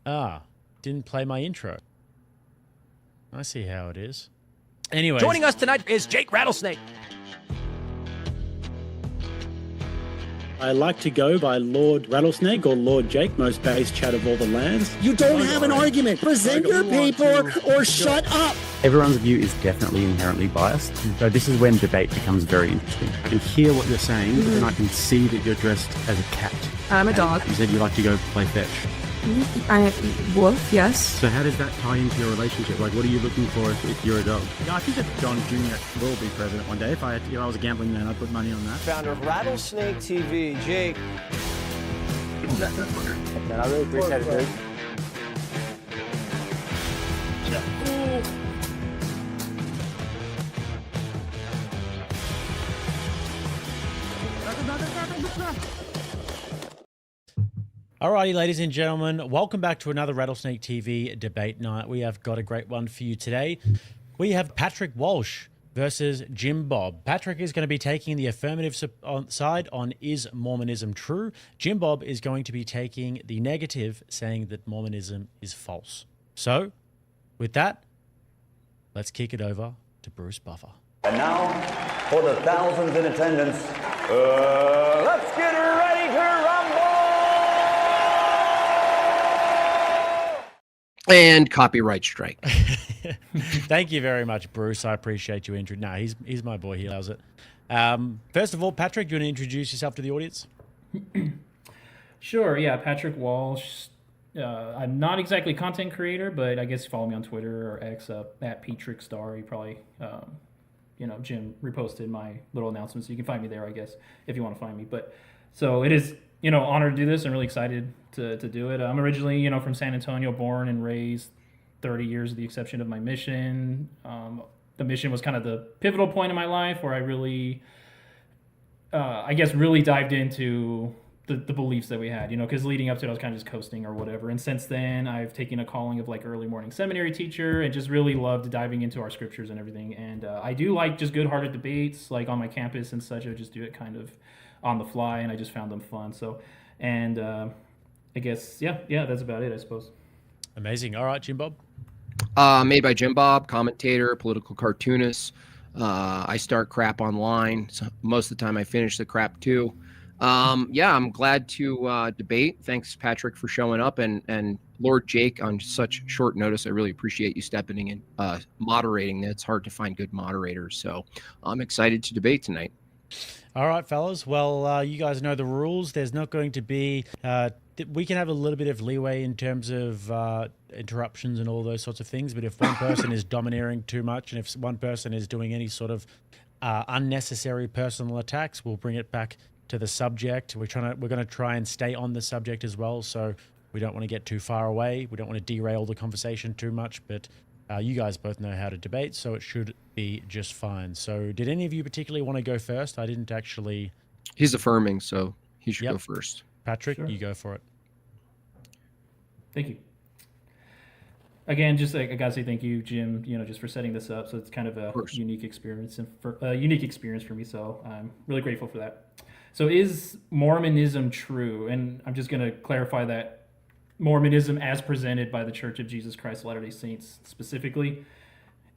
Ah, didn't play my intro. I see how it is. Anyways. Joining us tonight is Jake Rattlesnake. I like to go by Lord Rattlesnake or Lord Jake, most base chat of all the lands. You don't have an argument. Present your paper or shut up. Everyone's view is definitely inherently biased. So this is when debate becomes very interesting. I can hear what you're saying, and I can see that you're dressed as a cat. I'm a dog. You said you like to go play fetch. I wolf, yes. So how does that tie into your relationship? Like, what are you looking for if you're a dog? Yeah, I think that John Jr. will be president one day. If I was a gambling man, I'd put money on that. Founder of Rattlesnake TV, Jake. Man, I really appreciate it, dude. Alrighty, ladies and gentlemen, welcome back to another Rattlesnake TV debate night. We have got a great one for you today. We have Patrick Walsh versus Jim Bob. Patrick is going to be taking the affirmative side on Is Mormonism True? Jim Bob is going to be taking the negative, saying that Mormonism is false. So, with that, let's kick it over to Bruce Buffer. And now, for the thousands in attendance, let's get ready to rumble! And copyright strike. Thank you very much, Bruce. I appreciate you introducing. No, he's my boy. He loves it. First of all, Patrick, do you want to introduce yourself to the audience? Sure. Yeah, Patrick Walsh. I'm not exactly a content creator, but I guess follow me on Twitter or X at PetrickStar. You probably, Jim reposted my little announcement, so you can find me there, I guess, if you want to find me. But so it is, honored to do this. I'm really excited to do it. I'm originally, from San Antonio, born and raised. 30 years with the exception of my mission. The mission was kind of the pivotal point in my life where I really, really dived into the beliefs that we had, because leading up to it, I was kind of just coasting or whatever. And since then, I've taken a calling of like early morning seminary teacher and just really loved diving into our scriptures and everything. And I do like just good-hearted debates, like on my campus and such. I would just do it kind of on the fly, and I just found them fun. So, and I guess, yeah, that's about it, I suppose. Amazing. All right, Jim Bob. Made by Jim Bob, commentator, political cartoonist. I start crap online. So most of the time I finish the crap too. I'm glad to debate. Thanks, Patrick, for showing up. And Lord Jake, on such short notice, I really appreciate you stepping in and moderating. It's hard to find good moderators. So I'm excited to debate tonight. All right, fellas. Well, you guys know the rules. There's not going to be... we can have a little bit of leeway in terms of interruptions and all those sorts of things, but if one person is domineering too much and if one person is doing any sort of unnecessary personal attacks, we'll bring it back to the subject. We're going to try and stay on the subject as well, so we don't want to get too far away. We don't want to derail the conversation too much, but you guys both know how to debate, so it should be just fine. So did any of you particularly want to go first? I didn't actually... He's affirming, so he should go first. Patrick, sure. You go for it. Thank you. Again, just I gotta say thank you, Jim. Just for setting this up. So it's kind of a unique experience for me. So I'm really grateful for that. So is Mormonism true? And I'm just gonna clarify that Mormonism, as presented by the Church of Jesus Christ of Latter-day Saints, specifically.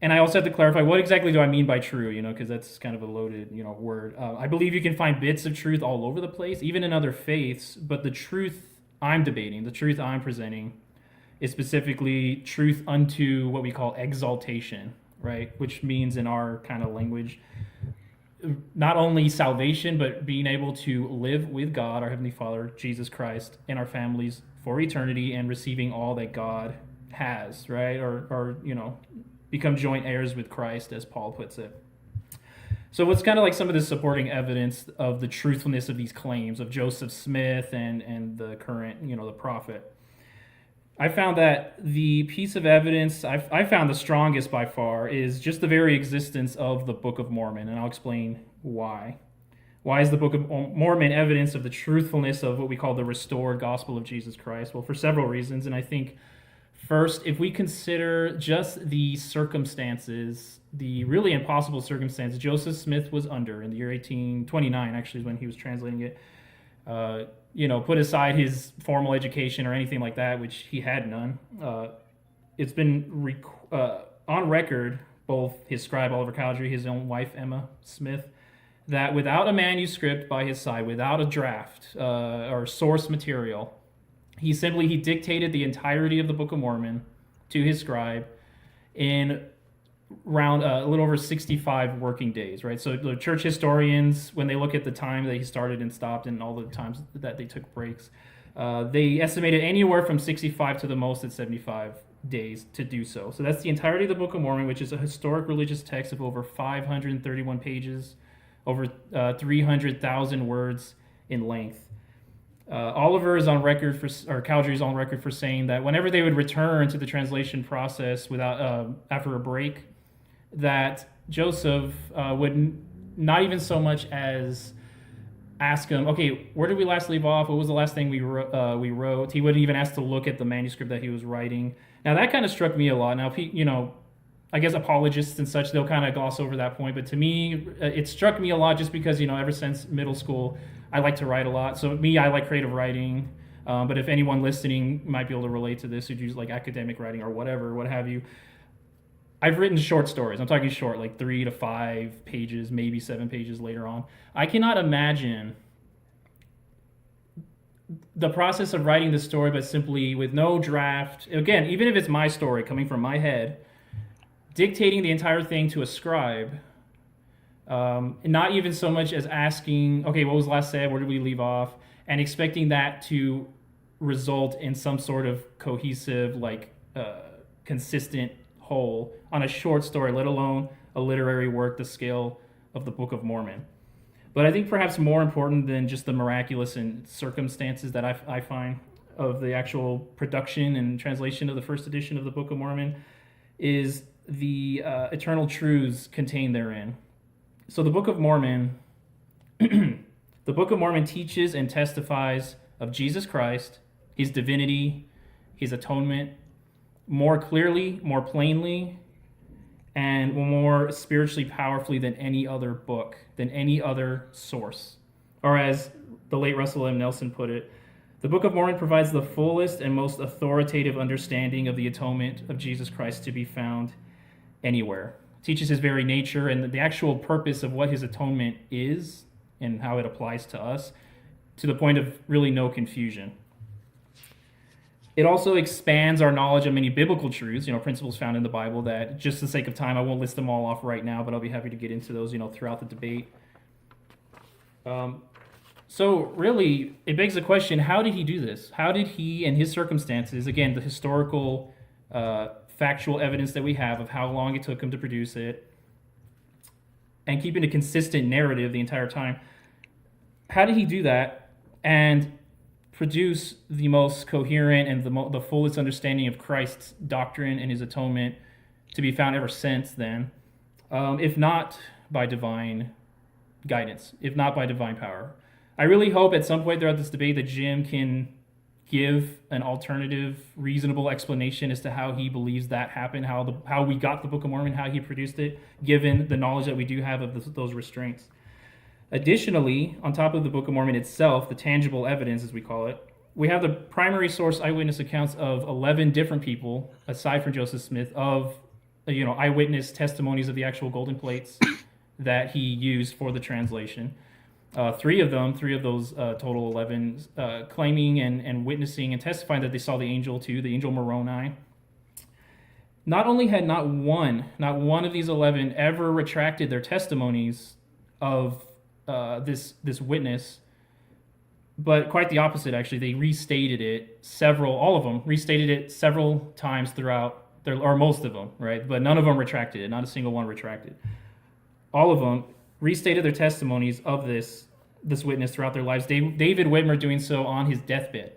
And I also have to clarify what exactly do I mean by true? Because that's kind of a loaded, word. I believe you can find bits of truth all over the place, even in other faiths. But the truth I'm debating, the truth I'm presenting, is specifically truth unto what we call exaltation, right? Which means in our kind of language, not only salvation, but being able to live with God, our Heavenly Father, Jesus Christ, and our families for eternity and receiving all that God has, right? Or become joint heirs with Christ, as Paul puts it. So what's kind of like some of the supporting evidence of the truthfulness of these claims of Joseph Smith and the current, the prophet? I found that the piece of evidence I found the strongest by far is just the very existence of the Book of Mormon, and I'll explain why. Why is the Book of Mormon evidence of the truthfulness of what we call the restored gospel of Jesus Christ? Well, for several reasons, and I think first, if we consider just the circumstances, the really impossible circumstances Joseph Smith was under in the year 1829, actually, is when he was translating it. put aside his formal education or anything like that, which he had none. It's been on record, both his scribe Oliver Cowdery, his own wife Emma Smith, that without a manuscript by his side, without a draft or source material, he dictated the entirety of the Book of Mormon to his scribe in around a little over 65 working days, right? So the church historians, when they look at the time that he started and stopped and all the times that they took breaks, they estimated anywhere from 65 to the most at 75 days to do so. So that's the entirety of the Book of Mormon, which is a historic religious text of over 531 pages, over 300,000 words in length. Oliver is on record or Cowdery is on record for saying that whenever they would return to the translation process after a break, that Joseph would not even so much as ask him, okay, where did we last leave off? What was the last thing we wrote? He wouldn't even ask to look at the manuscript that he was writing. Now that kind of struck me a lot. Now, I guess apologists and such, they'll kind of gloss over that point. But to me, it struck me a lot just because, ever since middle school, I like to write a lot. So I like creative writing. But if anyone listening might be able to relate to this, who use like academic writing or whatever, what have you, I've written short stories. I'm talking short, like 3 to 5 pages, maybe 7 pages later on. I cannot imagine the process of writing the story, but simply with no draft. Again, even if it's my story coming from my head, dictating the entire thing to a scribe, not even so much as asking, okay, what was last said? Where did we leave off? And expecting that to result in some sort of cohesive, consistent whole on a short story, let alone a literary work the scale of the Book of Mormon. But I think perhaps more important than just the miraculous and circumstances that I find of the actual production and translation of the first edition of the Book of Mormon is the eternal truths contained therein. So the Book of Mormon, the Book of Mormon teaches and testifies of Jesus Christ, his divinity, his atonement, more clearly, more plainly, and more spiritually powerfully than any other book, than any other source. Or as the late Russell M. Nelson put it, the Book of Mormon provides the fullest and most authoritative understanding of the atonement of Jesus Christ to be found anywhere. It teaches his very nature and the actual purpose of what his atonement is and how it applies to us, to the point of really no confusion. It also expands our knowledge of many biblical truths, principles found in the Bible that, just for the sake of time, I won't list them all off right now, but I'll be happy to get into those, throughout the debate. So really, it begs the question, how did he do this? How did he and his circumstances, again, the historical, factual evidence that we have of how long it took him to produce it, and keeping a consistent narrative the entire time, how did he do that and produce the most coherent and the fullest understanding of Christ's doctrine and his atonement to be found ever since then, if not by divine guidance, if not by divine power? I really hope at some point throughout this debate that Jim can give an alternative, reasonable explanation as to how he believes that happened, how we got the Book of Mormon, how he produced it, given the knowledge that we do have of those restraints. Additionally, on top of the Book of Mormon itself, the tangible evidence, as we call it, we have the primary source eyewitness accounts of 11 different people, aside from Joseph Smith, of eyewitness testimonies of the actual golden plates that he used for the translation. Three of those total 11, claiming and witnessing and testifying that they saw the angel Moroni. Not only had not one of these 11 ever retracted their testimonies of this witness, but quite the opposite, actually. They restated it all of them restated it several times throughout, or most of them, right? But none of them retracted it. Not a single one retracted. All of them restated their testimonies of this witness throughout their lives. David Whitmer doing so on his deathbed.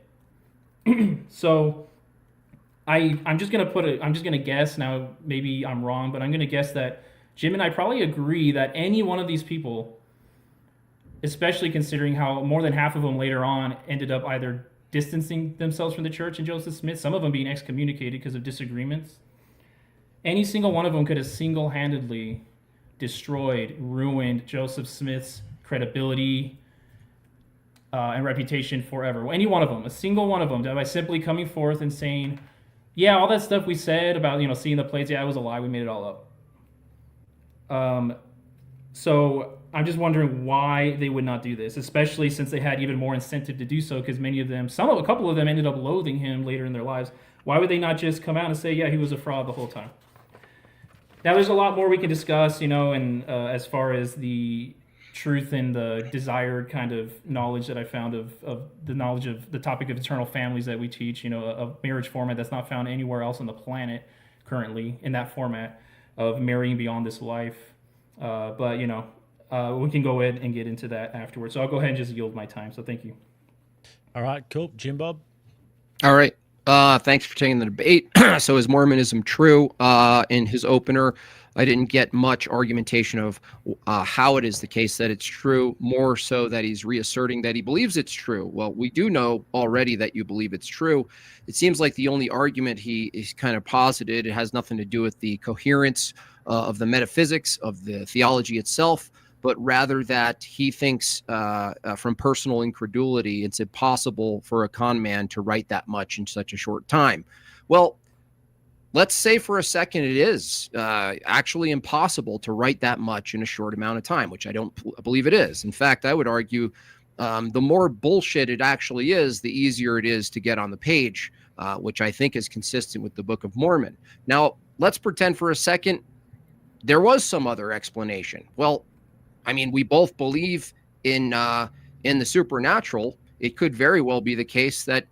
So I'm just gonna guess now. Maybe I'm wrong, but I'm gonna guess that Jim and I probably agree that any one of these people, especially considering how more than half of them later on ended up either distancing themselves from the church and Joseph Smith, some of them being excommunicated because of disagreements, any single one of them could have single-handedly destroyed, ruined Joseph Smith's credibility, and reputation forever. Any one of them, a single one of them, by simply coming forth and saying, yeah, all that stuff we said about, seeing the plates, yeah, it was a lie. We made it all up. So I'm just wondering why they would not do this, especially since they had even more incentive to do so, because a couple of them ended up loathing him later in their lives. Why would they not just come out and say, yeah, he was a fraud the whole time? Now, there's a lot more we can discuss, and as far as the truth and the desired kind of knowledge that I found of the knowledge of the topic of eternal families that we teach, a marriage format that's not found anywhere else on the planet currently in that format of marrying beyond this life. But we can go ahead and get into that afterwards. So I'll go ahead and just yield my time. So thank you. All right, cool. Jim Bob? All right. Thanks for taking the debate. So is Mormonism true? In his opener, I didn't get much argumentation of how it is the case that it's true, more so that he's reasserting that he believes it's true. Well, we do know already that you believe it's true. It seems like the only argument he is kind of posited, it has nothing to do with the coherence of the metaphysics of the theology itself, but rather that he thinks from personal incredulity, it's impossible for a con man to write that much in such a short time. Well, let's say for a second it is actually impossible to write that much in a short amount of time, which I don't believe it is. In fact, I would argue the more bullshit it actually is, the easier it is to get on the page, which I think is consistent with the Book of Mormon. Now, let's pretend for a second there was some other explanation. Well, I mean, we both believe in the supernatural. It could very well be the case that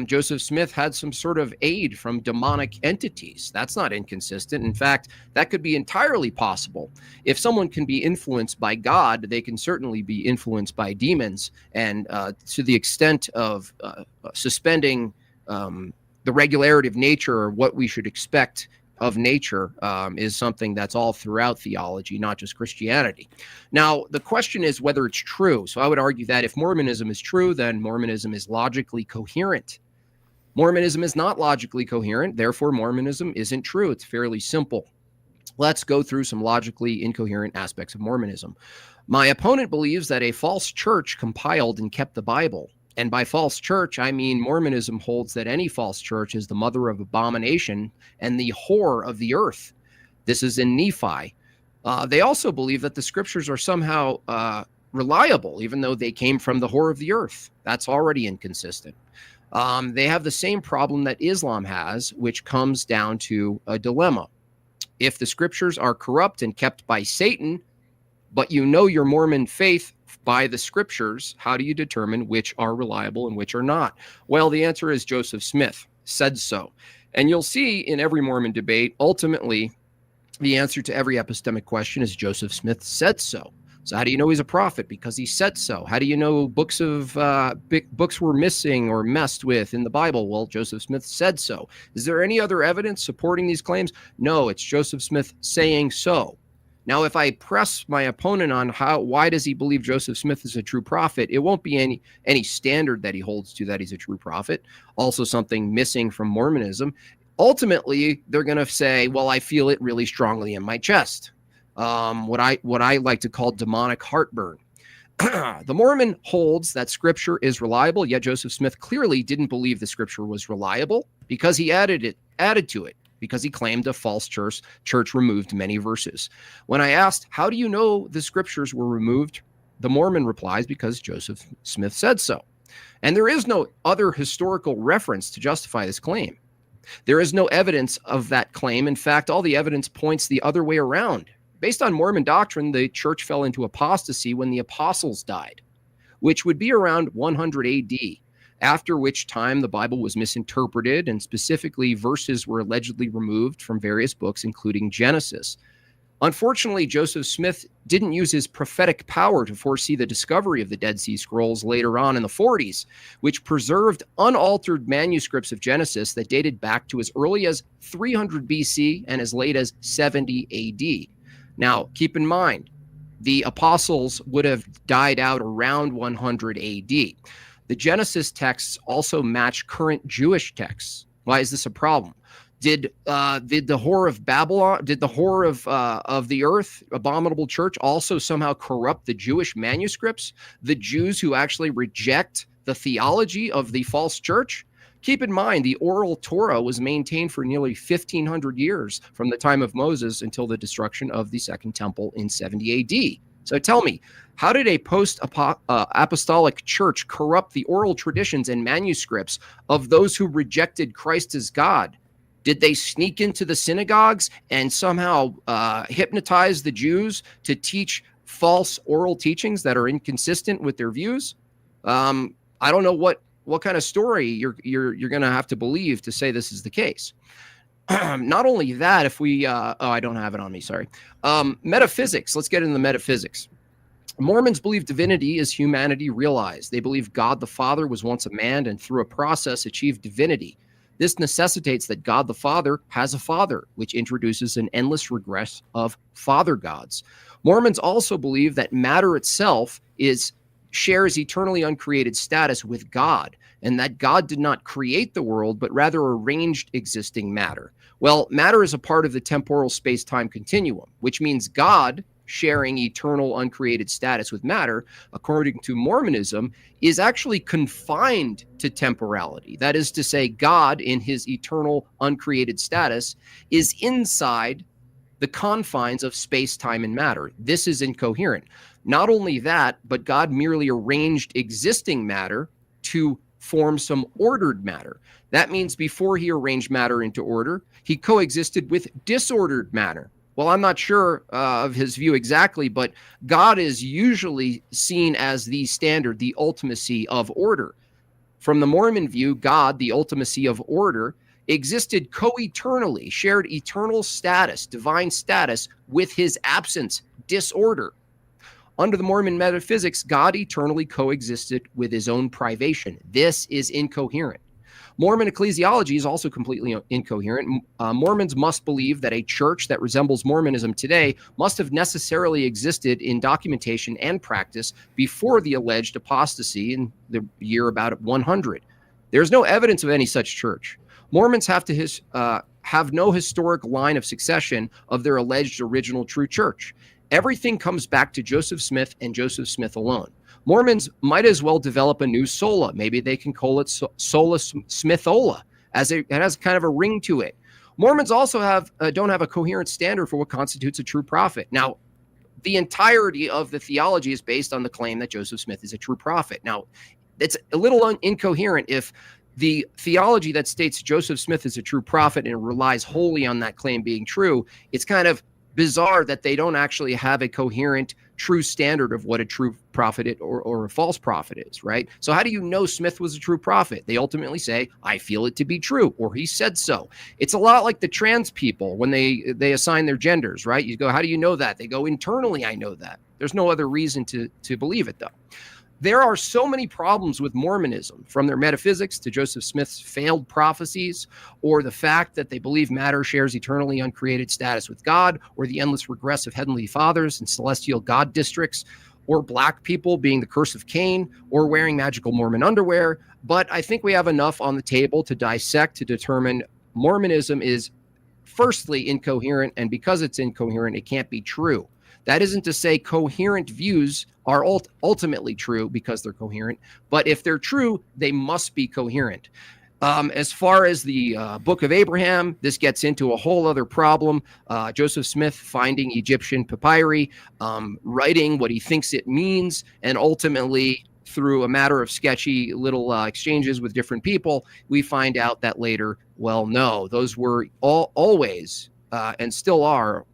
Joseph Smith had some sort of aid from demonic entities. That's not inconsistent. In fact, that could be entirely possible. If someone can be influenced by God, they can certainly be influenced by demons. And to the extent of suspending the regularity of nature, or what we should expect of nature, is something that's all throughout theology, not just Christianity. Now, the question is whether it's true. So I would argue that if Mormonism is true, then Mormonism is logically coherent. Mormonism is not logically coherent, therefore Mormonism isn't true. It's fairly simple. Let's go through some logically incoherent aspects of Mormonism. My opponent believes that a false church compiled and kept the Bible. And by false church, I mean Mormonism holds that any false church is the mother of abomination and the whore of the earth. This is in Nephi. They also believe that the scriptures are somehow reliable, even though they came from the whore of the earth. That's already inconsistent. They have the same problem that Islam has, which comes down to a dilemma. If the scriptures are corrupt and kept by Satan, but you know your Mormon faith by the scriptures, how do you determine which are reliable and which are not? Well, the answer is Joseph Smith said so. And you'll see in every Mormon debate, ultimately, the answer to every epistemic question is Joseph Smith said so. So how do you know he's a prophet? Because he said so. How do you know books were missing or messed with in the Bible? Well, Joseph Smith said so. Is there any other evidence supporting these claims? No, it's Joseph Smith saying so. Now, if I press my opponent on why does he believe Joseph Smith is a true prophet, it won't be any standard that he holds to that he's a true prophet. Also something missing from Mormonism. Ultimately, they're going to say, well, I feel it really strongly in my chest. What I like to call demonic heartburn. The Mormon holds that scripture is reliable, yet Joseph Smith clearly didn't believe the scripture was reliable because he added to it. Because he claimed a false church removed many verses. When I asked, how do you know the scriptures were removed? The Mormon replies, because Joseph Smith said so. And there is no other historical reference to justify this claim. There is no evidence of that claim. In fact, all the evidence points the other way around. Based on Mormon doctrine, the church fell into apostasy when the apostles died, which would be around 100 AD. After which time the Bible was misinterpreted, and specifically verses were allegedly removed from various books, including Genesis. Unfortunately, Joseph Smith didn't use his prophetic power to foresee the discovery of the Dead Sea Scrolls later on in the 40s, which preserved unaltered manuscripts of Genesis that dated back to as early as 300 BC and as late as 70 AD. Now, keep in mind, the apostles would have died out around 100 AD. The Genesis texts also match current Jewish texts. Why is this a problem? Did the whore of Babylon, did the whore of the earth, abominable church, also somehow corrupt the Jewish manuscripts? The Jews who actually reject the theology of the false church? Keep in mind, the oral Torah was maintained for nearly 1,500 years from the time of Moses until the destruction of the Second Temple in 70 AD. So tell me, how did a post-apostolic church corrupt the oral traditions and manuscripts of those who rejected Christ as God? Did they sneak into the synagogues and somehow hypnotize the Jews to teach false oral teachings that are inconsistent with their views? I don't know what kind of story you're going to have to believe to say this is the case. Not only that, if we I don't have it on me, sorry. Metaphysics. Let's get into the metaphysics. Mormons believe divinity is humanity realized. They believe God the Father was once a man and through a process achieved divinity. This necessitates that God the Father has a father, which introduces an endless regress of father gods. Mormons also believe that matter itself shares eternally uncreated status with God, and that God did not create the world, but rather arranged existing matter. Well, matter is a part of the temporal space-time continuum, which means God, sharing eternal uncreated status with matter, according to Mormonism, is actually confined to temporality. That is to say, God, in his eternal uncreated status, is inside the confines of space, time, and matter. This is incoherent. Not only that, but God merely arranged existing matter to form some ordered matter. That means before he arranged matter into order, he coexisted with disordered matter. Well, I'm not sure of his view exactly, but God is usually seen as the standard, the ultimacy of order. From the Mormon view, God, the ultimacy of order, existed co-eternally, shared eternal status, divine status, with his absence, disorder. Under the Mormon metaphysics, God eternally coexisted with his own privation. This is incoherent. Mormon ecclesiology is also completely incoherent. Mormons must believe that a church that resembles Mormonism today must have necessarily existed in documentation and practice before the alleged apostasy in the year about 100. There's no evidence of any such church. Mormons have to have no historic line of succession of their alleged original true church. Everything comes back to Joseph Smith and Joseph Smith alone. Mormons might as well develop a new sola. Maybe they can call it Sola Smithola, it has kind of a ring to it. Mormons also don't have a coherent standard for what constitutes a true prophet. Now, the entirety of the theology is based on the claim that Joseph Smith is a true prophet. Now, it's a little incoherent if the theology that states Joseph Smith is a true prophet and relies wholly on that claim being true. It's kind of bizarre that they don't actually have a coherent true standard of what a true prophet or a false prophet is, right? So how do you know Smith was a true prophet? They ultimately say, I feel it to be true, or he said so. It's a lot like the trans people when they assign their genders, right? You go, how do you know that? They go, internally, I know that. There's no other reason to believe it, though. There are so many problems with Mormonism, from their metaphysics to Joseph Smith's failed prophecies, or the fact that they believe matter shares eternally uncreated status with God, or the endless regress of heavenly fathers and celestial God districts, or black people being the curse of Cain, or wearing magical Mormon underwear. But I think we have enough on the table to dissect to determine Mormonism is firstly incoherent, and because it's incoherent, it can't be true. That isn't to say coherent views are ultimately true because they're coherent, but if they're true, they must be coherent. As far as the Book of Abraham, this gets into a whole other problem. Joseph Smith finding Egyptian papyri, writing what he thinks it means, and ultimately, through a matter of sketchy little exchanges with different people, we find out that later, well, no, those were always and still are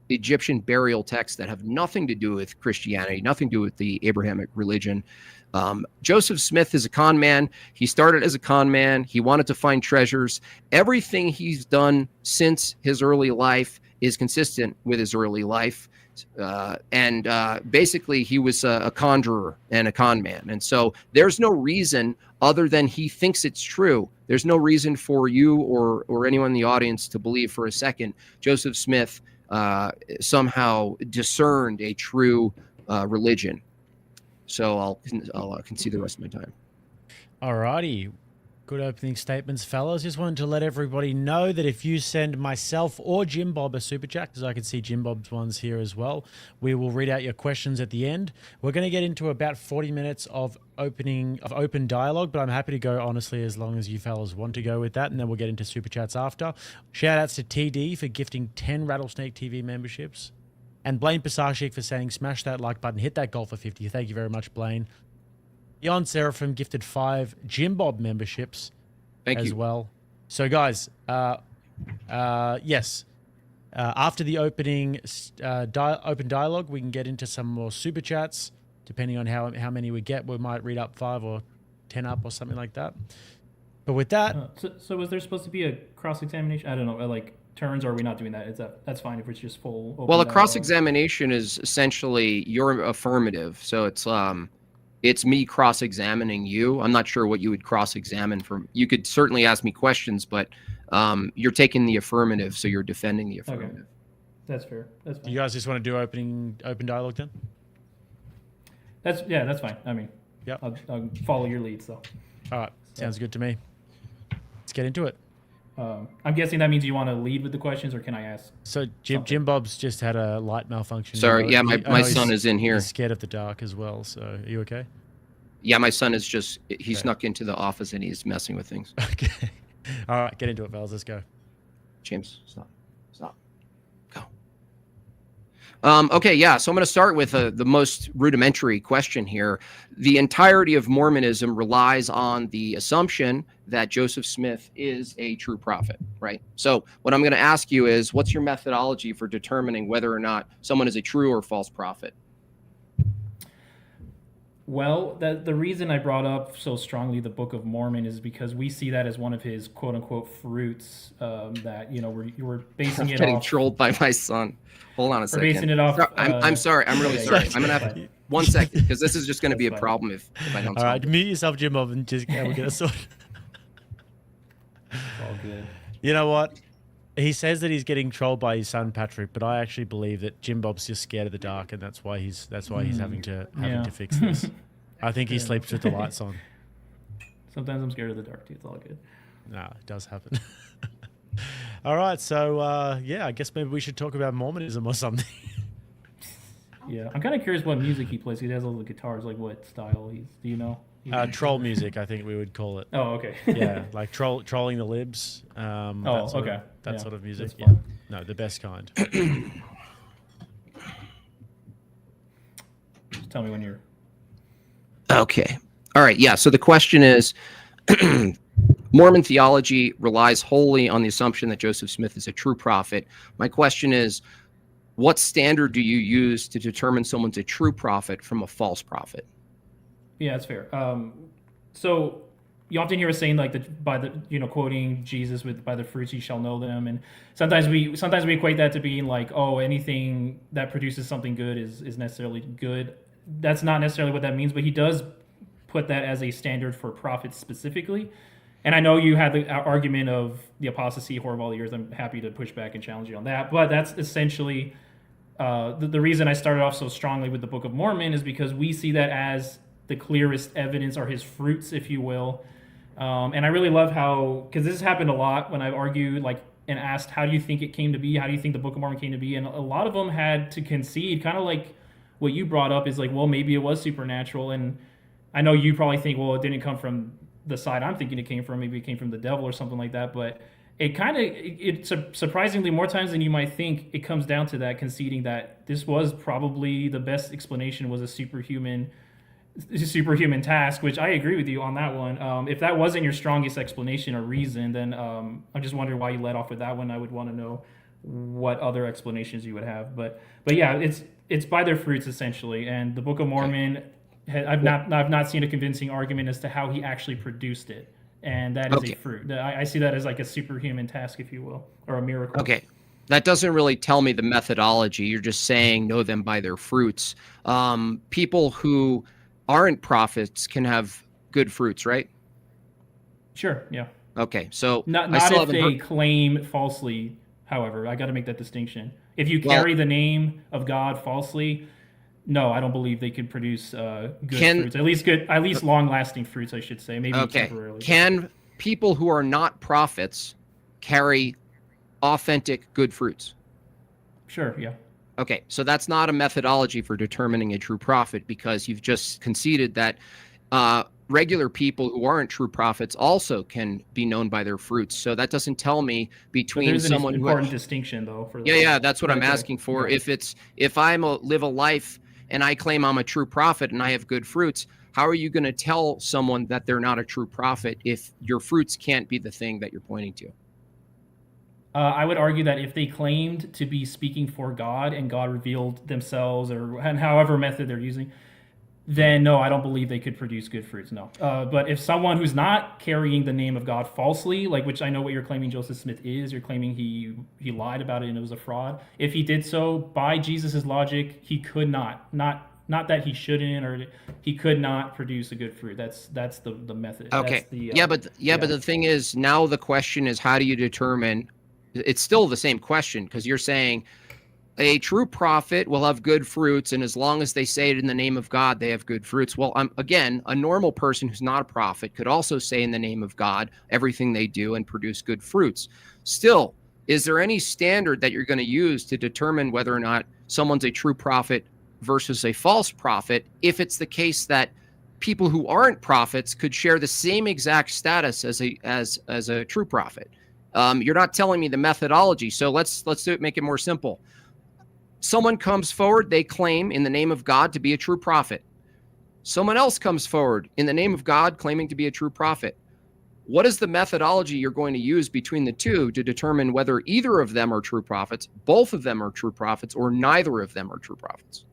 Egyptian burial texts that have nothing to do with Christianity, nothing to do with the Abrahamic religion. Joseph Smith is a con man. He started as a con man. He wanted to find treasures. Everything he's done since his early life is consistent with his early life. Basically, he was a conjurer and a con man. And so there's no reason other than he thinks it's true. There's no reason for you or anyone in the audience to believe for a second Joseph Smith somehow discerned a true religion. So I'll concede the rest of my time. Alrighty. Good opening statements, fellas. Just wanted to let everybody know that if you send myself or Jim Bob a super chat, because I can see Jim Bob's ones here as well, we will read out your questions at the end. We're going to get into about 40 minutes of open dialogue, but I'm happy to go honestly as long as you fellas want to go with that, and then we'll get into super chats after. Shout outs to TD for gifting 10 Rattlesnake TV memberships, and Blaine Pasashik for saying smash that like button, hit that goal for 50. Thank you very much, Blaine. Beyond Seraphim gifted 5 Jim Bob memberships as well. So, guys, yes, after the opening open dialogue, we can get into some more super chats. Depending on how many we get, we might read up 5 or 10 up or something like that. But with that, so was there supposed to be a cross-examination? I don't know, like turns, or are we not doing that? That's fine if it's just full. Open well, a dialogue. cross-examination is essentially your affirmative. So it's me cross-examining you. I'm not sure what you would cross-examine from. You could certainly ask me questions, but you're taking the affirmative, so you're defending the affirmative. Okay. That's fair. That's fine. You guys just want to do open dialogue then? That's fine. I mean, yep. I'll follow your lead. So. All right. Sounds good to me. Let's get into it. I'm guessing that means you want to lead with the questions, or can I ask? So Jim Bob's just had a light malfunction. Sorry, yeah, my son is in here. He's scared of the dark as well. So are you okay? Yeah, my son is he snuck into the office and he's messing with things. Okay. All right, get into it, fellas. Let's go. James, stop. Go. Okay, yeah, so I'm going to start with the most rudimentary question here. The entirety of Mormonism relies on the assumption that Joseph Smith is a true prophet, right? So what I'm going to ask you is, what's your methodology for determining whether or not someone is a true or false prophet? Well, the reason I brought up so strongly the Book of Mormon is because we see that as one of his quote unquote fruits. That we're basing it getting off. trolled by my son. Hold on a second. We're basing it off. I'm sorry. I'm really sorry. I'm gonna have to, 1 second, because this is just going to be a problem if I don't. All right, mute yourself, Jim Bob, and just we'll get a sort. All good. You know what? He says that he's getting trolled by his son Patrick, but I actually believe that Jim Bob's just scared of the dark, and that's why he's having to fix this. I think he sleeps with the lights on. Sometimes I'm scared of the dark too. It's all good. No, it does happen. All right, so I guess maybe we should talk about Mormonism or something. Yeah, I'm kind of curious what music he plays. He has all the guitars. Like what style he's? Do you know? Troll music, I think we would call it. Oh, okay. Yeah, like trolling the libs. Okay. That sort of music. Yeah. No, the best kind. Just tell me when you're. Okay. All right. Yeah. So the question is, Mormon theology relies wholly on the assumption that Joseph Smith is a true prophet. My question is, what standard do you use to determine someone's a true prophet from a false prophet? Yeah, that's fair. So you often hear us saying like quoting Jesus with by the fruits you shall know them, and sometimes we equate that to being like, oh, anything that produces something good is necessarily good. That's not necessarily what that means, but he does put that as a standard for prophets specifically. And I know you had the argument of the apostasy horror of all the years. I'm happy to push back and challenge you on that, but that's essentially the reason I started off so strongly with the Book of Mormon is because we see that as the clearest evidence, or his fruits, if you will. And I really love how, because this has happened a lot when I've argued and asked, how do you think it came to be? How do you think the Book of Mormon came to be? And a lot of them had to concede, kind of like what you brought up is like, well, maybe it was supernatural. And I know you probably think, well, it didn't come from the side I'm thinking it came from. Maybe it came from the devil or something like that. But it's surprisingly more times than you might think, it comes down to that, conceding that this was probably the best explanation, was a superhuman task, which I agree with you on that one. If that wasn't your strongest explanation or reason, then I'm just wondering why you let off with that one. I would want to know what other explanations you would have. But yeah, it's by their fruits essentially. And the Book of Mormon, I've not seen a convincing argument as to how he actually produced it, and that is a fruit. I see that as like a superhuman task, if you will, or a miracle. Okay. That doesn't really tell me the methodology. You're just saying know them by their fruits. People who aren't prophets can have good fruits, right? Sure, yeah. Okay, so not if they claim falsely. However, I got to make that distinction. If you carry the name of God falsely, no, I don't believe they could produce good fruits. At least long-lasting fruits, I should say. Maybe temporarily. people who are not prophets carry authentic good fruits? Sure, yeah. Okay, so that's not a methodology for determining a true prophet, because you've just conceded that regular people who aren't true prophets also can be known by their fruits. So that doesn't tell me between there's someone an important distinction though. For yeah, that's what I'm okay. asking for. Yeah. If I live a life and I claim I'm a true prophet and I have good fruits, how are you going to tell someone that they're not a true prophet if your fruits can't be the thing that you're pointing to? I would argue that if they claimed to be speaking for God and God revealed themselves, and however method they're using, then no, I don't believe they could produce good fruits. No. But if someone who's not carrying the name of God falsely, like, which I know what you're claiming Joseph Smith is, you're claiming he lied about it and it was a fraud. If he did so by Jesus's logic, he could not that he shouldn't, or he could not produce a good fruit. That's the method. Okay. That's But the thing is, now the question is, how do you determine? It's still the same question, because you're saying a true prophet will have good fruits, and as long as they say it in the name of God, they have good fruits. Well, again, a normal person who's not a prophet could also say in the name of God everything they do and produce good fruits. Still, is there any standard that you're going to use to determine whether or not someone's a true prophet versus a false prophet, if it's the case that people who aren't prophets could share the same exact status as a true prophet? You're not telling me the methodology, so let's do it. Make it more simple. Someone comes forward, they claim in the name of God to be a true prophet. Someone else comes forward in the name of God claiming to be a true prophet. What is the methodology you're going to use between the two to determine whether either of them are true prophets, both of them are true prophets, or neither of them are true prophets?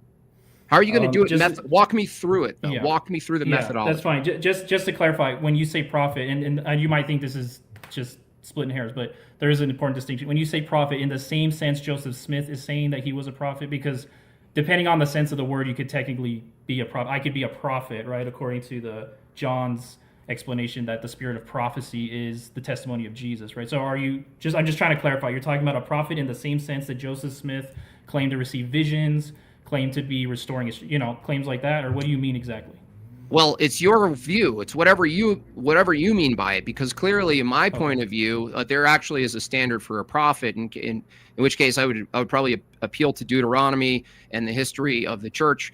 How are you going to do it? Walk me through it, though. Yeah. Walk me through the methodology. That's fine. Just to clarify, when you say prophet, and you might think this is just splitting hairs, but there is an important distinction. When you say prophet, in the same sense Joseph Smith is saying that he was a prophet, because depending on the sense of the word, you could technically be a prophet. I could be a prophet, right? According to the John's explanation that the spirit of prophecy is the testimony of Jesus, right? So I'm just trying to clarify, you're talking about a prophet in the same sense that Joseph Smith claimed to receive visions, claimed to be restoring, claims like that, or what do you mean exactly? Well, it's your view. It's whatever you mean by it, because clearly, in my point of view, there actually is a standard for a prophet, in which case I would probably appeal to Deuteronomy and the history of the church.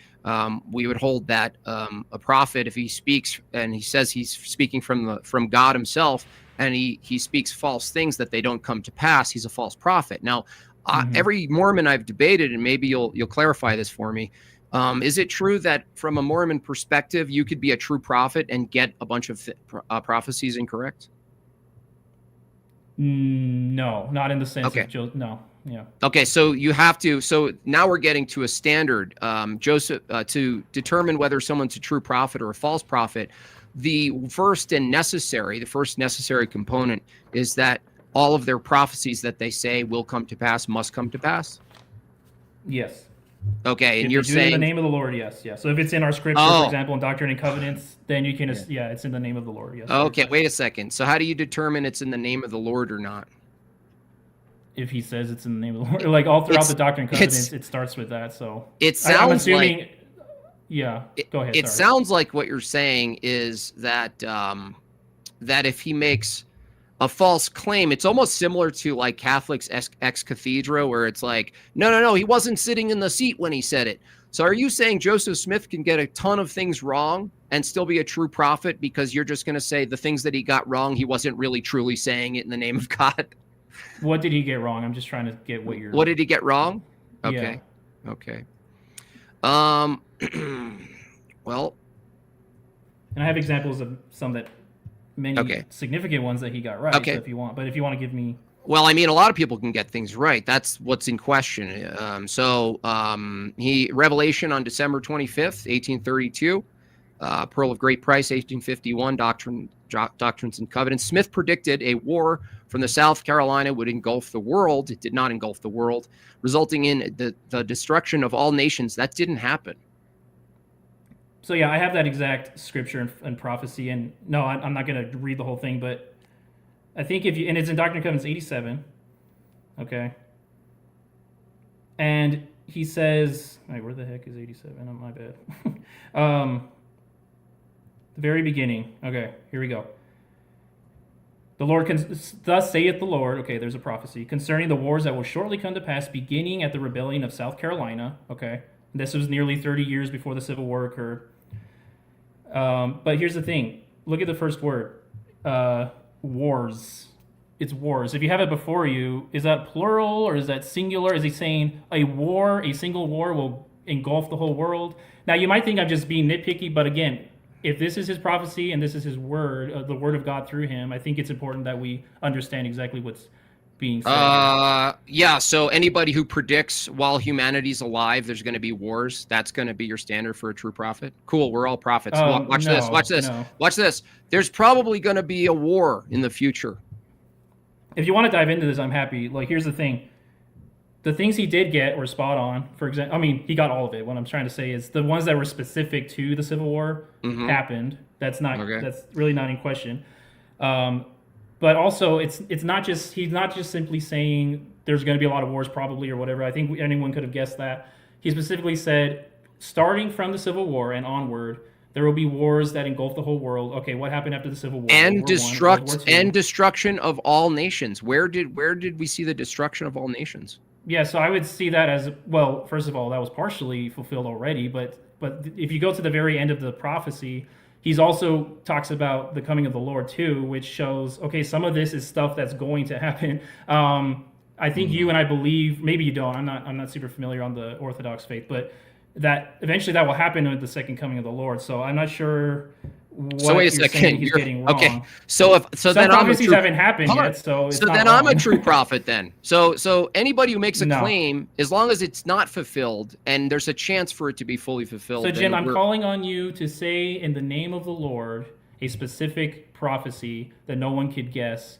We would hold that a prophet, if he speaks and he says he's speaking from God himself, and he speaks false things that they don't come to pass, he's a false prophet. Now, every Mormon I've debated, and maybe you'll clarify this for me. Is it true that from a Mormon perspective, you could be a true prophet and get a bunch of prophecies incorrect? No, not in the sense of no. Yeah. Okay, so you have to. So now we're getting to a standard, Joseph, to determine whether someone's a true prophet or a false prophet. The first necessary component is that all of their prophecies that they say will come to pass must come to pass. Yes. Okay, and if you're saying in the name of the Lord, yes. So if it's in our scripture, for example, in Doctrine and Covenants, then you can, it's in the name of the Lord, yes. Okay, wait a second. So how do you determine it's in the name of the Lord or not? If he says it's in the name of the Lord, like all throughout the Doctrine and Covenants, it starts with that. So it sounds I'm assuming, like, go ahead. It sounds like what you're saying is that that if he makes a false claim, it's almost similar to like Catholics ex cathedra, where it's like, no, he wasn't sitting in the seat when he said it. So are you saying Joseph Smith can get a ton of things wrong and still be a true prophet, because you're just going to say the things that he got wrong, he wasn't really truly saying it in the name of God? What did he get wrong? I'm just trying to get what you're... What did he get wrong? Okay. Yeah. Okay. Well... And I have examples of some that... many significant ones that he got right. Okay. So if you want to give me... Well, I mean, a lot of people can get things right. That's what's in question. Revelation on December 25th, 1832, Pearl of Great Price, 1851, Doctrines and Covenants. Smith predicted a war from the South Carolina would engulf the world. It did not engulf the world, resulting in the destruction of all nations. That didn't happen. So yeah, I have that exact scripture and prophecy, and no, I'm not going to read the whole thing, but I think and it's in Doctrine and Covenants 87, okay? And he says, wait, where the heck is 87? Oh, my bad. The very beginning. Okay, here we go. The Lord, thus saith the Lord, okay, there's a prophecy, concerning the wars that will shortly come to pass, beginning at the rebellion of South Carolina, okay? This was nearly 30 years before the Civil War occurred. But here's the thing. Look at the first word. Wars. It's wars. If you have it before you, is that plural or is that singular? Is he saying a war, a single war will engulf the whole world? Now, you might think I'm just being nitpicky, but again, if this is his prophecy and this is his word, the word of God through him, I think it's important that we understand exactly what's being said. Yeah, so anybody who predicts while humanity's alive there's going to be wars, that's going to be your standard for a true prophet? Cool, we're all prophets. Watch this. There's probably going to be a war in the future. If you want to dive into this, I'm happy. Like, here's the thing. The things he did get were spot on. For example, I mean, he got all of it. What I'm trying to say is the ones that were specific to the Civil War happened. That's really not in question. But also, it's not just he's not just simply saying there's going to be a lot of wars probably or whatever. I think anyone could have guessed that. He specifically said, starting from the Civil War and onward, there will be wars that engulf the whole world. Okay, what happened after the Civil War? And destruction of all nations. Where did we see the destruction of all nations? Yeah, so I would see that as, well, first of all, that was partially fulfilled already, but if you go to the very end of the prophecy, he's also talks about the coming of the Lord too, which shows, okay, some of this is stuff that's going to happen. I think you and I believe, maybe you don't, I'm not super familiar on the Orthodox faith, but that eventually that will happen with the second coming of the Lord. So I'm not sure what wait a you're second. saying he's getting wrong. Okay. So then prophecies haven't happened yet, so it's not I'm wrong. a true prophet then. So anybody who makes a claim, as long as it's not fulfilled and there's a chance for it to be fully fulfilled. So Jim, I'm calling on you to say in the name of the Lord a specific prophecy that no one could guess.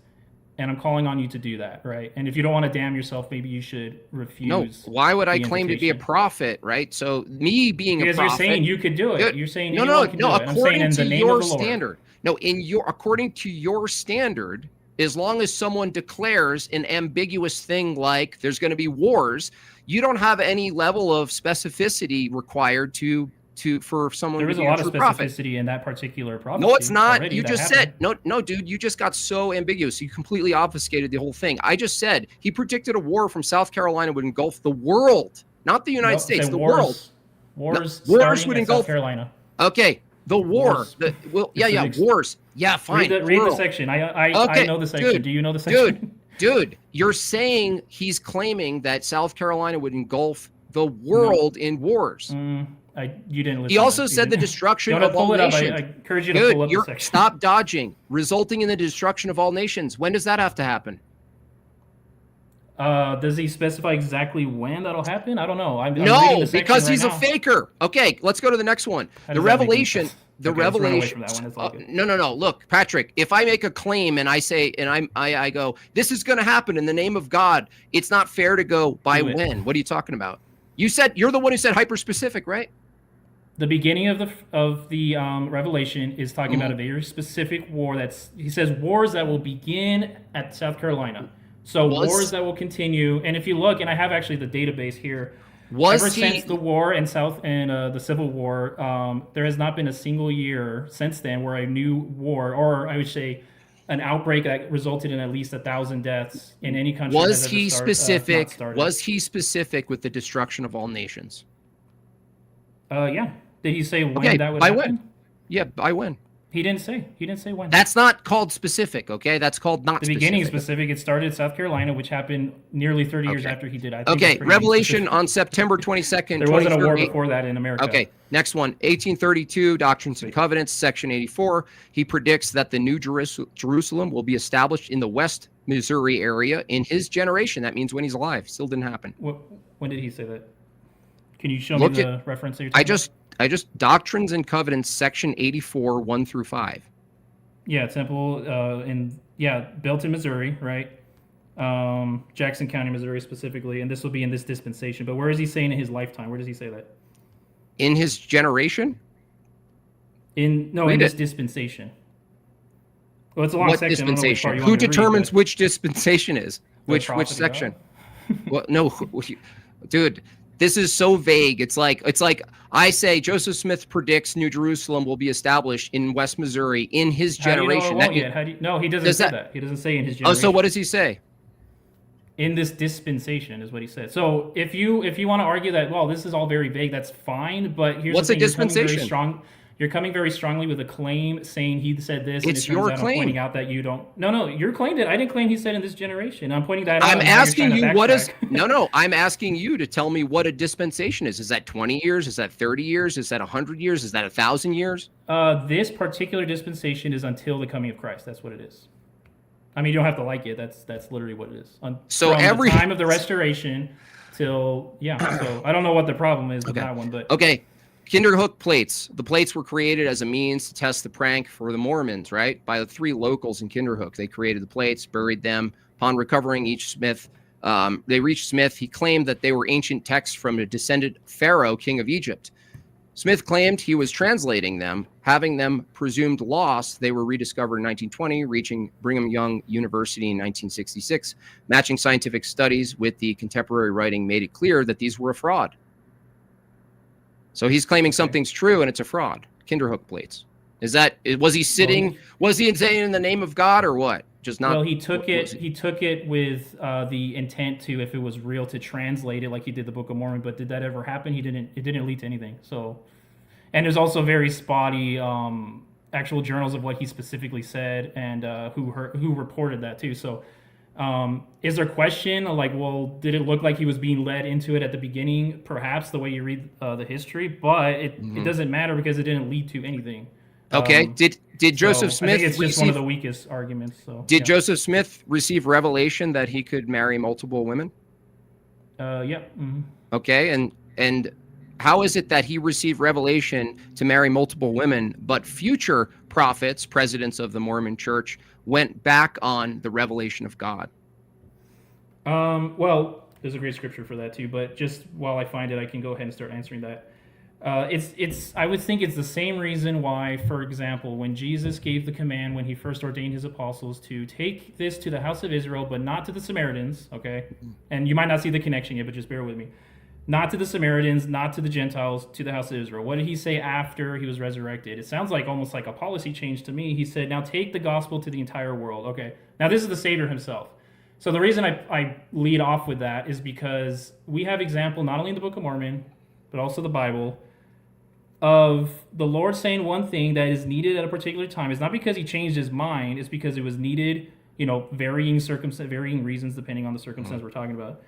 And I'm calling on you to do that, right? And if you don't want to damn yourself, maybe you should refuse. No, why would I claim to be a prophet, right? So me being because a prophet, you're saying you could do it. You're saying no. According to your standard, according to your standard, as long as someone declares an ambiguous thing like there's going to be wars, you don't have any level of specificity required for someone. There is a lot of specificity in that particular prophecy. No, it's not. You just said no, dude. You just got so ambiguous. You completely obfuscated the whole thing. I just said he predicted a war from South Carolina would engulf the world, not the United States. The world. Wars would engulf South Carolina. Okay, the war. Wars. Yeah, fine. Read the section. I know the section. Dude, do you know the section? Dude, you're saying he's claiming that South Carolina would engulf the world in wars. You didn't listen. He also said the destruction of all nations. I encourage you to pull up the section. Stop dodging. Resulting in the destruction of all nations. When does that have to happen? Does he specify exactly when that'll happen? I don't know. No, because he's a faker. Okay, let's go to the next one. The Revelation. The Revelation. No. Look, Patrick, if I make a claim and I say, and I go, this is going to happen in the name of God, it's not fair to go by when. What are you talking about? You're the one who said hyper specific, right? The beginning of the Revelation is talking about a very specific war. He says wars that will begin at South Carolina. So wars that will continue. And if you look, and I have actually the database here. Since the war in the Civil War, there has not been a single year since then where a new war, or I would say an outbreak that resulted in at least 1,000 deaths in any country. Was he specific with the destruction of all nations? Yeah. Did he say when that would happen? When? Yeah, by when? He didn't say. He didn't say when. That's not called specific, okay? That's called not specific. The beginning specific. It started in South Carolina, which happened nearly 30 years after he did. I think Revelation on September 22nd. There wasn't a war before that in America. Okay, next one. 1832, Doctrines and Covenants, section 84. He predicts that the New Jerusalem will be established in the West Missouri area in his generation. That means when he's alive. Still didn't happen. When did he say that? Can you show me the reference that you're talking about? I just Doctrines and Covenants, section 84, 1-5. Yeah, temple built in Missouri, right? Jackson County, Missouri specifically, and this will be in this dispensation. But where is he saying in his lifetime? Where does he say that? In his generation? In this dispensation. Well, it's a long section. Dispensation? Who determines which dispensation is? Which section? Well, no, dude. This is so vague. It's like I say Joseph Smith predicts New Jerusalem will be established in West Missouri in his generation. How do you know it won't yet? No, he doesn't say that. He doesn't say in his generation. Oh, so what does he say? In this dispensation is what he said. So if you want to argue that, well, this is all very vague, that's fine. But here's what's the a thing, dispensation? You're coming very strongly with a claim saying he said this. It's and it turns your out claim. I'm pointing out that you don't. No, you claimed it. I didn't claim he said in this generation. I'm pointing that out. I'm asking you what is. No. I'm asking you to tell me what a dispensation is. Is that 20 years? Is that 30 years? Is that 100 years? Is that 1,000 years? This particular dispensation is until the coming of Christ. That's what it is. I mean, you don't have to like it. That's literally what it is. So from every the time of the restoration till So I don't know what the problem is with that one, but okay. Kinderhook plates. The plates were created as a means to test the prank for the Mormons, right? By the 3 locals in Kinderhook. They created the plates, buried them. Upon recovering they reached Smith. He claimed that they were ancient texts from a descendant Pharaoh, king of Egypt. Smith claimed he was translating them, having them presumed lost. They were rediscovered in 1920, reaching Brigham Young University in 1966. Matching scientific studies with the contemporary writing made it clear that these were a fraud. So he's claiming something's true and it's a fraud. Kinderhook plates. Was he saying in the name of God or what? Just not. Well, he took it with the intent to, if it was real, to translate it like he did the Book of Mormon. But did that ever happen? It didn't lead to anything. So, and there's also very spotty actual journals of what he specifically said and who reported that too. So, is there question like, well, did it look like he was being led into it at the beginning? Perhaps the way you read the history, but it doesn't matter because it didn't lead to anything. Okay. Did Joseph Smith? I think it's just one of the weakest arguments. So did Joseph Smith receive revelation that he could marry multiple women? Yeah. Mm-hmm. Okay, and how is it that he received revelation to marry multiple women, but future prophets, presidents of the Mormon Church, went back on the revelation of God? Well, there's a great scripture for that too, but just while I find it, I can go ahead and start answering that. I would think it's the same reason why, for example, when Jesus gave the command when he first ordained his apostles to take this to the house of Israel, but not to the Samaritans, okay? And you might not see the connection yet, but just bear with me. Not to the Samaritans, not to the Gentiles, to the house of Israel. What did he say after he was resurrected? It sounds like almost like a policy change to me. He said, now take the gospel to the entire world. Okay, now this is the Savior himself. So the reason I lead off with that is because we have example not only in the Book of Mormon, but also the Bible, of the Lord saying one thing that is needed at a particular time. It's not because he changed his mind, it's because it was needed, varying reasons depending on the circumstance we're talking about.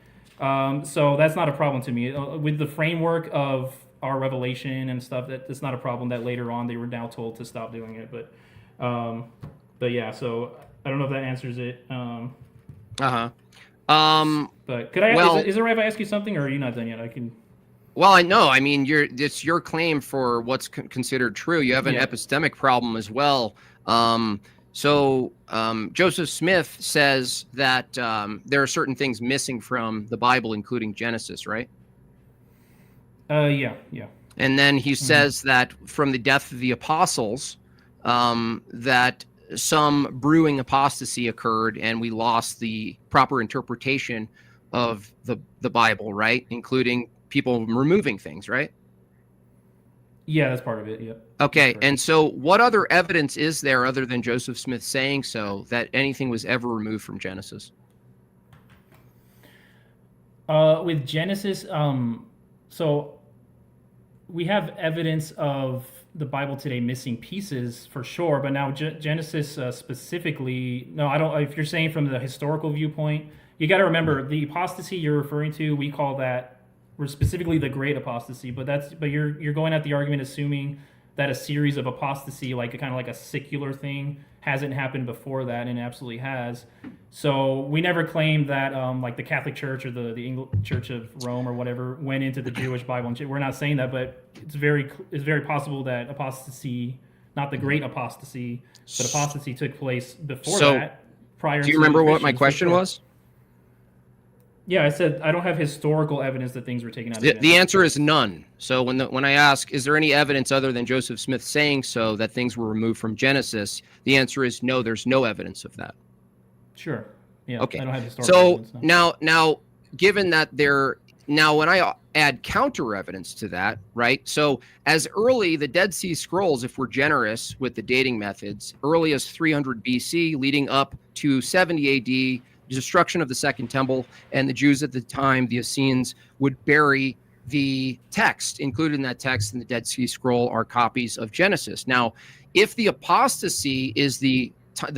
So that's not a problem to me. With the framework of our revelation and stuff, that's not a problem that later on they were now told to stop doing it. But yeah, so I don't know if that answers it. But could I? Is it right if I ask you something, or are you not done yet? I can. Well, I know. I mean, it's your claim for what's considered true. You have an epistemic problem as well. Joseph Smith says that there are certain things missing from the Bible, including Genesis, right? Yeah. And then he says that from the death of the apostles, that some brewing apostasy occurred, and we lost the proper interpretation of the Bible, right? Including people removing things, right? Yeah, that's part of it. Yeah. Okay, and so what other evidence is there other than Joseph Smith saying so that anything was ever removed from Genesis? With Genesis, so we have evidence of the Bible today missing pieces for sure, but now Genesis specifically, no, I don't. If you're saying from the historical viewpoint, you got to remember the apostasy you're referring to. We call that. We're specifically the great apostasy, but you're going at the argument assuming that a series of apostasy, like kind of like a secular thing, hasn't happened before that, and it absolutely has. So we never claimed that like the Catholic Church or the English Church of Rome or whatever went into the Jewish Bible. And we're not saying that, but it's very possible that apostasy, not the great apostasy, but apostasy took place before that. Prior. Do you remember what my question was? Yeah, I said I don't have historical evidence that things were taken out of the answer is none. So when I ask, is there any evidence other than Joseph Smith saying so that things were removed from Genesis? The answer is no, there's no evidence of that. Sure. Yeah. Okay. I don't have historical evidence, no. Now, given that there Now, when I add counter evidence to that, right? So as early, the Dead Sea Scrolls, if we're generous with the dating methods, early as 300 BC, leading up to 70 AD, destruction of the Second Temple, and the Jews at the time, the Essenes, would bury the text. Included in that text in the Dead Sea Scroll are copies of Genesis. Now, if the apostasy is the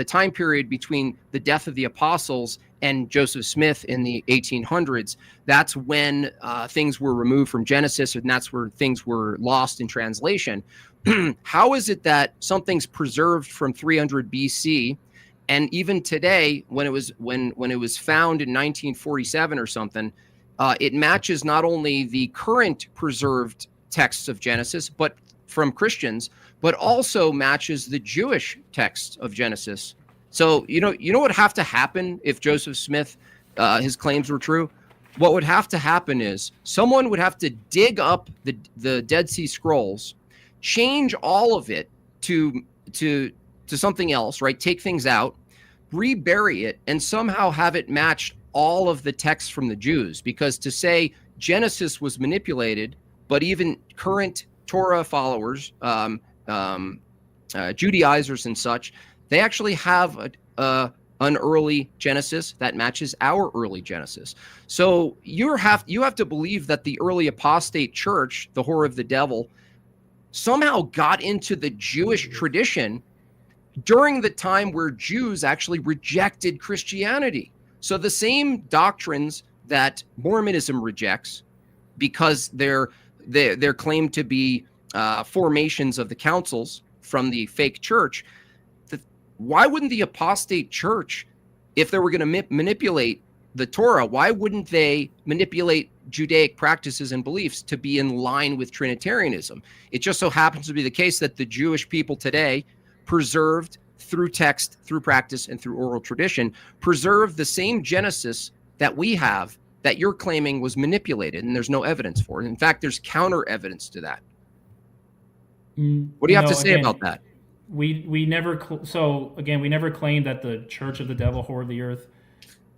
time period between the death of the apostles and Joseph Smith in the 1800s, that's when things were removed from Genesis, and that's where things were lost in translation. How is it that something's preserved from 300 BC, and even today, when it was found in 1947 or something, it matches not only the current preserved texts of Genesis, but from Christians, but also matches the Jewish texts of Genesis. So, you know what would have to happen if Joseph Smith, his claims were true? What would have to happen is someone would have to dig up the Dead Sea Scrolls, change all of it to something else, right? Take things out, rebury it, and somehow have it match all of the texts from the Jews. Because to say Genesis was manipulated, but even current Torah followers, Judaizers and such, they actually have an early Genesis that matches our early Genesis. So you have to believe that the early apostate church, the whore of the devil, somehow got into the Jewish tradition during the time where Jews actually rejected Christianity. So the same doctrines that Mormonism rejects, because they're claimed to be formations of the councils from the fake church, why wouldn't the apostate church, if they were going to manipulate the Torah, why wouldn't they manipulate Judaic practices and beliefs to be in line with Trinitarianism? It just so happens to be the case that the Jewish people today, preserved through text, through practice, and through oral tradition, preserve the same Genesis that we have, that you're claiming was manipulated, and there's no evidence for it. In fact, there's counter evidence to that. What do you have to say about that? We never we never claimed that the Church of the Devil, whore of the earth,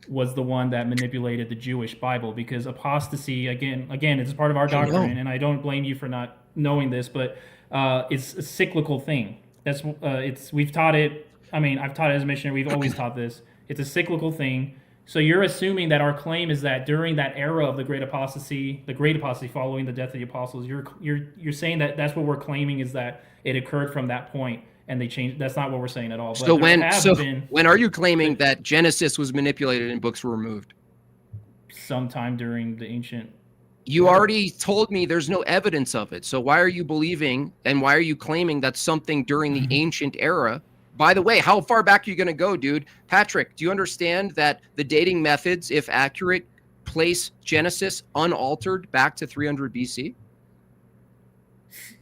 was the one that manipulated the Jewish Bible, because apostasy, again, it's part of our doctrine, and I don't blame you for not knowing this, but it's a cyclical thing. That's we've taught it. I mean, I've taught it as a missionary. We've always taught this. It's a cyclical thing. So you're assuming that our claim is that during that era of the great apostasy following the death of the apostles, you're saying that that's what we're claiming, is that it occurred from that point and they changed. That's not what we're saying at all. But when are you claiming that Genesis was manipulated and books were removed? Sometime during the ancient. You already told me there's no evidence of it. So why are you believing, and why are you claiming that something during the ancient era? By the way, how far back are you going to go, dude? Patrick, do you understand that the dating methods, if accurate, place Genesis unaltered back to 300 BC?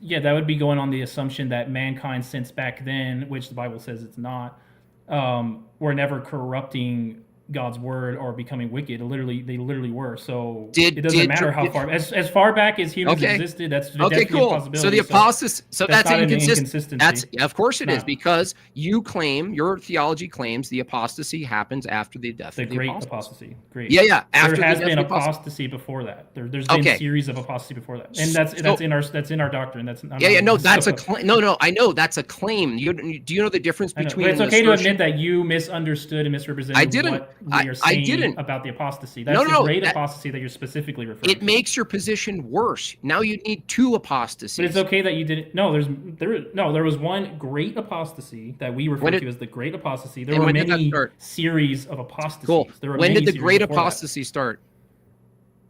Yeah, that would be going on the assumption that mankind since back then, which the Bible says it's not, were never corrupting God's word or becoming wicked. They literally were. So it doesn't matter how far, as far back as humans existed. That's definitely cool. a possibility. So the apostasy, so that's inconsistency. That's, of course it is, because you claim, your theology claims, the apostasy happens after the death of the great apostles. apostasy. Great. Yeah. There has been apostasy before that. There's been a series of apostasy before that, and that's in our doctrine. That's that's a claim. No, I know that's a claim. Do you know the difference between? But it's okay to admit that you misunderstood and misrepresented. I didn't. I didn't about the apostasy. That's the great apostasy that you're specifically referring to. It makes your position worse. Now you need two apostasies. But it's okay that you didn't. No, there was one great apostasy that we refer to as the great apostasy. There were many series of apostasies. Cool. When did the great apostasy start?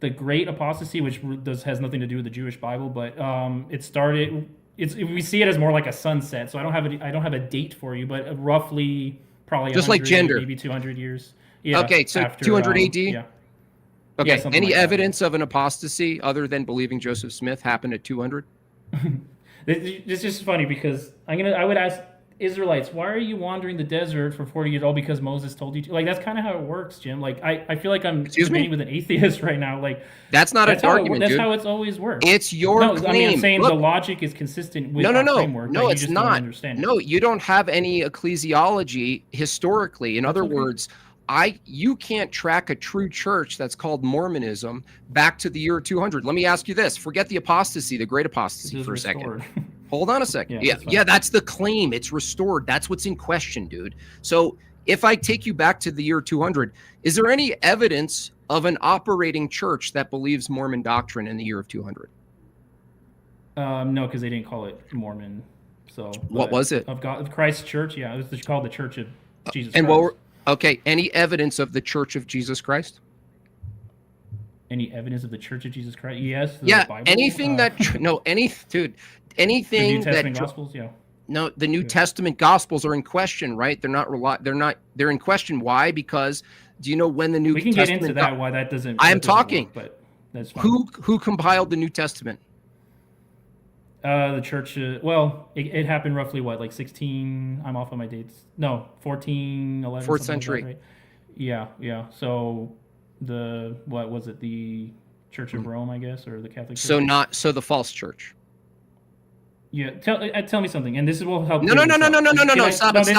The great apostasy, which has nothing to do with the Jewish Bible, but it started. We see it as more like a sunset. So I don't have a date for you, but roughly probably just like gender, maybe 200 years. Yeah, okay, so after, 200 AD? Yeah. Okay, any like evidence of an apostasy other than believing Joseph Smith happened at 200? It's just funny because I would ask Israelites, why are you wandering the desert for 40 years? All because Moses told you to. Like, that's kind of how it works, Jim. Like, I feel like I'm debating with an atheist right now. Like, that's not an argument, That's how it's always worked. It's your claim. I mean, I'm saying the logic is consistent with our framework. No, it's not. No, you don't have any ecclesiology historically. In other words, you can't track a true church that's called Mormonism back to the year 200. Let me ask you this. Forget the apostasy, the great apostasy for a second. Hold on a second. Yeah, that's the claim. It's restored. That's what's in question, dude. So if I take you back to the year 200, is there any evidence of an operating church that believes Mormon doctrine in the year of 200? No, because they didn't call it Mormon. So what was it? Of Christ's Church? Yeah, it was called the Church of Jesus and Christ. Okay, any evidence of the Church of Jesus Christ? Any evidence of the Church of Jesus Christ? Yes. Bible? Anything that anything the New Testament Gospels, yeah. No, the New Testament Gospels are in question, right? They're in question. Why? Because do you know when the New Testament? We can get into that. Why that doesn't? I'm talking. But that's fine. Who compiled the New Testament? The church. It happened roughly like 16. I'm off on my dates. No, 14, 11. 4th century. Like that, right? Yeah. So what was it? The Church of Rome, I guess, or the Catholic Church? So the false church. Yeah, tell me something, and this will help. No! Stop it!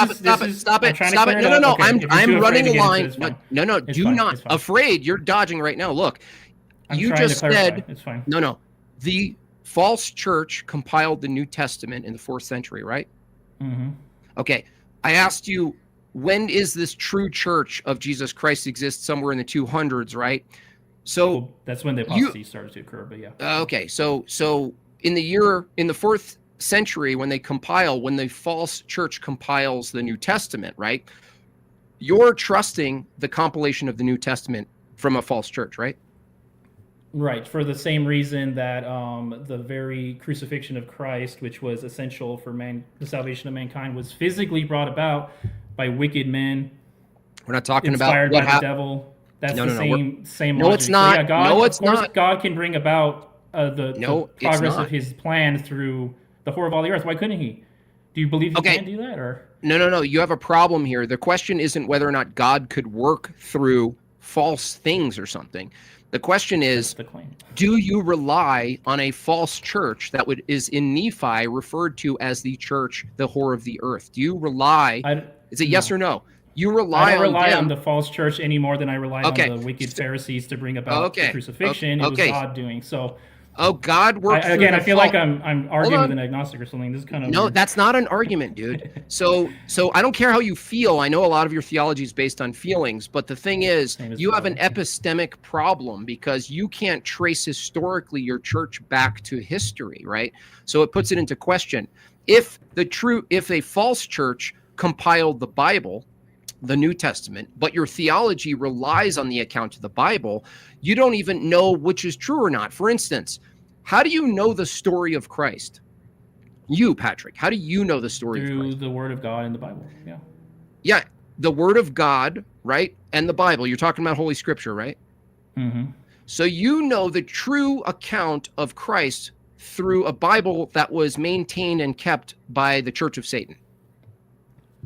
No! I'm running a line. No! Do not. Afraid. You're dodging right now. Look, you just said. It's fine. No. The false church compiled the New Testament in the 4th century, right? Mm-hmm. Okay. I asked you, when is this true church of Jesus Christ exist? Somewhere in the 200s, right? So that's when the apostasy started to occur. But yeah. Okay. So in the 4th century, when the false church compiles the New Testament, right? You're trusting the compilation of the New Testament from a false church, right? Right, for the same reason that the very crucifixion of Christ, which was essential for the salvation of mankind, was physically brought about by wicked men. We're not talking inspired about by the devil. That's same No, logic. it's not. So yeah, God, no, it's not. God can bring about the progress of His plan through the whore of all the earth. Why couldn't He? Do you believe He can do that? Or no. You have a problem here. The question isn't whether or not God could work through false things or something. The question is, do you rely on a false church that is in Nephi referred to as the church, the whore of the earth? Do you rely? Is it yes or no? You rely. I don't rely on the false church any more than I rely on the wicked Pharisees to bring about the crucifixion. It was God doing so. Oh, God works. Again, I feel like I'm arguing with an agnostic or something. This is kind of weird. That's not an argument, dude. So I don't care how you feel. I know a lot of your theology is based on feelings, but the thing is, you have an epistemic problem because you can't trace historically your church back to history, right? So it puts it into question. If a false church compiled the Bible, the New Testament, but your theology relies on the account of the Bible, you don't even know which is true or not. For instance, how do you know the story of Christ? You, Patrick, how do you know the story of Christ? Through the Word of God in the Bible, yeah. Yeah, the Word of God, right, and the Bible. You're talking about Holy Scripture, right? Mm-hmm. So you know the true account of Christ through a Bible that was maintained and kept by the Church of Satan.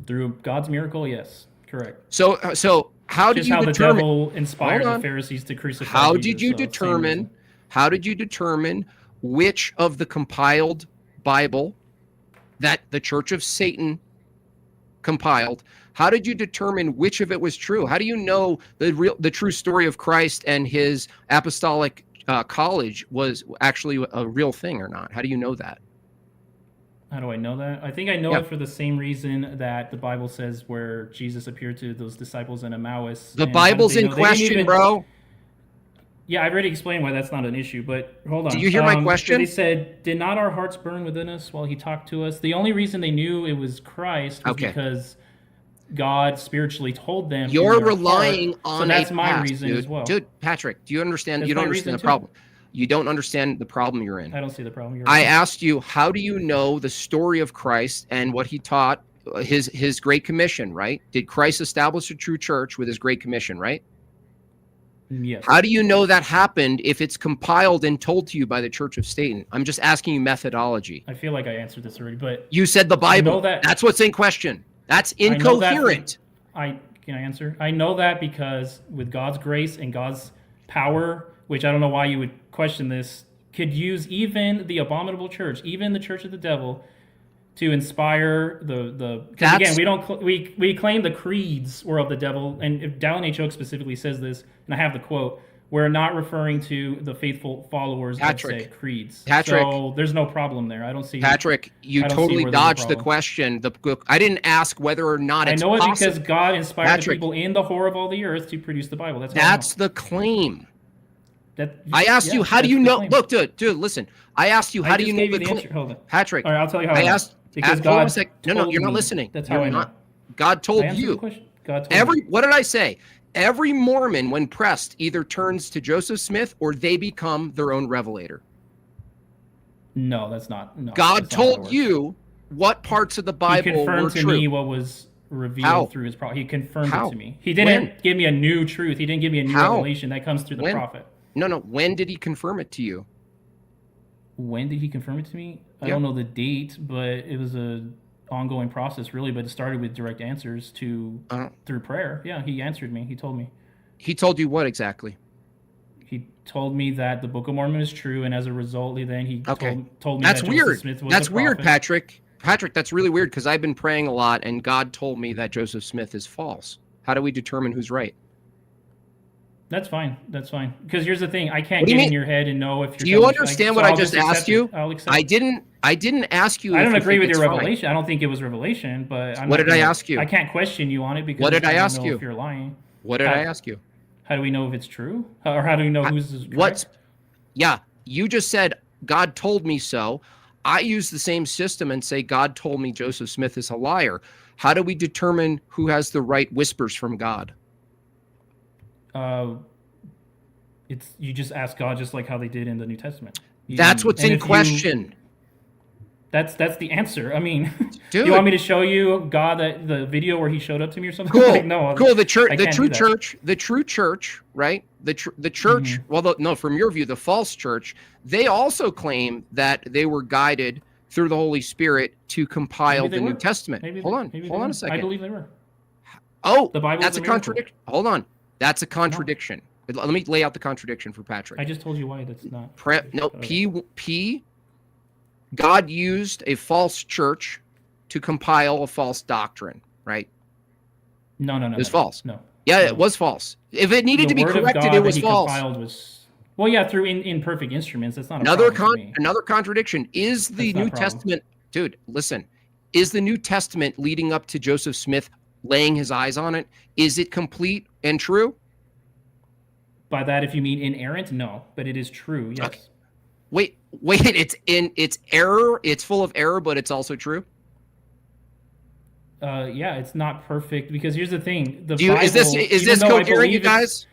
Through God's miracle, yes. Correct. So how did you determine? The devil inspired the Pharisees to crucify Jesus. How did you determine which of the compiled Bible that the Church of Satan compiled? How did you determine which of it was true? How do you know the true story of Christ and his apostolic college was actually a real thing or not? How do you know that? How do I know that? I think I know it for the same reason that the Bible says where Jesus appeared to those disciples in Emmaus. The Bible's in question, bro. Yeah, I've already explained why that's not an issue, but hold on. Do you hear my question? They said, did not our hearts burn within us while he talked to us? The only reason they knew it was Christ was because God spiritually told them. You're relying on so that's my reason as well. Dude, Patrick, do you understand? You don't understand the problem. You don't understand the problem you're in. I don't see the problem you're in. I asked you, how do you know the story of Christ and what he taught, his Great Commission, right? Did Christ establish a true church with his Great Commission, right? Yes. How do you know that happened if it's compiled and told to you by the Church of Satan? I'm just asking you methodology. I feel like I answered this already, but... You said the Bible. That's what's in question. That's incoherent. Can I answer? I know that because with God's grace and God's power, which I don't know why you would question this, could use even the abominable church, even the church of the devil, to inspire the. Because again, we don't we claim the creeds were of the devil, and if Dallin H. Oak specifically says this, and I have the quote. We're not referring to the faithful followers of say creeds. Patrick, so there's no problem there. I don't see. Patrick, you totally dodged the question. I didn't ask whether or not it's possible. I know it because God inspired the people in the whore of all the earth to produce the Bible. That's the claim. I asked you, how do you know? Look, dude, listen. I asked you, how do you know the claim? Hold on. Patrick. All right, I'll tell you how I asked. Because God no, you're not listening. That's how I know. God told you. God told me. What did I say? Every Mormon, when pressed, either turns to Joseph Smith or they become their own revelator. No, that's not. No, God told you what parts of the Bible were true. He confirmed to me what was revealed through his prophet. He confirmed it to me. He didn't give me a new truth. He didn't give me a new revelation that comes through the prophet. No. When did he confirm it to you? When did he confirm it to me? I don't know the date, but it was a ongoing process really, but it started with direct answers through prayer. Yeah, he answered me. He told me. He told you what exactly? He told me that the Book of Mormon is true, and as a result, then he told me that's that weird. Joseph Smith was That's the weird, prophet. Patrick. Patrick, that's really weird because I've been praying a lot, and God told me that Joseph Smith is false. How do we determine who's right? That's fine. That's fine. Because here's the thing: I can't get in your head and know if you're. Do you understand what I just asked you? I'll accept. I didn't ask you. I don't agree with your revelation. I don't think it was revelation, but what did I ask you? I can't question you on it because what did I don't ask know you? If you're lying. What did I ask you? How do we know if it's true, or how do we know who's correct? What's? Yeah, you just said God told me so. I use the same system and say God told me Joseph Smith is a liar. How do we determine who has the right whispers from God? It's you just ask God just like how they did in the New Testament. That's what's in question. That's the answer. I mean, Dude. You want me to show you God that the video where he showed up to me or something? Cool. Like, no, cool. The true church, right? The church. Mm-hmm. Well, no, from your view, the false church. They also claim that they were guided through the Holy Spirit to compile the New Testament. Hold on a second. I believe they were. Oh, the Bible. That's a contradiction. Hold on, that's a contradiction. No. Let me lay out the contradiction for Patrick. I just told you why that's not. God used a false church to compile a false doctrine, right? No. It was false. No. Yeah, it was false. If it needed to be corrected, it was false. Well, yeah, through imperfect instruments. That's not another contradiction. Is the New Testament, dude? Listen, is the New Testament leading up to Joseph Smith laying his eyes on it? Is it complete and true? By that, if you mean inerrant, no, but it is true. Yes. Okay. Wait! It's error. It's full of error, but it's also true. Yeah, it's not perfect because here's the thing: is this coherent, you guys?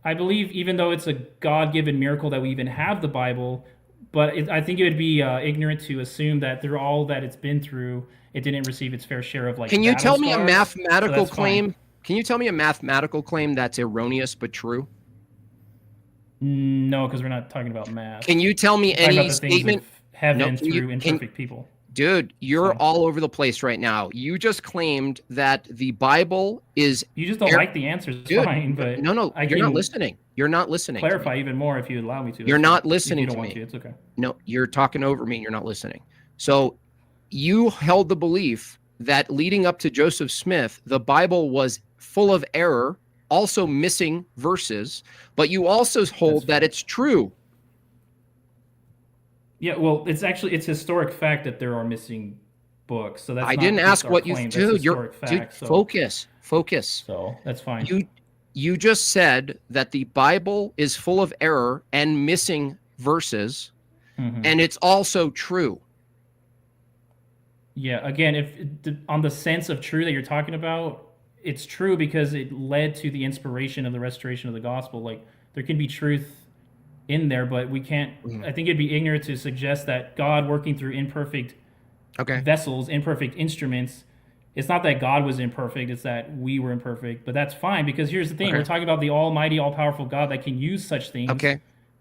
I believe, even though it's a God-given miracle that we even have the Bible, but I think it would be ignorant to assume that through all that it's been through, it didn't receive its fair share of Can you tell me a mathematical claim? Can you tell me a mathematical claim that's erroneous but true? No, because we're not talking about math. Can you tell me any statement? Heaven through imperfect people. Dude, you're all over the place right now. You just claimed that the Bible is. You just don't like the answers. Dude, fine, but no, you're not listening. You're not listening. Clarify even more if you allow me to. You're not listening to me. It's okay. No, you're talking over me and you're not listening. So you held the belief that leading up to Joseph Smith, the Bible was full of error, also missing verses, but you also hold that it's true. Yeah, well, it's historic fact that there are missing books. So that's I didn't ask what you do. Focus. So that's fine. You just said that the Bible is full of error and missing verses, and it's also true. Yeah, again, if on the sense of true that you're talking about, it's true because it led to the inspiration of the restoration of the gospel. Like, there can be truth in there, but we can't. I think it'd be ignorant to suggest that God working through imperfect vessels, imperfect instruments. It's not that God was imperfect; it's that we were imperfect. But that's fine because here's the thing: we're talking about the Almighty, all-powerful God that can use such things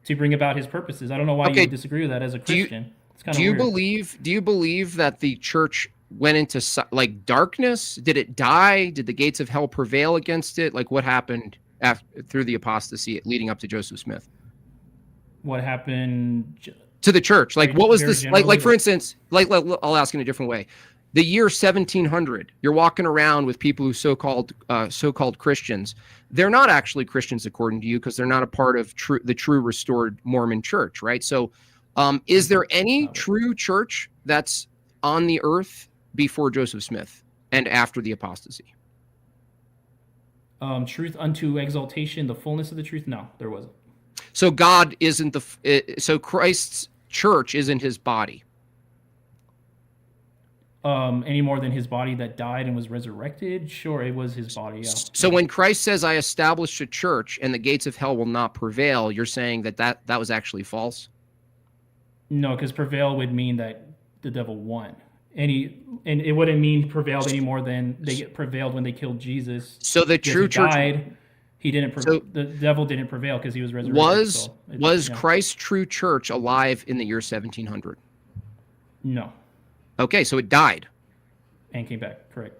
to bring about His purposes. I don't know why you would disagree with that as a Christian. It's kind of weird. Do you believe that the church went into darkness? Did it die? Did the gates of hell prevail against it? Like, what happened through the apostasy leading up to Joseph Smith? What happened? To the church. Like, what was very this? Like, for generally. instance, like, I'll ask in a different way. The year 1700, you're walking around with people who so-called Christians. They're not actually Christians according to you, because they're not a part of the true restored Mormon church, right? So is there any true church that's on the earth before Joseph Smith and after the apostasy? Truth unto exaltation, the fullness of the truth? No, there wasn't. So God isn't so Christ's church isn't his body. Any more than his body that died and was resurrected? Sure, it was his body, yeah. So when Christ says, I established a church and the gates of hell will not prevail, you're saying that was actually false? No, because prevail would mean that the devil won. And it wouldn't mean prevailed any more than they prevailed when they killed Jesus. So the true church died. He didn't. The devil didn't prevail because he was resurrected. Was Christ's true church alive in the year 1700? No. Okay, so it died. And came back, correct.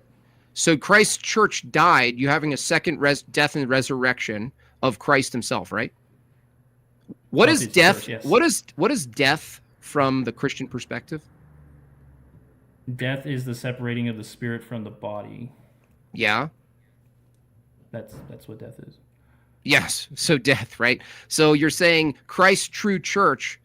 So Christ's church died. You having a second death and resurrection of Christ himself, right? What is death? Church, yes. What is death from the Christian perspective? Death is the separating of the spirit from the body. Yeah. That's what death is. Yes. So death, right? So you're saying Christ's true church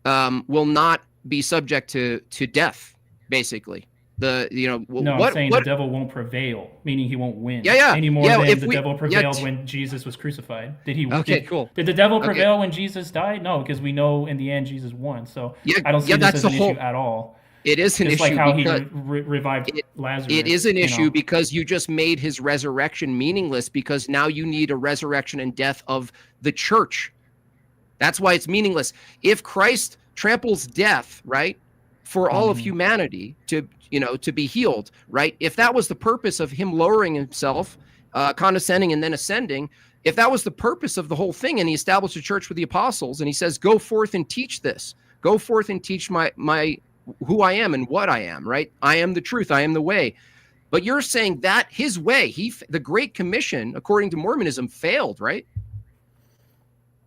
will not be subject to death, basically. I'm saying the devil won't prevail, meaning he won't win. Any more than the devil prevailed when Jesus was crucified. Did he? Okay, cool. Did the devil prevail when Jesus died? No, because we know in the end Jesus won. So I don't see this as an issue at all. It is an issue. Like how he revived Lazarus. It is an issue because you just made his resurrection meaningless, because now you need a resurrection and death of the church. That's why it's meaningless. If Christ tramples death, right, for all of humanity to be healed, right? If that was the purpose of him lowering himself, condescending and then ascending, if that was the purpose of the whole thing, and he established a church with the apostles and he says, go forth and teach this, go forth and teach my who I am and what I am, right? I am the truth. I am the way. But you're saying that his way, the Great Commission, according to Mormonism, failed, right?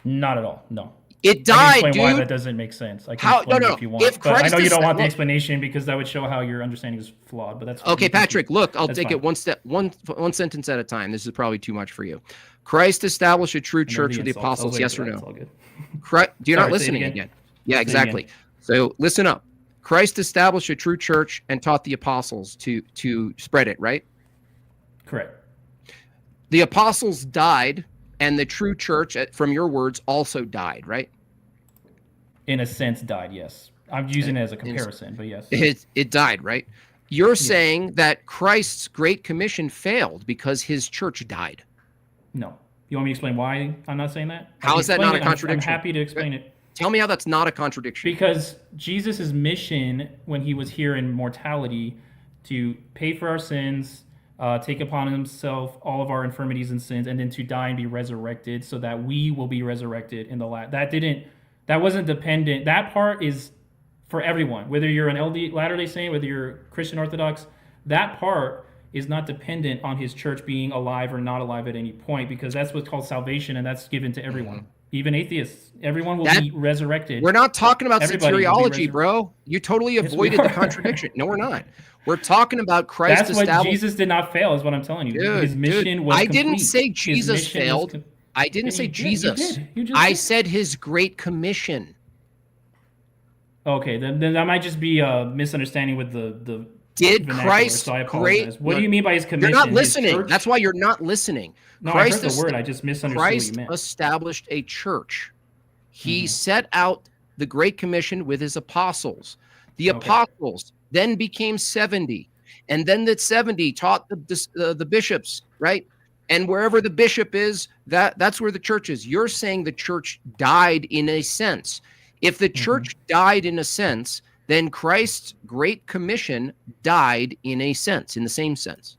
Not at all. No. It died, dude. Why that doesn't make sense. I can explain it if you want. But I know you don't want the explanation because that would show how your understanding is flawed. But that's okay, Patrick. Look, I'll take it one sentence at a time. This is probably too much for you. Christ established a true church with the apostles. Yes or no? All good. You're not listening again. Yeah, exactly. So listen up. Christ established a true church and taught the apostles to spread it, right? Correct. The apostles died, and the true church, from your words, also died, right? In a sense, died, yes. I'm using it as a comparison, but yes. It died, right? You're saying that Christ's Great Commission failed because his church died. No. You want me to explain why I'm not saying that? How is that not a contradiction? I'm happy to explain it. Tell me how that's not a contradiction. Because Jesus' mission when he was here in mortality to pay for our sins, take upon himself all of our infirmities and sins, and then to die and be resurrected so that we will be resurrected in the last. That wasn't dependent. That part is for everyone, whether you're an Latter-day Saint, whether you're Christian Orthodox, that part is not dependent on his church being alive or not alive at any point, because that's what's called salvation, and that's given to everyone. Even atheists, everyone will be resurrected. We're not talking about soteriology, bro. You totally avoided the contradiction. No, we're not. We're talking about Christ. That's what Jesus did not fail, is what I'm telling you. Dude, his mission was complete. Didn't say Jesus failed. I didn't say Jesus. I said his Great Commission. Okay, then that might just be a misunderstanding with the Did Christ so I apologize. What do you mean by his commission? You're not listening. That's why you're not listening. No, Christ, I heard the word. I just misunderstood Christ what you meant. Established a church. He set out the Great Commission with his apostles. The apostles then became 70. And then the 70 taught the bishops, right? And wherever the bishop is, that's where the church is. You're saying the church died in a sense. If the church died in a sense, then Christ's Great Commission died in a sense, in the same sense.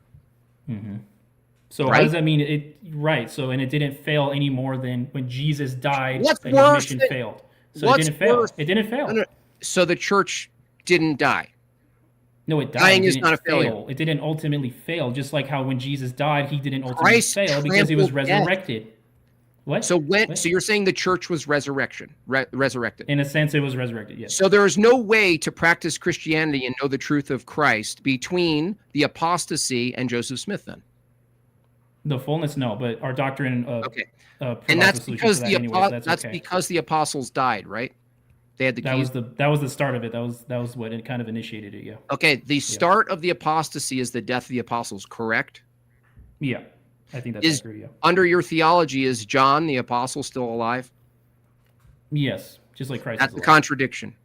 So how does that mean? Right. So, and it didn't fail any more than when Jesus died, his mission failed. So it didn't fail. It didn't fail. No. So the church didn't die. No, it died. Dying is not a failure. It didn't ultimately fail. Just like how when Jesus died, he didn't ultimately fail because he was resurrected. What? So you're saying the church was resurrected? In a sense, it was resurrected. Yes. So there is no way to practice Christianity and know the truth of Christ between the apostasy and Joseph Smith. Then the fullness, no, but our doctrine. Okay. And that's because because the apostles died, right? They had the keys. That was the start of it. That was what it kind of initiated it. Yeah. Okay. The start of the apostasy is the death of the apostles, correct? Yeah. I think that's accurate, yeah. Under your theology, is John the apostle still alive? Yes, just like Christ. That's the contradiction.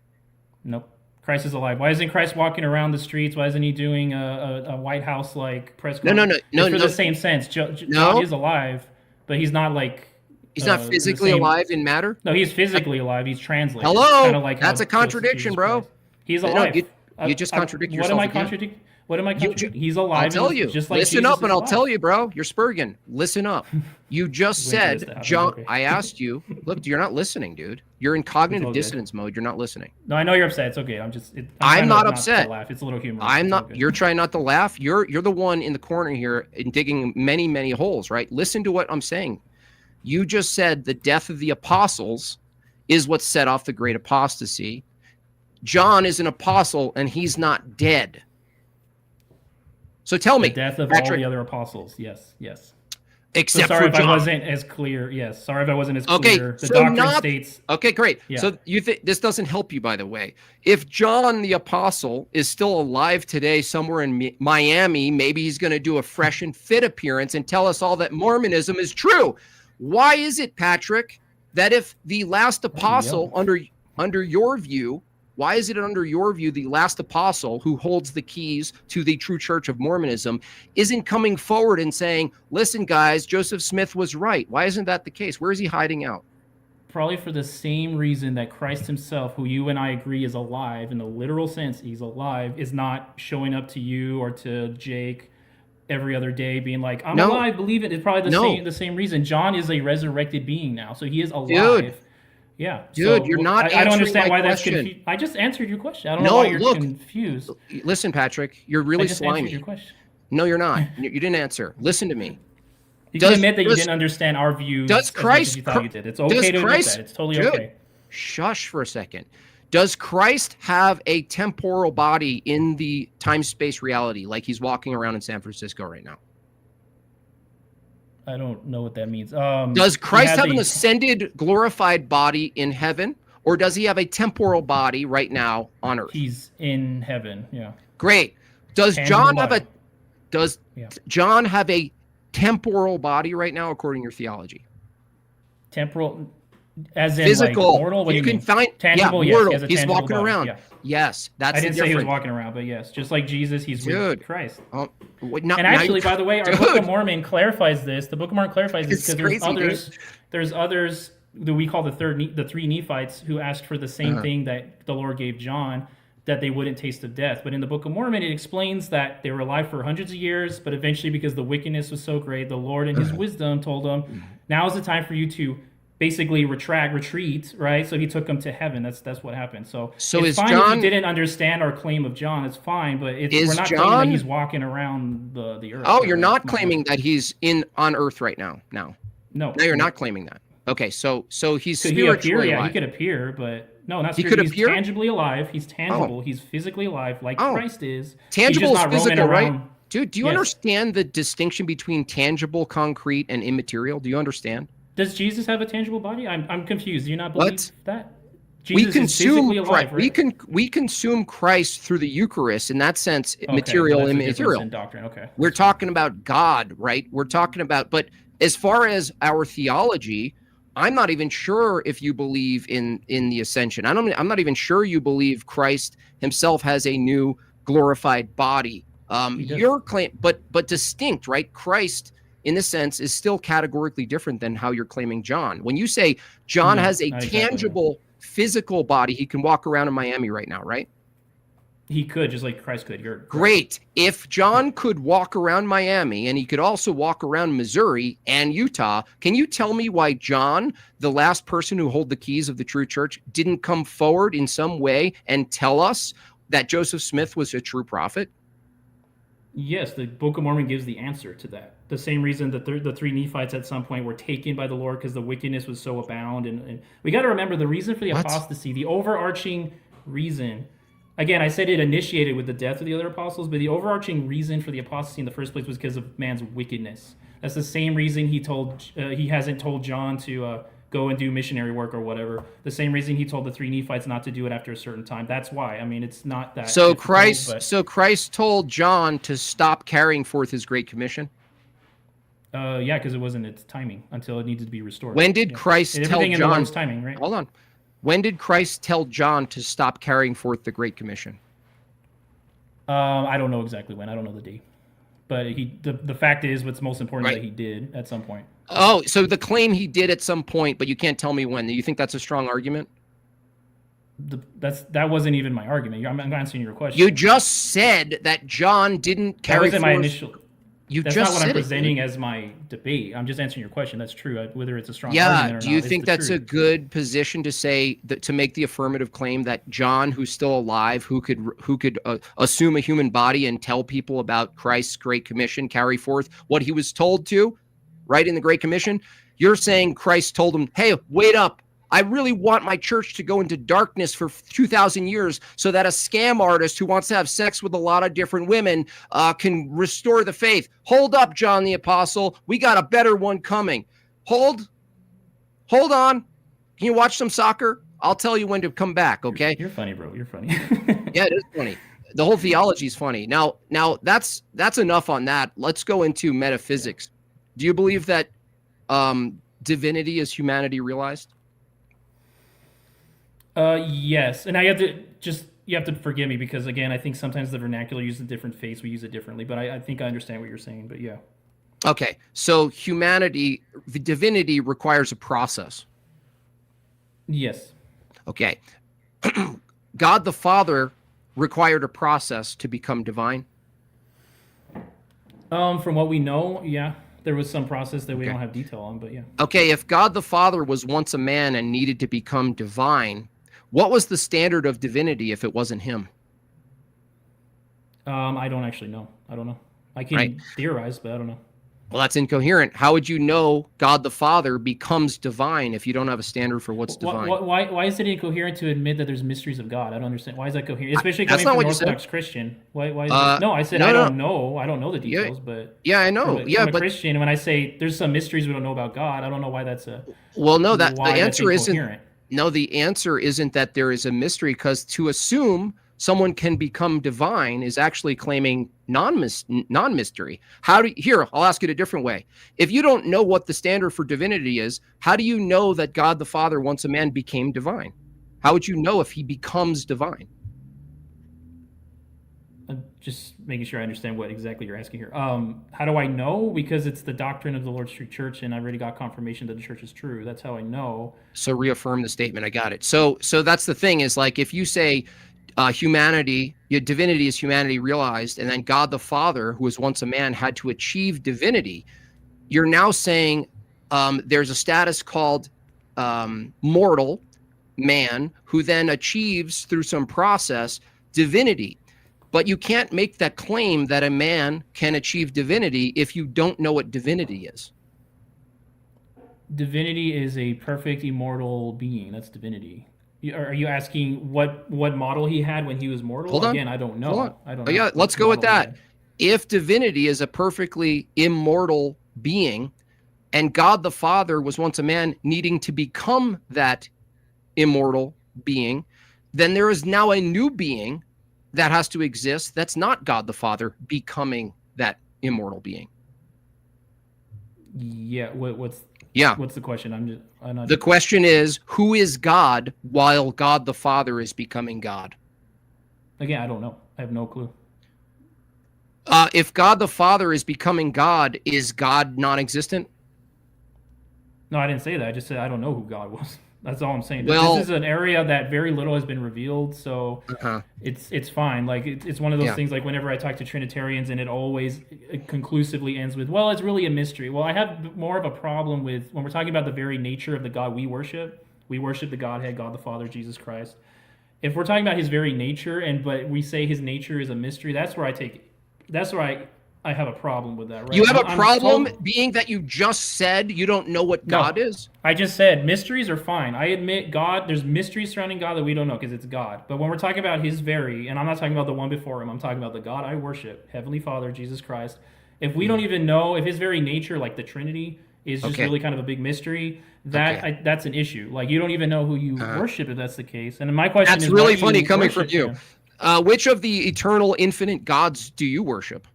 Nope. Christ is alive. Why isn't Christ walking around the streets? Why isn't he doing a White House like press conference? No. The same sense. John is alive, but he's not like. He's not physically alive in matter? No, he's physically alive. He's translated. Hello? That's a contradiction, bro. He's alive. You just contradict yourself. What am I contradicting? What am I contradicting? He's alive. I'll tell you. Just like Listen up and I'll tell you, bro. You're Spurgeon. Listen up. You just said, John, okay. I asked you. Look, you're not listening, dude. You're in cognitive dissonance mode. You're not listening. No, I know you're upset. It's okay. I'm not upset. Laugh. It's a little humorous. I'm not. You're trying not to laugh. You're the one in the corner here and digging many, many holes, right? Listen to what I'm saying. You just said the death of the apostles is what set off the great apostasy. John is an apostle and he's not dead. So tell me, the death of all the other apostles. Yes. Except so sorry for John. If I wasn't as clear. Yes. Sorry if I wasn't as clear. Okay, the doctrine states. Okay, great. Yeah. So you think this doesn't help you, by the way. If John the apostle is still alive today somewhere in Miami, maybe he's going to do a fresh and fit appearance and tell us all that Mormonism is true. Why is it, Patrick, that if the last apostle under your view, why is it under your view the last apostle who holds the keys to the true church of Mormonism isn't coming forward and saying, listen, guys, Joseph Smith was right? Why isn't that the case? Where is he hiding out? Probably for the same reason that Christ himself, who you and I agree is alive in the literal sense, he's alive, is not showing up to you or to Jake every other day being like, I'm alive, believe it. It's probably the same reason. John is a resurrected being now, so he is alive. Dude. Yeah, dude, you're not. I don't understand why question. that's confused. I just answered your question. I don't know why you're confused. Listen, Patrick, you're really slimy. Answered your question. No, you're not. You didn't answer. Listen to me. You can admit that you didn't understand our views. Does Christ? As you thought you did. It's okay to admit that. It's totally okay. Shush for a second. Does Christ have a temporal body in the time-space reality, like he's walking around in San Francisco right now? I don't know what that means. Does Christ have an ascended, glorified body in heaven, or does he have a temporal body right now on earth? He's in heaven. Yeah. Great. Does John have John have a temporal body right now, according to your theology? Temporal, as in physical, like mortal. What you do you can mean? find tangible. Mortal. Yes, he's walking body. around. Yeah. Yes, that's. I didn't say he was walking around, but yes, just like Jesus, he's with Christ. And actually, by the way, our Book of Mormon clarifies this. The Book of Mormon clarifies this because there's others that we call the three Nephites who asked for the same thing that the Lord gave John, that they wouldn't taste of death. But in the Book of Mormon, it explains that they were alive for hundreds of years, but eventually, because the wickedness was so great, the Lord in his wisdom told them, now is the time for you to basically retreat, right? So he took them to heaven. That's what happened. So it's fine if you didn't understand our claim of John. It's fine, but we're not claiming that he's walking around the earth. Oh, you're not claiming that he's on earth right now. No, you're not claiming that. Okay, so he's spiritually alive. He could appear, but no, not spiritually. He's tangibly alive. He's tangible. He's physically alive, like Christ is. Tangible is physical, right? Dude, do you understand the distinction between tangible, concrete, and immaterial? Do you understand? Does Jesus have a tangible body? I'm confused. Do you not believe that? Jesus we consume is alive, right? We consume Christ through the Eucharist. In that sense, material and immaterial. Doctrine. Okay. We're talking about God, right? We're talking about, but as far as our theology, I'm not even sure if you believe in the ascension. I'm not even sure you believe Christ himself has a new glorified body. Your claim, but distinct, right? Christ, in a sense, is still categorically different than how you're claiming John. When you say John has a tangible physical body, he can walk around in Miami right now, right? He could, just like Christ could. You're great. If John could walk around Miami and he could also walk around Missouri and Utah, can you tell me why John, the last person who held the keys of the true church, didn't come forward in some way and tell us that Joseph Smith was a true prophet? Yes, the Book of Mormon gives the answer to that. The same reason that the three Nephites at some point were taken by the Lord because the wickedness was so abound. And we got to remember the reason for the apostasy, the overarching reason. Again, I said it initiated with the death of the other apostles, but the overarching reason for the apostasy in the first place was because of man's wickedness. That's the same reason he hasn't told John to go and do missionary work or whatever. The same reason he told the three Nephites not to do it after a certain time. That's why. I mean, it's not that. So Christ told John to stop carrying forth his Great Commission. Yeah, because it wasn't its timing until it needed to be restored. When did Christ tell everything in the John? Lord's timing, right? Hold on. When did Christ tell John to stop carrying forth the Great Commission? I don't know exactly when. I don't know the date. But the fact is, what's most important is that he did at some point. Oh, so the claim he did at some point, but you can't tell me when. Do you think that's a strong argument? That wasn't even my argument. I'm answering your question. You just said that John didn't carry forth. That wasn't my initial. That's not what I'm presenting as my debate. I'm just answering your question. That's true. Whether it's a strong argument or not. Do you think that's a good position to say to make the affirmative claim that John, who's still alive, who could assume a human body and tell people about Christ's Great Commission, carry forth what he was told to, right in the Great Commission? You're saying Christ told him, "Hey, wait up. I really want my church to go into darkness for 2,000 years so that a scam artist who wants to have sex with a lot of different women can restore the faith. Hold up, John the Apostle. We got a better one coming. Hold on. Can you watch some soccer? I'll tell you when to come back, okay?" You're funny, bro. You're funny. Yeah, it is funny. The whole theology is funny. Now that's enough on that. Let's go into metaphysics. Do you believe that divinity is humanity realized? Yes, and you have to forgive me because again, I think sometimes the vernacular uses a different face. We use it differently, but I think I understand what you're saying. But yeah. Okay, so the divinity requires a process. Yes. Okay. God the Father required a process to become divine. From what we know, yeah. There was some process that we don't have detail on, but yeah. Okay, if God the Father was once a man and needed to become divine, what was the standard of divinity if it wasn't him? I don't actually know. I don't know. I can theorize, but I don't know. Well, that's incoherent. How would you know God the Father becomes divine if you don't have a standard for what's divine? Why is it incoherent to admit that there's mysteries of God? I don't understand. Why is that coherent? Especially coming from an Orthodox Christian. Why is it? No, I said I don't know. I don't know the details, but yeah, I know. From a Christian, when I say there's some mysteries we don't know about God, I don't know why that's a. Well, no, the answer isn't. No, the answer isn't that there is a mystery, because to assume someone can become divine is actually claiming non-mystery. Here, I'll ask it a different way. If you don't know what the standard for divinity is, how do you know that God the Father, once a man, became divine? How would you know if he becomes divine? I'm just making sure I understand what exactly you're asking here. How do I know? Because it's the doctrine of the Lord's True Church, and I already got confirmation that the church is true. That's how I know. So reaffirm the statement. I got it. So that's the thing, is like if you say divinity is humanity realized, and then God the Father, who was once a man, had to achieve divinity, you're now saying there's a status called mortal man who then achieves through some process divinity. But you can't make that claim that a man can achieve divinity if you don't know what divinity is. Divinity is a perfect immortal being. That's divinity. Are you asking what model he had when he was mortal? Hold on. Again, I don't know. I don't know. Yeah, let's go with that. If divinity is a perfectly immortal being, and God the Father was once a man needing to become that immortal being, then there is now a new being that has to exist that's not God the Father becoming that immortal being. Yeah, what's the question? I'm not. The question is, who is God while God the Father is becoming God? Again, I don't know. I have no clue. If God the Father is becoming God, is God non-existent? No, I didn't say that. I just said I don't know who God was. That's all I'm saying. Well, this is an area that very little has been revealed, so it's fine. Like it's one of those things. Like whenever I talk to Trinitarians, and it conclusively ends with, "Well, it's really a mystery." Well, I have more of a problem with when we're talking about the very nature of the God we worship. We worship the Godhead, God the Father, Jesus Christ. If we're talking about His very nature, but we say His nature is a mystery, that's where I take That's where I have a problem with that. Right? You have a I'm problem told- being that you just said you don't know what No. God is? I just said mysteries are fine. I admit God, there's mysteries surrounding God that we don't know because it's God. But when we're talking about his and I'm not talking about the one before him, I'm talking about the God I worship, Heavenly Father, Jesus Christ. If we don't even know, if his very nature, like the Trinity, is just really kind of a big mystery, that's an issue. Like, you don't even know who you worship if that's the case. And my question is, That's really why do funny you coming from worship you. him? Which of the eternal, infinite gods do you worship?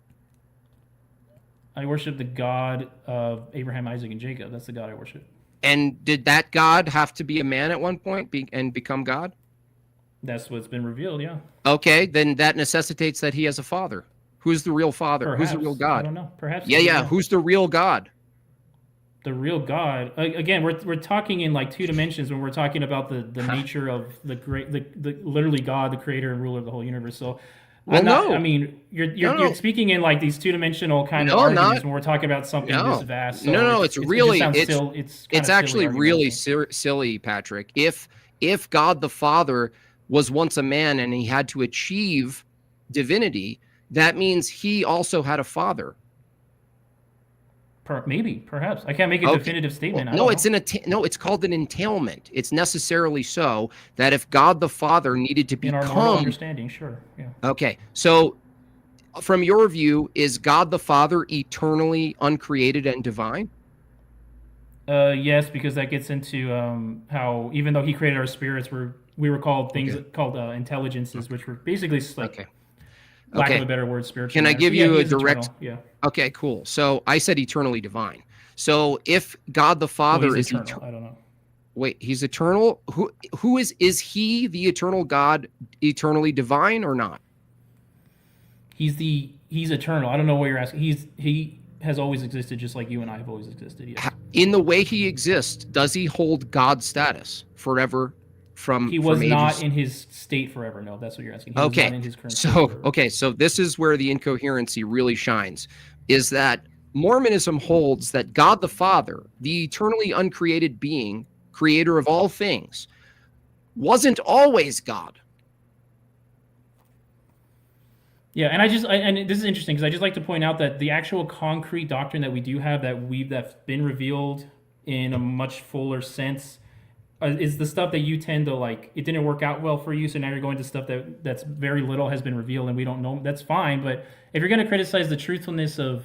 I worship the God of Abraham, Isaac, and Jacob. That's the God I worship. And did that God have to be a man at one point and become God? That's what's been revealed, yeah. Okay, then that necessitates that he has a father. Who's the real father? Perhaps. Who's the real God? I don't know. Perhaps. Yeah. Who's the real God? The real God. Again, we're talking in like two dimensions when we're talking about the nature of the literally God, the creator and ruler of the whole universe. So, I mean, you're speaking in like these two-dimensional kind of arguments when we're talking about something this vast. So it's actually really silly, Patrick. If God the Father was once a man and he had to achieve divinity, that means he also had a father. Perhaps. I can't make a definitive statement. Well, it's called an entailment. It's necessarily so that if God the Father needed to become... In our moral understanding, sure. Yeah. Okay, so from your view, is God the Father eternally uncreated and divine? Yes, because that gets into how even though he created our spirits, we were called things called intelligences, which were basically like... Lack of a better word, spiritual. Can I give you a direct? Eternal. Yeah. Okay, cool. So I said eternally divine. So if God the Father is eternal, I don't know. Wait, he's eternal. Who is he the eternal God, eternally divine or not? He's eternal. I don't know what you're asking. He has always existed, just like you and I have always existed. Yes. In the way he exists, does he hold God status forever? He was not in his state forever. No, that's what you're asking. He was not in his current state so this is where the incoherency really shines, is that Mormonism holds that God the Father, the eternally uncreated being, creator of all things, wasn't always God. Yeah, and this is interesting because I just like to point out that the actual concrete doctrine that we do have that's been revealed in a much fuller sense is the stuff that you tend to like. It didn't work out well for you, so now you're going to stuff that's very little has been revealed and we don't know. That's fine, but if you're going to criticize the truthfulness of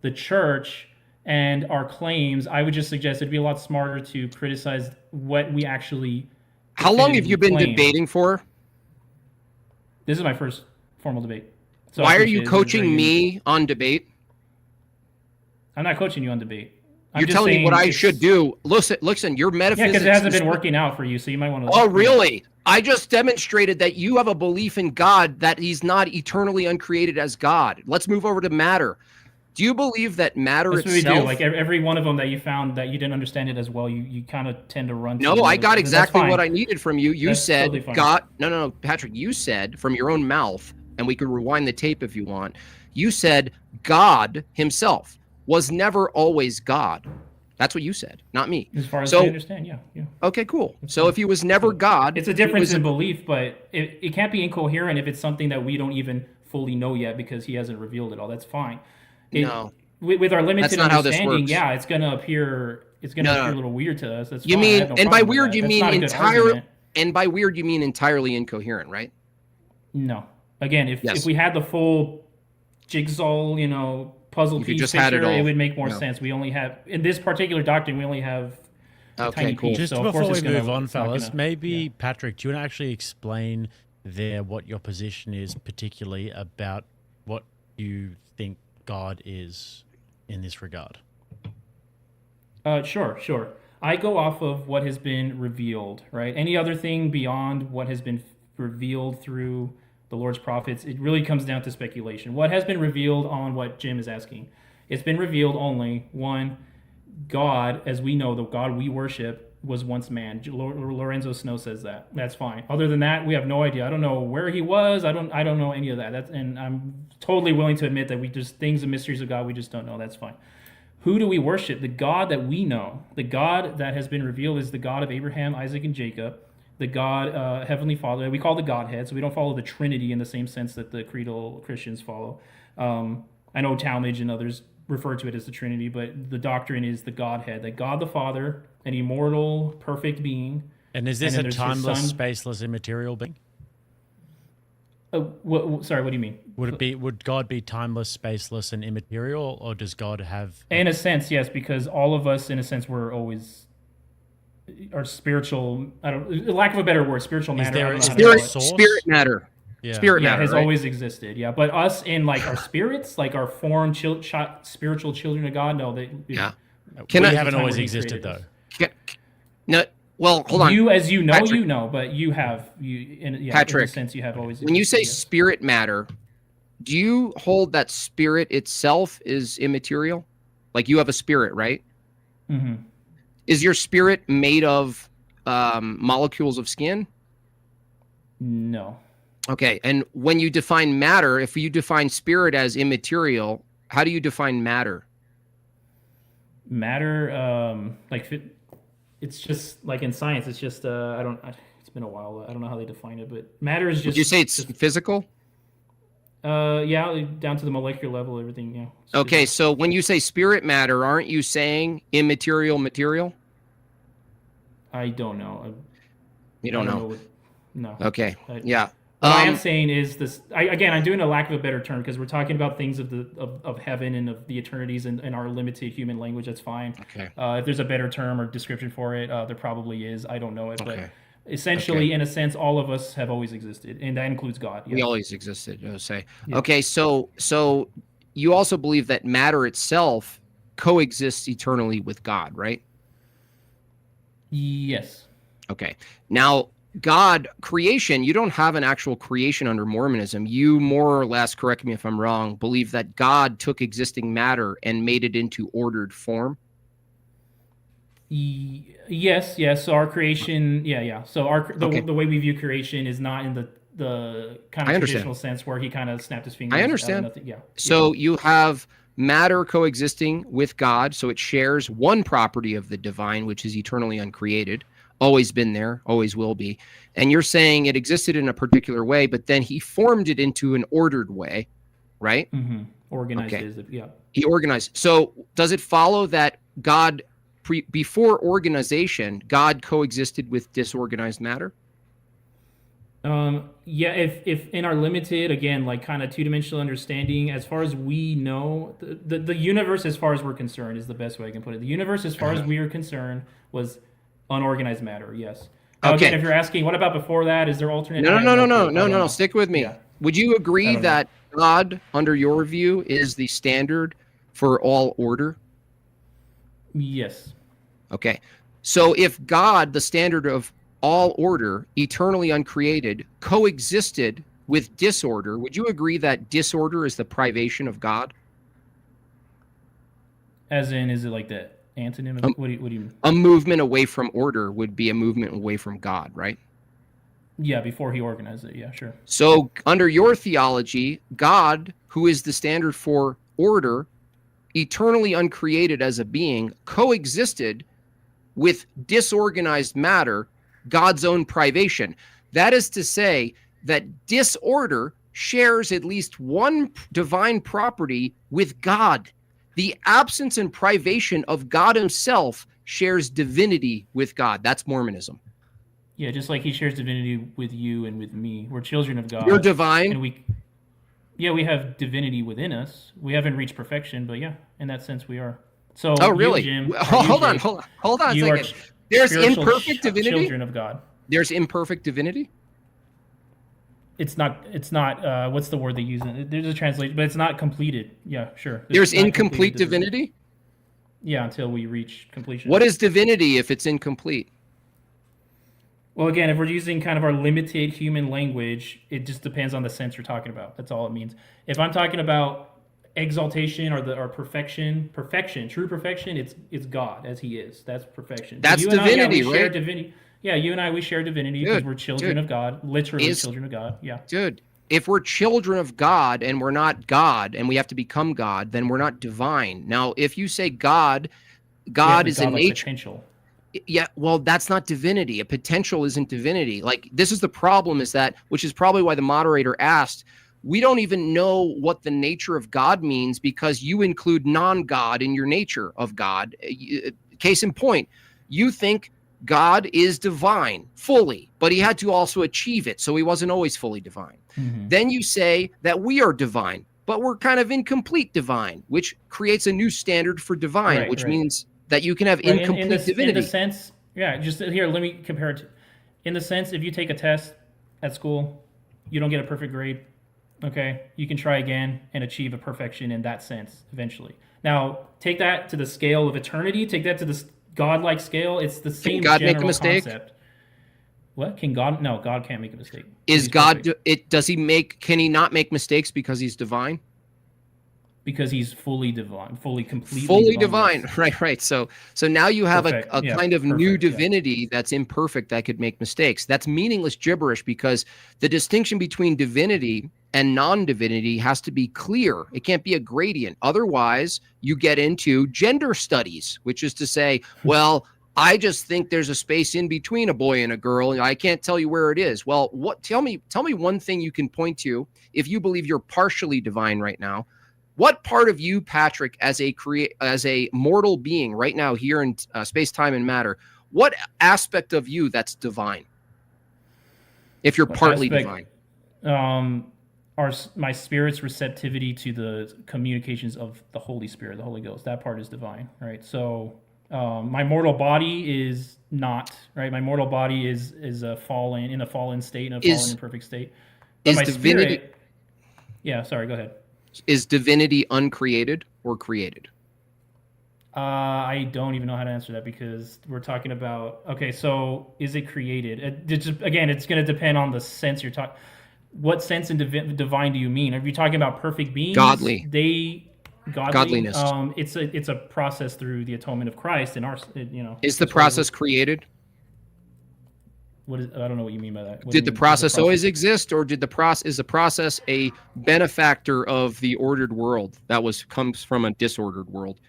the church and our claims, I would just suggest it'd be a lot smarter to criticize what we actually. How long have you been debating for? This is my first formal debate. So why are you coaching me on debate? I'm not coaching you on debate. You're telling me what I should do. Listen, your metaphysics... Yeah, because it hasn't been working out for you, so you might want to... Oh, really? I just demonstrated that you have a belief in God, that he's not eternally uncreated as God. Let's move over to matter. Do you believe that matter itself... That's what we do. Like, every one of them that you found that you didn't understand it as well, you kind of tend to run... No, I got exactly what I needed from you. You said, totally God... No, Patrick, you said from your own mouth, and we could rewind the tape if you want, you said God himself was never always God. That's what you said, not me. As far as I understand, yeah. Okay, cool. So if he was never God... It's a difference in belief, but it can't be incoherent if it's something that we don't even fully know yet because he hasn't revealed it all. That's fine. No. With our limited understanding, yeah, it's going to appear a little weird to us. That's you fine. mean, and by weird you mean entirely... And by weird you mean entirely incoherent, right? No. Again, if we had the full jigsaw, puzzle piece picture, it would make more sense. We only have, in this particular doctrine, we only have a tiny piece. Just before we move on, fellas, maybe, Patrick, do you want to actually explain what your position is, particularly about what you think God is in this regard? Sure. I go off of what has been revealed, right? Any other thing beyond what has been revealed through the Lord's prophets, it really comes down to speculation. What has been revealed on what Jim is asking? It's been revealed only, one, God, as we know, the God we worship, was once man. Lorenzo Snow says that. That's fine. Other than that, we have no idea. I don't know where he was. I don't know any of that. And I'm totally willing to admit that things and mysteries of God we just don't know. That's fine. Who do we worship? The God that we know, the God that has been revealed is the God of Abraham, Isaac, and Jacob. The God, Heavenly Father, we call the Godhead, so we don't follow the Trinity in the same sense that the creedal Christians follow. I know Talmage and others refer to it as the Trinity, but the doctrine is the Godhead, that God the Father, an immortal, perfect being. And is this and then a there's his timeless, son. spaceless, immaterial being? Sorry, what do you mean? Would God be timeless, spaceless, and immaterial, or does God have? In a sense, yes, because all of us, in a sense, we're always are spiritual. Lack of a better word, spiritual matter. Spirit matter. Yeah. Spirit matter has right? always existed. Yeah, but us in like our spirits, like our formed spiritual children of God, no, they. Yeah. We haven't always existed though. No. Well, hold on. You, as you know, Patrick, but you have Patrick, in a sense, you have always. When you say yes. spirit matter, do you hold that spirit itself is immaterial? Like you have a spirit, right? Mm-hmm. Is your spirit made of molecules of skin? No. Okay, and when you define matter, if you define spirit as immaterial, how do you define matter? Matter, it's just like in science. It's just it's been a while. I don't know how they define it, but matter is just. Would you say it's physical? Yeah, down to the molecular level, everything. Yeah. Okay, so when you say spirit matter, aren't you saying immaterial material? I don't know. You don't know. No. Okay. Yeah. What I am saying is this. I'm doing a lack of a better term because we're talking about things of heaven and of the eternities and our limited human language. That's fine. Okay. If there's a better term or description for it, there probably is. I don't know it, Okay. but essentially, in a sense, all of us have always existed, and that includes God. We always existed. I would say. Yeah. Okay. So you also believe that matter itself coexists eternally with God, right? Yes. Okay. Now, God, creation, you don't have an actual creation under Mormonism. You more or less, correct me if I'm wrong, believe that God took existing matter and made it into ordered form? Yes. So our creation, yeah. So the way we view creation is not in the kind of traditional sense where he kind of snapped his fingers. I understand. Yeah. So you have matter coexisting with God, so it shares one property of the divine, which is eternally uncreated. Always been there, always will be. And you're saying it existed in a particular way, but then he formed it into an ordered way, right? Mm-hmm. Organized is it, yeah. He organized. So does it follow that God, before organization, God coexisted with disorganized matter? Yeah, if in our limited, again, like kind of two-dimensional understanding, as far as we know, the universe, as far as we're concerned, is the best way I can put it. The universe, as far as we are concerned, was unorganized matter. Yes. Now, Okay. Again, if you're asking, what about before that? Is there alternate? No. Stick with me. Yeah. Would you agree that God, under your view, is the standard for all order? Yes. Okay. So if God, the standard of all order, eternally uncreated, coexisted with disorder, would you agree that disorder is the privation of God? As in, is it like the antonym? What do you mean? A movement away from order would be a movement away from God, right? Yeah, before he organized it. Yeah, sure. So under your theology, God, who is the standard for order, eternally uncreated as a being, coexisted with disorganized matter, God's own privation. That is to say that disorder shares at least one divine property with God. The absence and privation of God himself shares divinity with God. That's Mormonism. Yeah, just like he shares divinity with you and with me. We're children of God. You're divine. And we have divinity within us. We haven't reached perfection, but yeah, in that sense we are. So really? You, Jim, hold on a second. There's imperfect divinity? Children of God. There's imperfect divinity? It's not what's the word they use? There's a translation, but it's not completed. Yeah, sure. There's incomplete divinity? Yeah, until we reach completion. What is divinity if it's incomplete? Well, again, if we're using kind of our limited human language, it just depends on the sense you're talking about. That's all it means. If I'm talking about exaltation or perfection, true perfection, it's God as he is. That's perfection. That's divinity, right? Share divinity. Yeah, you and I, we share divinity because we're children of God, literally children of God. Yeah. Dude, if we're children of God and we're not God and we have to become God, then we're not divine. Now, if you say God is a nature. Potential. Yeah, well, that's not divinity. A potential isn't divinity. Like, this is the problem, is that, which is probably why the moderator asked, we don't even know what the nature of God means because you include non-God in your nature of God. Case in point, you think God is divine fully, but he had to also achieve it, so he wasn't always fully divine. Then you say that we are divine, but we're kind of incomplete divine, which creates a new standard for divine, which means that you can have incomplete divinity. In the sense, just here, let me compare it. In the sense, if you take a test at school, you don't get a perfect grade, okay? You can try again and achieve a perfection in that sense eventually. Now, take that to the scale of eternity, take that to the godlike scale, it's the same God general make a mistake? concept. What? Can God? No, God can't make a mistake. Is God, can he not make mistakes because he's divine? Because he's fully divine, completely divine. Yes. Right. So now you have a kind of new divinity that's imperfect that could make mistakes. That's meaningless gibberish because the distinction between divinity and non-divinity has to be clear. It can't be a gradient. Otherwise, you get into gender studies, which is to say, well, I just think there's a space in between a boy and a girl, and I can't tell you where it is. Well, tell me one thing you can point to if you believe you're partially divine right now. What part of you, Patrick, as a mortal being right now here in space, time, and matter, what aspect of you that's divine? If you're partly divine, my spirit's receptivity to the communications of the Holy Spirit, the Holy Ghost. That part is divine, right? So my mortal body is not, right. My mortal body is a fallen state, in a fallen imperfect state. But my divinity? Spirit, yeah. Sorry. Go ahead. Is divinity uncreated or created? I don't even know how to answer that because we're talking about, okay, so is it created? Again, it's going to depend on the sense you're talking. What sense in divine do you mean? Are you talking about perfect beings? Godly. Godliness. It's a process through the atonement of Christ and our, Is the process created? I don't know what you mean by that. Did the process always exist, or is the process a benefactor of the ordered world that comes from a disordered world?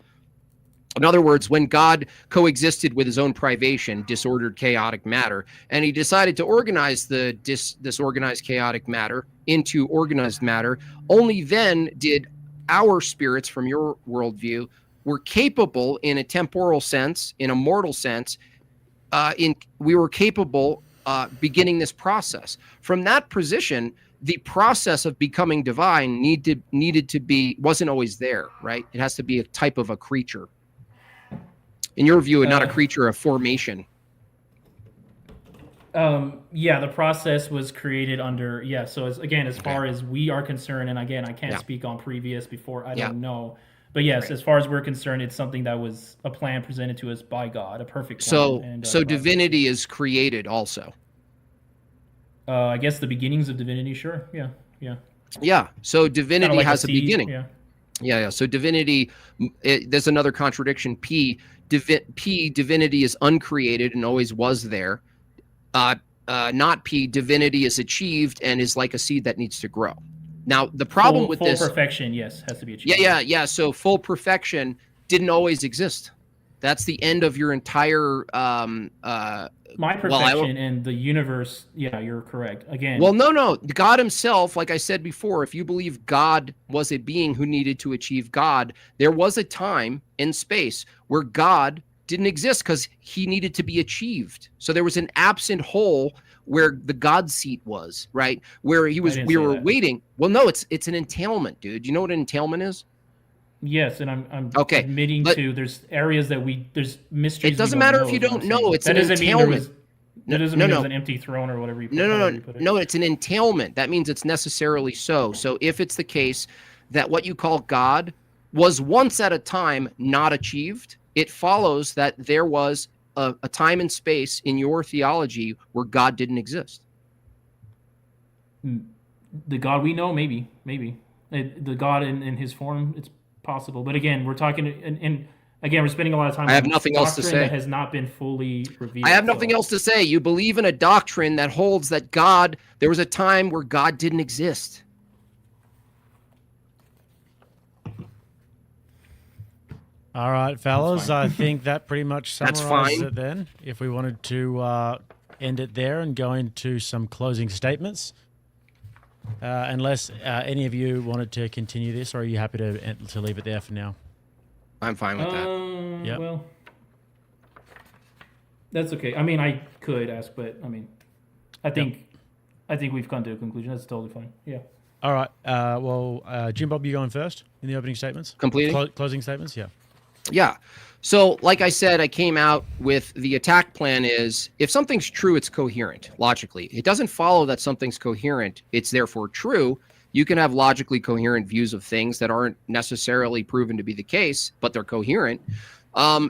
In other words, when God coexisted with his own privation, disordered, chaotic matter, and he decided to organize the disorganized, chaotic matter into organized matter, only then did our spirits, from your worldview, were capable in a temporal sense, in a mortal sense, we were capable beginning this process. From that position, the process of becoming divine needed to be, wasn't always there, right? It has to be a type of a creature. In your view, not a creature, a formation. The process was created under, so as far as we are concerned, and again, I can't speak on previous before, I don't know. But yes, as far as we're concerned, it's something that was a plan presented to us by God, a perfect plan. So divinity is created also. I guess the beginnings of divinity, sure. Yeah. So divinity like has a beginning. Yeah. So divinity, there's another contradiction. Divinity is uncreated and always was there. Not P, divinity is achieved and is like a seed that needs to grow. Now, the problem with this... Full perfection, yes, has to be achieved. Yeah. So full perfection didn't always exist. That's the end of your entire... My perfection and the universe, you're correct. Again... Well, no. God himself, like I said before, if you believe God was a being who needed to achieve God, there was a time in space where God didn't exist because he needed to be achieved. So there was an absent hole where the God seat was, right? Where we were waiting. Well, no, it's an entailment, dude. You know what an entailment is? Yes, and I'm admitting to there's areas that there's mysteries. It doesn't matter if you don't know. It's an entailment. That doesn't mean there's an empty throne or whatever you put it. No, it's an entailment. That means it's necessarily so. So if it's the case that what you call God was once at a time not achieved, it follows that there was a time and space in your theology where God didn't exist. The God we know, maybe. The God in his form, it's possible. But again, we're talking, and again, we're spending a lot of time. I have nothing else to say. That has not been fully revealed. I have nothing else to say. You believe in a doctrine that holds that there was a time where God didn't exist. All right, fellas, I think that pretty much summarizes it then. If we wanted to end it there and go into some closing statements. Unless any of you wanted to continue this, or are you happy to leave it there for now? I'm fine with that. Yep. Well, that's okay. I mean, I could ask, but I mean, I think we've come to a conclusion. That's totally fine. Yeah. All right. Jim Bob, you going first in the opening statements? Completing? Closing statements? Yeah. Yeah. So, like I said, I came out with the attack plan is if something's true, it's coherent logically. It doesn't follow that something's coherent. It's therefore true. You can have logically coherent views of things that aren't necessarily proven to be the case, but they're coherent.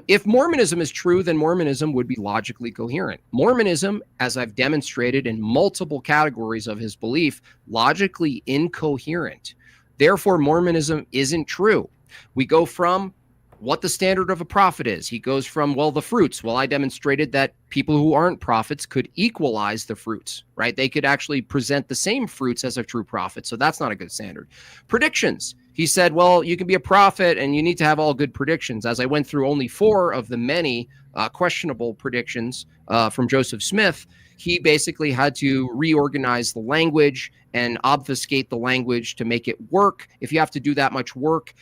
If Mormonism is true, then Mormonism would be logically coherent. Mormonism, as I've demonstrated in multiple categories of his belief, logically incoherent. Therefore, Mormonism isn't true. We go from what the standard of a prophet is. He goes from, well, the fruits. Well, I demonstrated that people who aren't prophets could equalize the fruits, right? They could actually present the same fruits as a true prophet. So that's not a good standard. Predictions. He said, well, you can be a prophet and you need to have all good predictions. As I went through only 4 of the many questionable predictions from Joseph Smith, he basically had to reorganize the language and obfuscate the language to make it work. If you have to do that much work,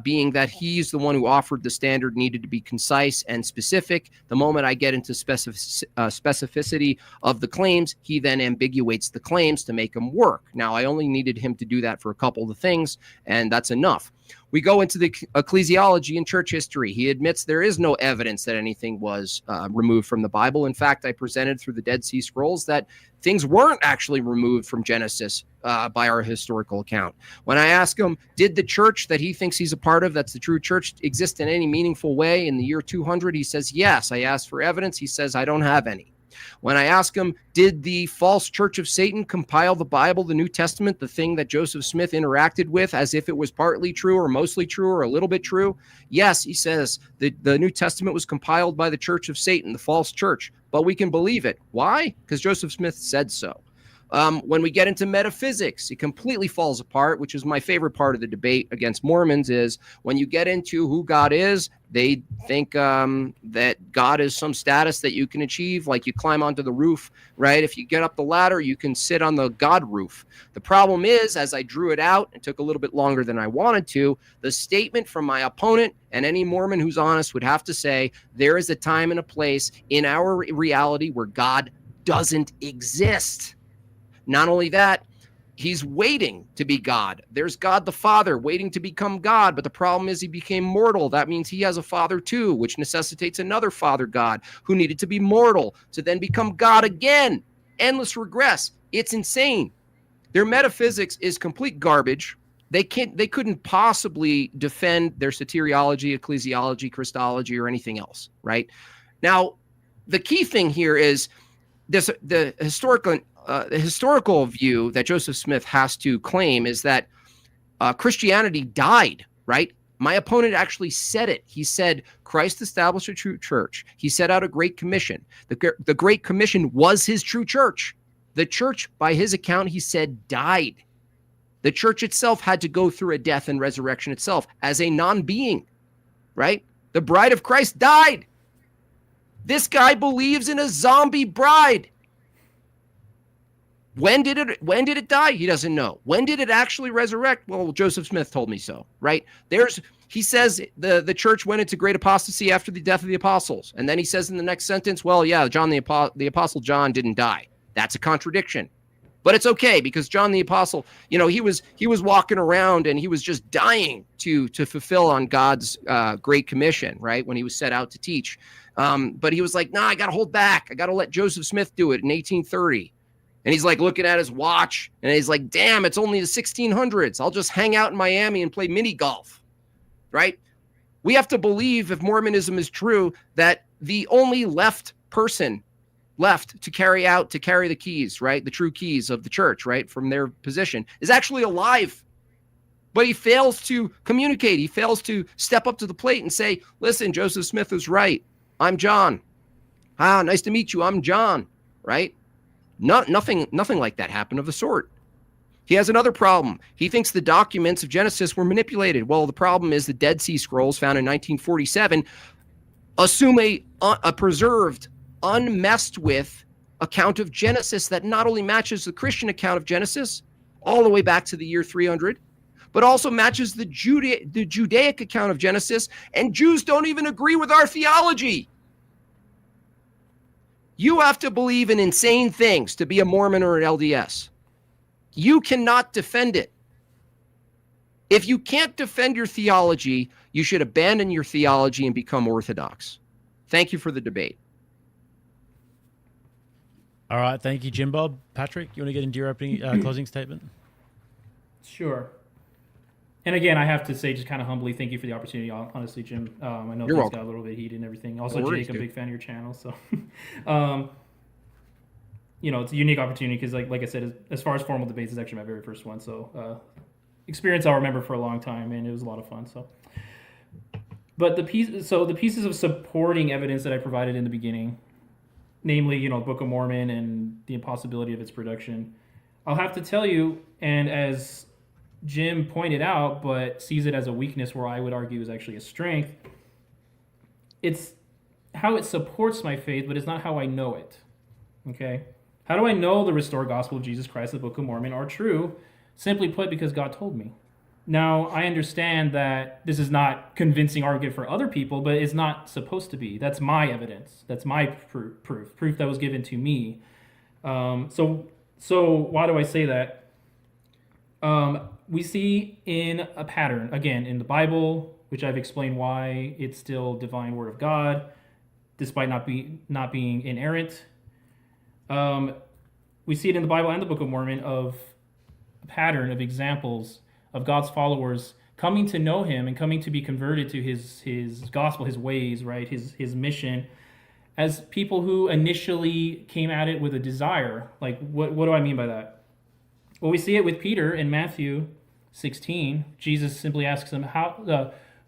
being that he's the one who offered the standard needed to be concise and specific. The moment I get into specificity of the claims, he then ambiguates the claims to make them work. Now, I only needed him to do that for a couple of the things, and that's enough. We go into the ecclesiology and church history. He admits there is no evidence that anything was removed from the Bible. In fact, I presented through the Dead Sea Scrolls that things weren't actually removed from Genesis by our historical account. When I ask him, did the church that he thinks he's a part of, that's the true church, exist in any meaningful way in the year 200? He says, yes. I asked for evidence. He says, I don't have any. When I ask him, did the false church of Satan compile the Bible, the New Testament, the thing that Joseph Smith interacted with as if it was partly true or mostly true or a little bit true? Yes, he says the New Testament was compiled by the church of Satan, the false church, but we can believe it. Why? Because Joseph Smith said so. When we get into metaphysics, it completely falls apart, which is my favorite part of the debate against Mormons is when you get into who God is, they think that God is some status that you can achieve, like you climb onto the roof, right? If you get up the ladder, you can sit on the God roof. The problem is, as I drew it out, it took a little bit longer than I wanted to, the statement from my opponent and any Mormon who's honest would have to say, there is a time and a place in our reality where God doesn't exist. Not only that, he's waiting to be God. There's God the Father waiting to become God, but the problem is he became mortal. That means he has a father too, which necessitates another father God who needed to be mortal to then become God again. Endless regress. It's insane. Their metaphysics is complete garbage. They couldn't possibly defend their soteriology, ecclesiology, Christology, or anything else, right? Now, the key thing here is the historical view that Joseph Smith has to claim is that Christianity died, right? My opponent actually said it. He said Christ established a true church. He set out a great commission. The Great Commission was his true church. The church, by his account, he said, died. The church itself had to go through a death and resurrection itself as a non-being, right? The bride of Christ died. This guy believes in a zombie bride. When did it die? He doesn't know. When did it actually resurrect? Well, Joseph Smith told me so, right? He says the church went into great apostasy after the death of the apostles. And then he says in the next sentence, well, yeah, the apostle John didn't die. That's a contradiction. But it's okay because John the apostle, he was walking around and he was just dying to fulfill on God's great commission, right? When he was set out to teach. But he was like, nah, I got to hold back. I got to let Joseph Smith do it in 1830. And he's like looking at his watch and he's like, damn, it's only the 1600s. I'll just hang out in Miami and play mini golf, right? We have to believe, if Mormonism is true, that the only person left to carry the keys, right? The true keys of the church, right? From their position is actually alive. But he fails to communicate. He fails to step up to the plate and say, listen, Joseph Smith is right. I'm John. Nice to meet you. I'm John, right? Nothing like that happened of the sort. He has another problem. He thinks the documents of Genesis were manipulated. Well, the problem is the Dead Sea Scrolls found in 1947 assume a preserved, unmessed with account of Genesis that not only matches the Christian account of Genesis, all the way back to the year 300, but also matches the Judaic account of Genesis, and Jews don't even agree with our theology. You have to believe in insane things to be a Mormon or an LDS. You cannot defend it. If you can't defend your theology, you should abandon your theology and become Orthodox. Thank you for the debate. All right, thank you, Jim Bob. Patrick, you want to get into your opening closing statement? Sure. And again, I have to say, just kind of humbly, thank you for the opportunity. Honestly, Jim, I know You're things welcome. got a little bit heated and everything. Also, No worries, Jake, I'm a dude. big fan of your channel, so you know, it's a unique opportunity because, like I said, as far as formal debates, it's actually my very first one. So, experience I'll remember for a long time, and it was a lot of fun. So, but the pieces of supporting evidence that I provided in the beginning, namely, you know, Book of Mormon and the impossibility of its production, I'll have to tell you, and as Jim pointed out, but sees it as a weakness where I would argue is actually a strength, it's how it supports my faith, but it's not how I know it. Okay? How do I know the restored gospel of Jesus Christ, the Book of Mormon, are true? Simply put, because God told me. Now, I understand that this is not convincing argument for other people, but it's not supposed to be. That's my evidence. That's my proof that was given to me. So why do I say that? We see in a pattern, again, in the Bible, which I've explained why it's still divine word of God, despite not being inerrant. We see it in the Bible and the Book of Mormon of a pattern of examples of God's followers coming to know him and coming to be converted to his gospel, his ways, right? His mission, as people who initially came at it with a desire. Like, what do I mean by that? Well, we see it with Peter in Matthew 16. Jesus simply asks him,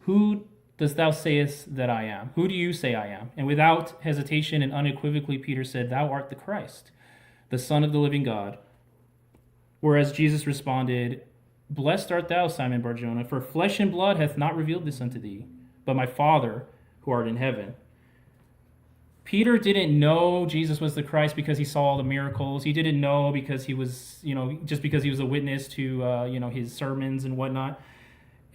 who dost thou sayest that I am? Who do you say I am? And without hesitation and unequivocally, Peter said, thou art the Christ, the Son of the living God. Whereas Jesus responded, blessed art thou, Simon Bar-Jonah, for flesh and blood hath not revealed this unto thee, but my Father who art in heaven. Peter didn't know Jesus was the Christ because he saw all the miracles. He didn't know because he was, just because he was a witness to, his sermons and whatnot.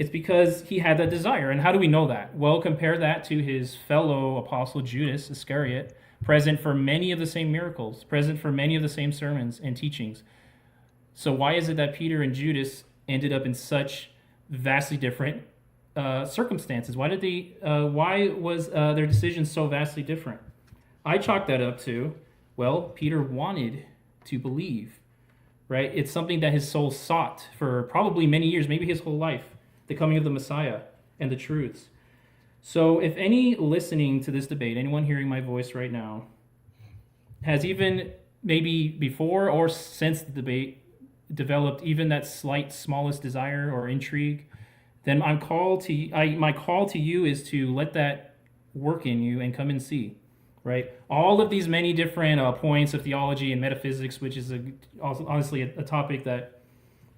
It's because he had that desire. And how do we know that? Well, compare that to his fellow apostle Judas Iscariot, present for many of the same miracles, present for many of the same sermons and teachings. So why is it that Peter and Judas ended up in such vastly different circumstances? Why was their decision so vastly different? I chalk that up to, well, Peter wanted to believe, right? It's something that his soul sought for probably many years, maybe his whole life, the coming of the Messiah and the truths. So if any listening to this debate, anyone hearing my voice right now, has even maybe before or since the debate developed even that slight smallest desire or intrigue, then my call to you is to let that work in you and come and see. Right, all of these many different points of theology and metaphysics, which is honestly a topic that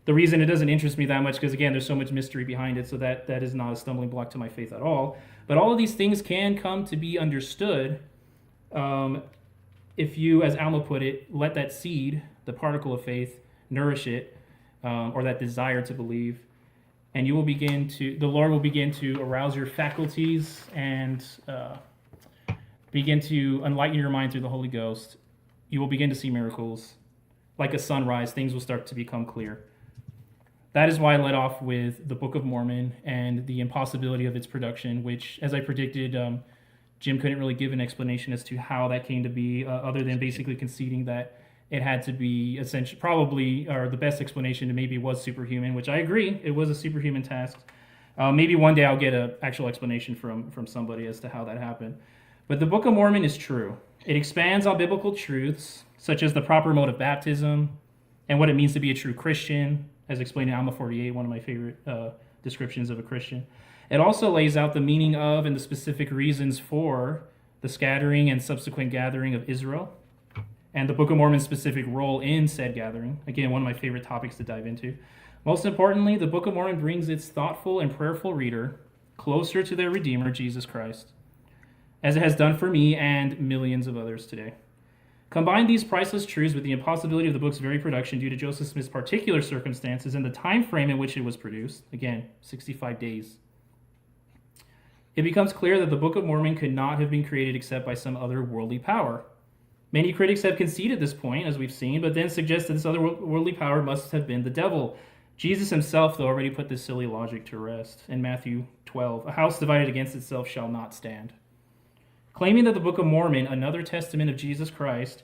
the reason it doesn't interest me that much, because again, there's so much mystery behind it, so that is not a stumbling block to my faith at all. But all of these things can come to be understood if you, as Alma put it, let that seed, the particle of faith, nourish it, or that desire to believe, and the Lord will begin to arouse your faculties and begin to enlighten your mind through the Holy Ghost. You will begin to see miracles. Like a sunrise, things will start to become clear. That is why I led off with the Book of Mormon and the impossibility of its production, which, as I predicted, Jim couldn't really give an explanation as to how that came to be, other than basically conceding that it had to be essentially, probably, or the best explanation to maybe was superhuman, which I agree, it was a superhuman task. Maybe one day I'll get an actual explanation from somebody as to how that happened. But the Book of Mormon is true. It expands on biblical truths, such as the proper mode of baptism and what it means to be a true Christian, as explained in Alma 48, one of my favorite descriptions of a Christian. It also lays out the meaning of and the specific reasons for the scattering and subsequent gathering of Israel, and the Book of Mormon's specific role in said gathering. Again, one of my favorite topics to dive into. Most importantly, the Book of Mormon brings its thoughtful and prayerful reader closer to their Redeemer, Jesus Christ, as it has done for me and millions of others today. Combine these priceless truths with the impossibility of the book's very production due to Joseph Smith's particular circumstances and the time frame in which it was produced, again, 65 days. It becomes clear that the Book of Mormon could not have been created except by some other worldly power. Many critics have conceded this point, as we've seen, but then suggest that this other worldly power must have been the devil. Jesus himself, though, already put this silly logic to rest in Matthew 12. A house divided against itself shall not stand. Claiming that the Book of Mormon, another testament of Jesus Christ,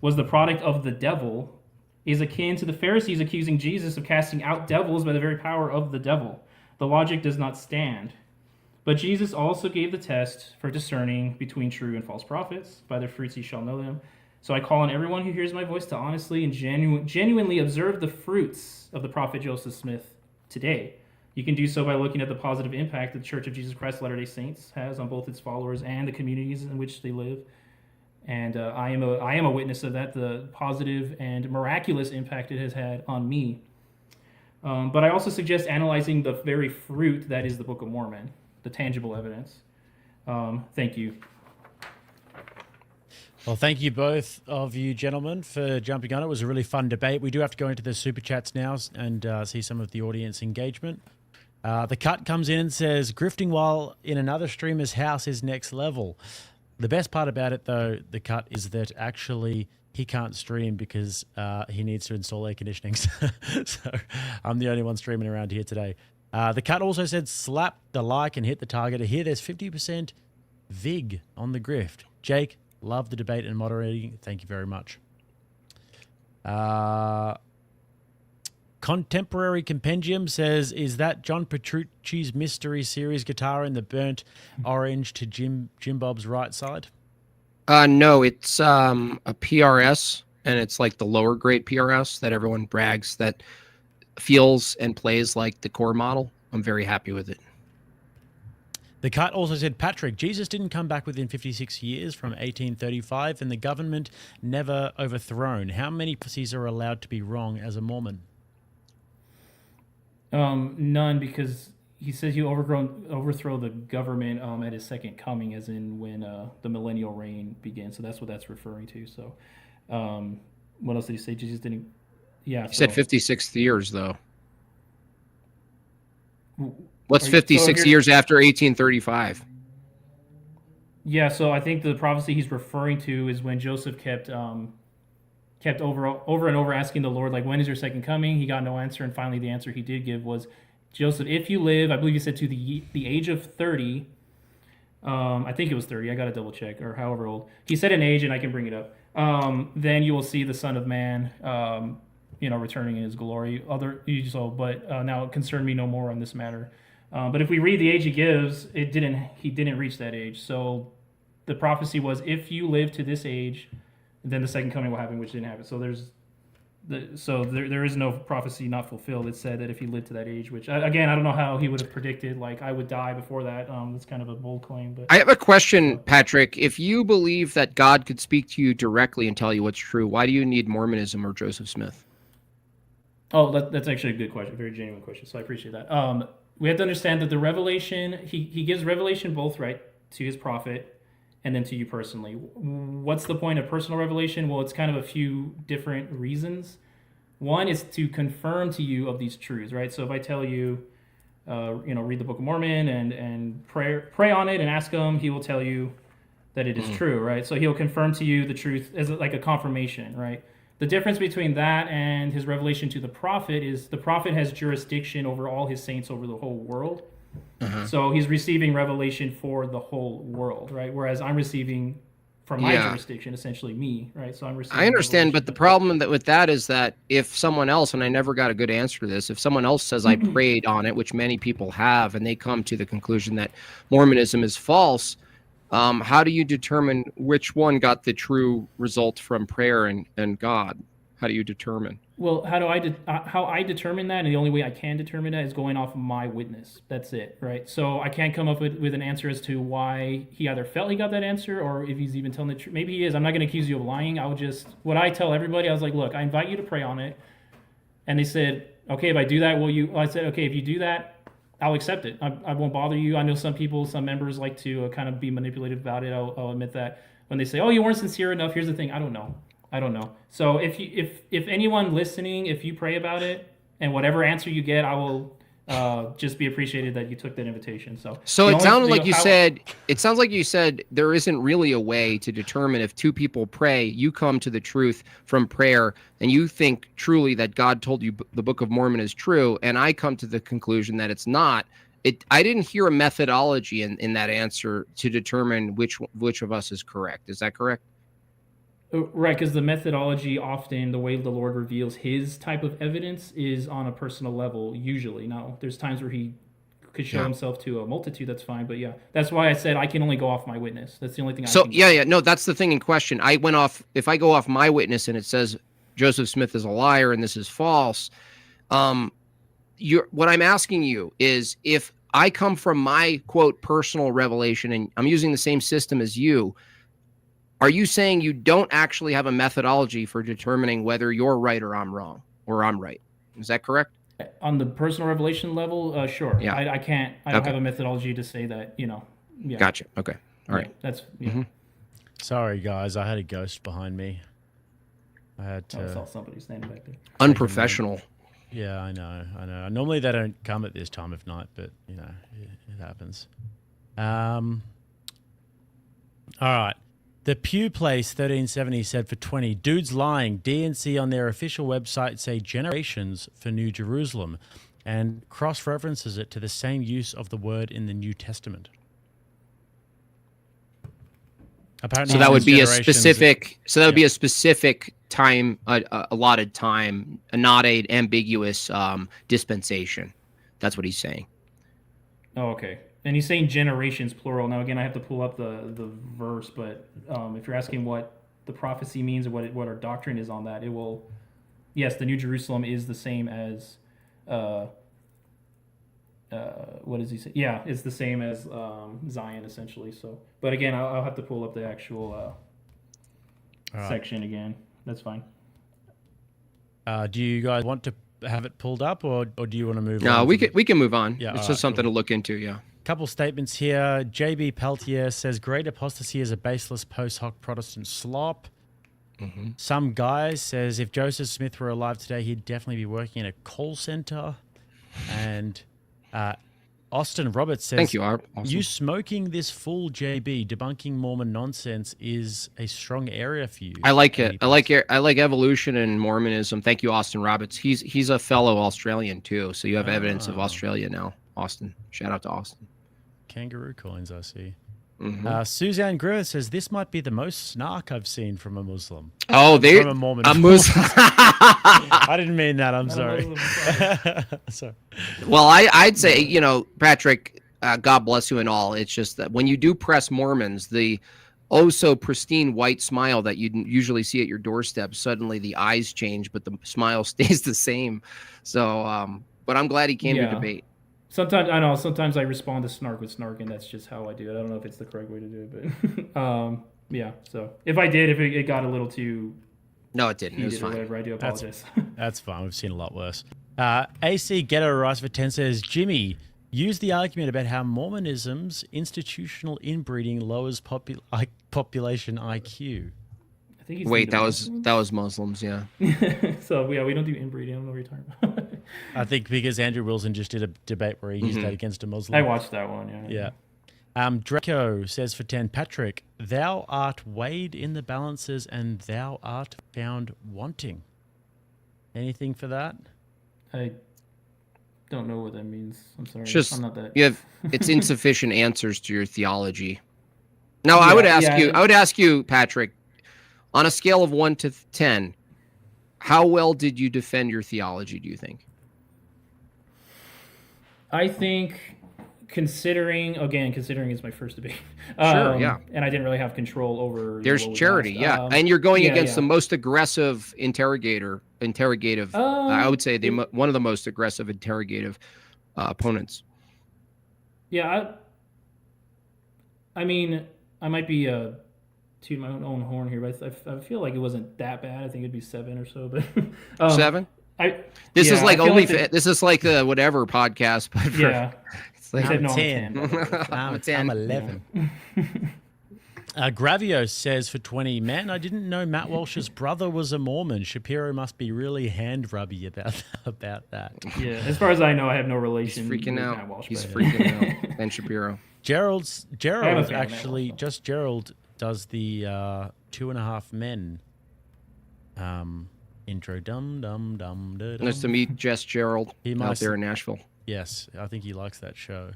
was the product of the devil is akin to the Pharisees accusing Jesus of casting out devils by the very power of the devil. The logic does not stand. But Jesus also gave the test for discerning between true and false prophets. By their fruits ye shall know them. So I call on everyone who hears my voice to honestly and genuinely observe the fruits of the prophet Joseph Smith today. You can do so by looking at the positive impact the Church of Jesus Christ of Latter-day Saints has on both its followers and the communities in which they live. And I am a witness of that, the positive and miraculous impact it has had on me. But I also suggest analyzing the very fruit that is the Book of Mormon, the tangible evidence. Thank you. Well, thank you both of you gentlemen for jumping on. It was a really fun debate. We do have to go into the super chats now and see some of the audience engagement. The cut comes in and says, grifting while in another streamer's house is next level. The best part about it, though, the cut, is that actually he can't stream because he needs to install air conditioning. So I'm the only one streaming around here today. The cut also said, slap the like and hit the target. Here there's 50% VIG on the grift. Jake, love the debate and moderating. Thank you very much. Contemporary Compendium says, is that John Petrucci's mystery series guitar in the burnt orange to Jim Bob's right side? No, it's a PRS, and it's like the lower grade PRS that everyone brags that feels and plays like the core model. I'm very happy with it. The cut also said, Patrick, Jesus didn't come back within 56 years from 1835 and the government never overthrown. How many pussies are allowed to be wrong as a Mormon? None, because he says you overthrow the government at his second coming, as in when the millennial reign begins. So that's what that's referring to. So what else did he say? Jesus didn't... Yeah. He said 56 years, though. What's 56 years after 1835? Yeah, so I think the prophecy he's referring to is when Joseph kept over and over asking the Lord, like, when is your second coming? He got no answer, and finally the answer he did give was, Joseph, if you live, I believe he said to the age of 30, I think it was 30, I got to double check, or however old. He said an age, and I can bring it up. Then you will see the Son of Man, returning in his glory. But now concern me no more on this matter. But if we read the age he gives, he didn't reach that age. So the prophecy was, if you live to this age, then the second coming will happen, which didn't happen. So there is no prophecy not fulfilled. It said that if he lived to that age, which again, I don't know how he would have predicted, like, I would die before that. That's kind of a bold claim. But I have a question, Patrick. If you believe that God could speak to you directly and tell you what's true, why do you need Mormonism or Joseph Smith? Oh, that's actually a good question, a very genuine question. So I appreciate that. We have to understand that the revelation, he gives revelation both, right, to his prophet and then to you personally. What's the point of personal revelation? Well, it's kind of a few different reasons. One is to confirm to you of these truths, right? So if I tell you, read the Book of Mormon and pray on it and ask him, he will tell you that it is true, right? So he'll confirm to you the truth as like a confirmation, right? The difference between that and his revelation to the prophet is the prophet has jurisdiction over all his saints over the whole world. Uh-huh. So he's receiving revelation for the whole world, right? Whereas I'm receiving from my jurisdiction, essentially me, right? So I'm receiving. I understand, but the problem with that is that if someone else, and I never got a good answer to this, if someone else says I prayed on it, which many people have, and they come to the conclusion that Mormonism is false, how do you determine which one got the true result from prayer and God? How do you determine? Well, how I determine that, and the only way I can determine that is going off of my witness. That's it, right? So I can't come up with an answer as to why he either felt he got that answer or if he's even telling the truth. Maybe he is. I'm not going to accuse you of lying. What I tell everybody, I was like, look, I invite you to pray on it. And they said, okay, if I do that, will you? I said, okay, if you do that, I'll accept it. I won't bother you. I know some members like to kind of be manipulative about it. I'll admit that. when they say, "Oh, you weren't sincere enough." Here's the thing: I don't know. So if anyone listening, if you pray about it and whatever answer you get, I will just be appreciated that you took that invitation. So it sounded like you said. It sounds like you said there isn't really a way to determine if two people pray. You come to the truth from prayer, and you think truly that God told you the Book of Mormon is true, and I come to the conclusion that it's not. I didn't hear a methodology in that answer to determine which of us is correct. Is that correct? Right, because the methodology often, the way the Lord reveals his type of evidence is on a personal level, usually. Now, there's times where he could show himself to a multitude, that's fine. But yeah, that's why I said I can only go off my witness. That's the only thing I can do. No, that's the thing in question. I went off, if I go off my witness and it says Joseph Smith is a liar and this is false, what I'm asking you is if I come from my, quote, personal revelation and I'm using the same system as you, are you saying you don't actually have a methodology for determining whether you're right or I'm wrong or I'm right? Is that correct? On the personal revelation level, sure. Yeah. I can't. I don't have a methodology to say that. Yeah. Gotcha. Okay. All right. That's. Sorry, guys. I had a ghost behind me. I had to. I saw somebody standing back there. Unprofessional. Yeah, I know. Normally they don't come at this time of night, but it happens. All right. The Pew Place 1370 said for 20, dudes lying. DNC on their official website say generations for New Jerusalem and cross-references it to the same use of the word in the New Testament. Apparently, so that would be a specific. So that would be a specific time, allotted time, not an ambiguous dispensation. That's what he's saying. Oh, okay. And he's saying generations, plural. Now, again, I have to pull up the verse, but if you're asking what the prophecy means or what our doctrine is on that, it will, yes, the New Jerusalem is the same as, what does he say? Yeah, it's the same as Zion, essentially. So, but again, I'll have to pull up the actual section again. That's fine. Do you guys want to have it pulled up, or do you want to move on? No, we can move on. Yeah, it's just something to look into, yeah. Couple statements here. JB Peltier says great apostasy is a baseless post hoc Protestant slop. Mm-hmm. Some guy says if Joseph Smith were alive today, he'd definitely be working in a call center. And Austin Roberts says, "Thank you, Art. Awesome. You smoking this full JB debunking Mormon nonsense is a strong area for you." I like it. I like evolution and Mormonism. Thank you, Austin Roberts. He's a fellow Australian too, so you have evidence of Australia now. Austin, shout out to Austin. Kangaroo coins, I see. Mm-hmm. Suzanne Griffith says this might be the most snark I've seen from a Muslim. Oh, from a Mormon. A Muslim. I didn't mean that. I'm sorry. Sorry. Well, I'd say, Patrick, God bless you and all. It's just that when you do press Mormons, the so pristine white smile that you usually see at your doorstep, suddenly the eyes change, but the smile stays the same. So, but I'm glad he came to debate. Sometimes I respond to snark with snark, and that's just how I do it. I don't know if it's the correct way to do it, but yeah. So if it got a little too no, it didn't. It was fine. Whatever, I do apologize. That's fine. We've seen a lot worse. AC Ghetto Rice for 10 says, Jimmy, use the argument about how Mormonism's institutional inbreeding lowers population IQ. I think wait, that was Muslims, yeah. So yeah, we don't do inbreeding. I don't know what you're talking about. I think because Andrew Wilson just did a debate where he used that against a Muslim. I watched that one, yeah. Draco says for 10, Patrick, thou art weighed in the balances and thou art found wanting. Anything for that? I don't know what that means. I'm sorry. Just, I'm not that. It's insufficient answers to your theology. Now, I would ask you, Patrick, on a scale of 1 to 10, how well did you defend your theology, do you think? I think, considering it's my first debate. Sure, yeah. And I didn't really have control over. There's charity, yeah. And you're going against the most aggressive interrogative. I would say one of the most aggressive interrogative opponents. Yeah, I mean, I might be toot my own horn here, but I feel like it wasn't that bad. I think it'd be 7 or so, but 7. This is like the whatever podcast, but it's like I'm 10. I'm 11. Gravio says for 20, man, I didn't know Matt Walsh's brother was a Mormon. Shapiro must be really hand-rubby about that. Yeah, as far as I know, I have no relation. He's freaking with out. Matt Walsh, He's but- freaking out. Ben Shapiro. Gerald fan of Matt actually, Walsh, just Gerald does the 2.5 Men intro. Dum dum dum. Nice to meet Jess Gerald out there in Nashville. Yes, I think he likes that show.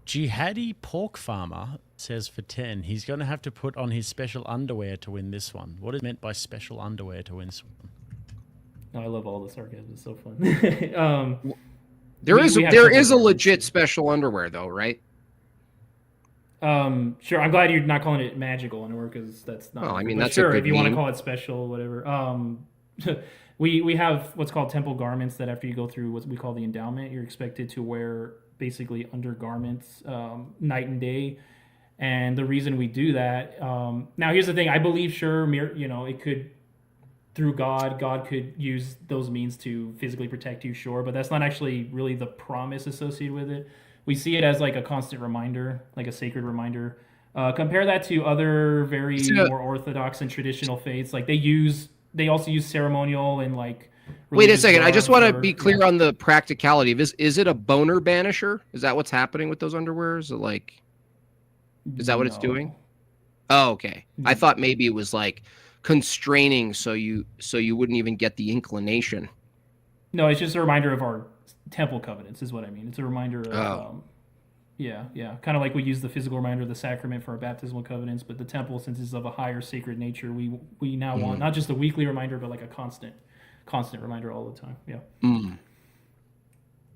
Jihadi Pork Farmer says for 10, he's going to have to put on his special underwear to win this one. What is meant by special underwear to win this one? No, I love all the sarcasm. It's so fun. There is a legit special underwear though, right? Sure. I'm glad you're not calling it magical underwear because that's not. Well, I mean, but that's sure. a good If you want to meme. call it special, whatever. We have what's called temple garments that after you go through what we call the endowment, you're expected to wear basically undergarments night and day. And the reason we do that, now here's the thing. I believe, sure, it could, through God could use those means to physically protect you, sure, but that's not actually really the promise associated with it. We see it as like a constant reminder, like a sacred reminder. Compare that to other very more orthodox and traditional faiths. Like they also use ceremonial and like. Wait a second. I just want to for- be clear on the practicality of this. Is it a boner banisher? Is that what's happening with those underwear? Is that what it's No. doing? Oh, okay. I thought maybe it was like constraining so you wouldn't even get the inclination. No, it's just a reminder of our temple covenants is what I mean. It's a reminder of yeah. Kind of like we use the physical reminder of the sacrament for our baptismal covenants, but the temple, since it's of a higher sacred nature, we now want not just a weekly reminder, but like a constant reminder all the time. Yeah.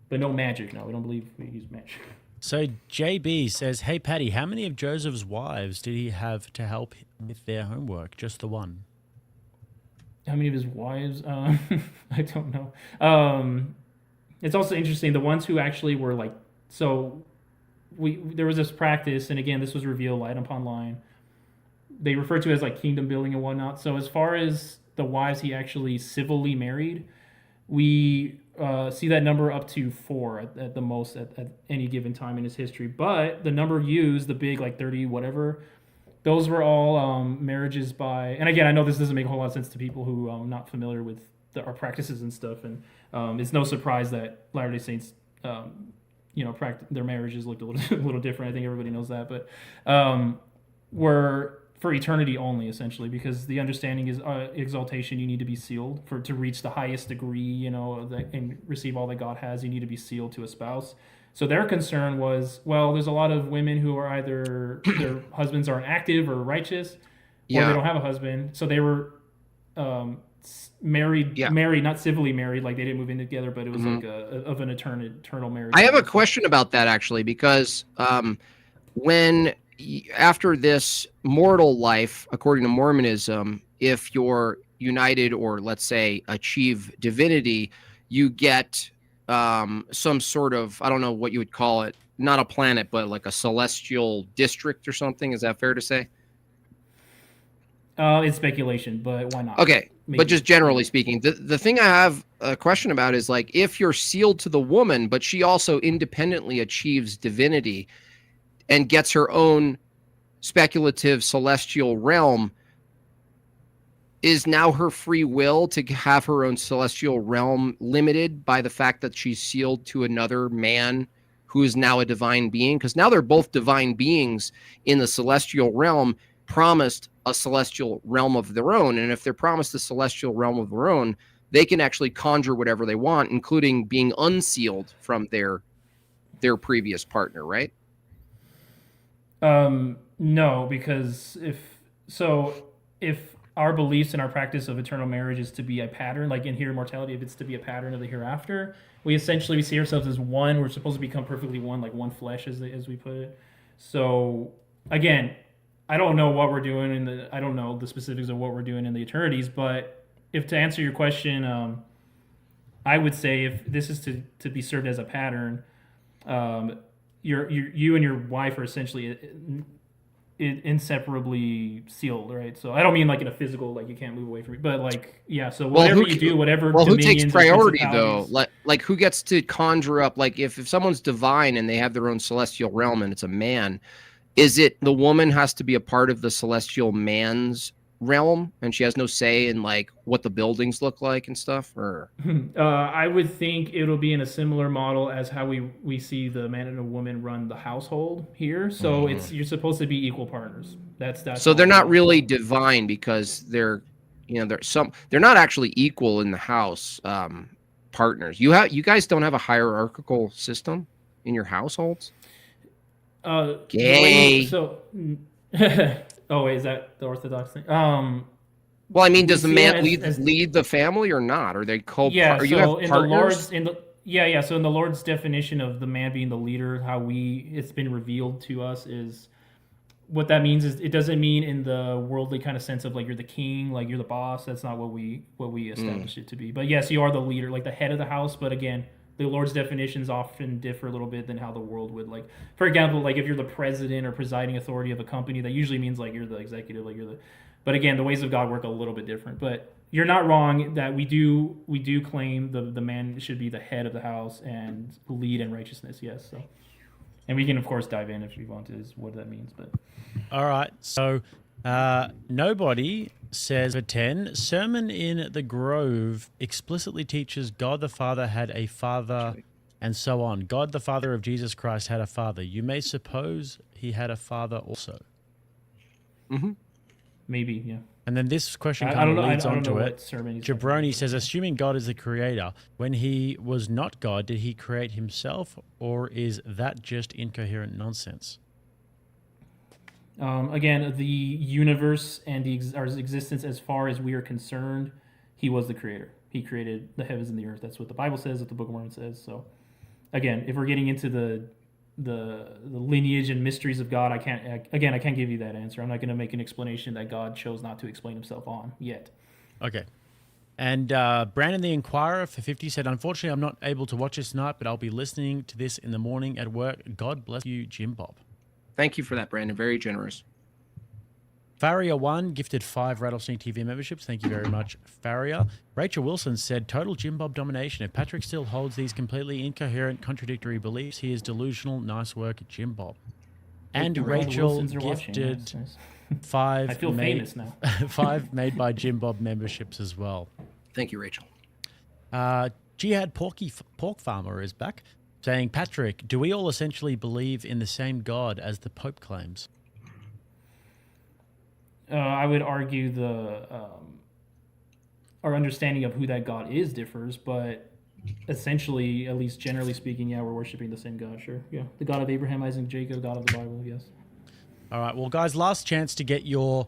But no magic. No, we don't believe we use magic. So JB says, hey, Patty, how many of Joseph's wives did he have to help with their homework? Just the one? How many of his wives? I don't know. It's also interesting. The ones who actually were like, so there was this practice, and again, this was revealed line upon line. They refer to it as like kingdom building and whatnot. So as far as the wives he actually civilly married, we see that number up to 4 at the most at any given time in his history. But the number used, the big like 30 whatever, those were all marriages by. And again, I know this doesn't make a whole lot of sense to people who are not familiar with our practices and stuff. And it's no surprise that Latter-day Saints, their marriages looked a little different. I think everybody knows that, but were for eternity only, essentially, because the understanding is exaltation. You need to be sealed to reach the highest degree, and receive all that God has. You need to be sealed to a spouse. So their concern was, well, there's a lot of women who are either their husbands aren't active or righteous, or they don't have a husband. So they were married, not civilly married, like they didn't move in together, but it was like of an eternal marriage. I have a question about that actually, because after this mortal life, according to Mormonism, if you're united or let's say achieve divinity, you get some sort of, I don't know what you would call it, not a planet, but like a celestial district or something. Is that fair to say? It's speculation, but why not? Okay. Maybe. But just generally speaking, the thing I have a question about is like, if you're sealed to the woman, but she also independently achieves divinity and gets her own speculative celestial realm, is now her free will to have her own celestial realm limited by the fact that she's sealed to another man who is now a divine being? Because now they're both divine beings in the celestial realm, promised a celestial realm of their own. And if they're promised a celestial realm of their own, they can actually conjure whatever they want, including being unsealed from their previous partner, right? No, because if our beliefs and our practice of eternal marriage is to be a pattern, like in here immortality, if it's to be a pattern of the hereafter, we see ourselves as one. We're supposed to become perfectly one, like one flesh, as we put it. So again, I don't know what we're doing I don't know the specifics of what we're doing in the eternities, but if to answer your question, I would say if this is to be served as a pattern, you and your wife are essentially inseparably sealed, right? So I don't mean like in a physical, like you can't move away from it, but like, yeah. So whatever you do, whatever who takes dominions or priority though? principalities- Like who gets to conjure up? Like if someone's divine and they have their own celestial realm and it's a man, is it the woman has to be a part of the celestial man's realm and she has no say in like what the buildings look like and stuff? Or I would think it'll be in a similar model as how we see the man and a woman run the household here. So you're supposed to be equal partners. That's so they're not really divine because they're not actually equal in the house partners. You guys don't have a hierarchical system in your households? Gay. So oh wait, is that the Orthodox thing? Well, I mean, does the man as lead the family or not? Are they yeah, are so you have in partners? the Lord's so in the Lord's definition of the man being the leader, how it's been revealed to us is what that means is it doesn't mean in the worldly kind of sense of like you're the king, like you're the boss. That's not what we establish it to be. But yes, you are the leader, like the head of the house. But again, the Lord's definitions often differ a little bit than how the world would. Like, for example, like if you're the president or presiding authority of a company, that usually means like you're the executive, like you're the. But again, the ways of God work a little bit different. But you're not wrong that we do claim the man should be the head of the house and lead in righteousness. Yes, so. And we can, of course, dive in if you want to, is what that means. But all right. So nobody says for 10, Sermon in the Grove explicitly teaches God the Father had a father and so on. God the Father of Jesus Christ had a father. You may suppose he had a father also. Mm-hmm. Maybe, yeah. And then this question kind of leads on to it. Jabroni says, assuming God is the creator, when he was not God, did he create himself, or is that just incoherent nonsense? Again, the universe and our existence as far as we are concerned, he was the creator. He created the heavens and the earth. That's what the Bible says, what the Book of Mormon says. So, again, if we're getting into the lineage and mysteries of God, I can't give you that answer. I'm not going to make an explanation that God chose not to explain himself on yet. Okay. And Brandon the Inquirer for 50 said, unfortunately, I'm not able to watch this tonight, but I'll be listening to this in the morning at work. God bless you, Jim Bob. Thank you for that, Brandon. Very generous. Faria1 gifted 5 Rattlesnake TV memberships. Thank you very much, Faria. Rachel Wilson said, total Jim Bob domination. If Patrick still holds these completely incoherent, contradictory beliefs, he is delusional. Nice work, Jim Bob. And Rachel gifted 5 I feel famous now. 5 made by Jim Bob memberships as well. Thank you, Rachel. Jihad Pork Farmer is back, saying, Patrick, do we all essentially believe in the same God as the Pope claims? I would argue our understanding of who that God is differs, but essentially, at least generally speaking, yeah, we're worshiping the same God, sure. Yeah, the God of Abraham, Isaac, Jacob, God of the Bible, yes. All right, well, guys, last chance to get your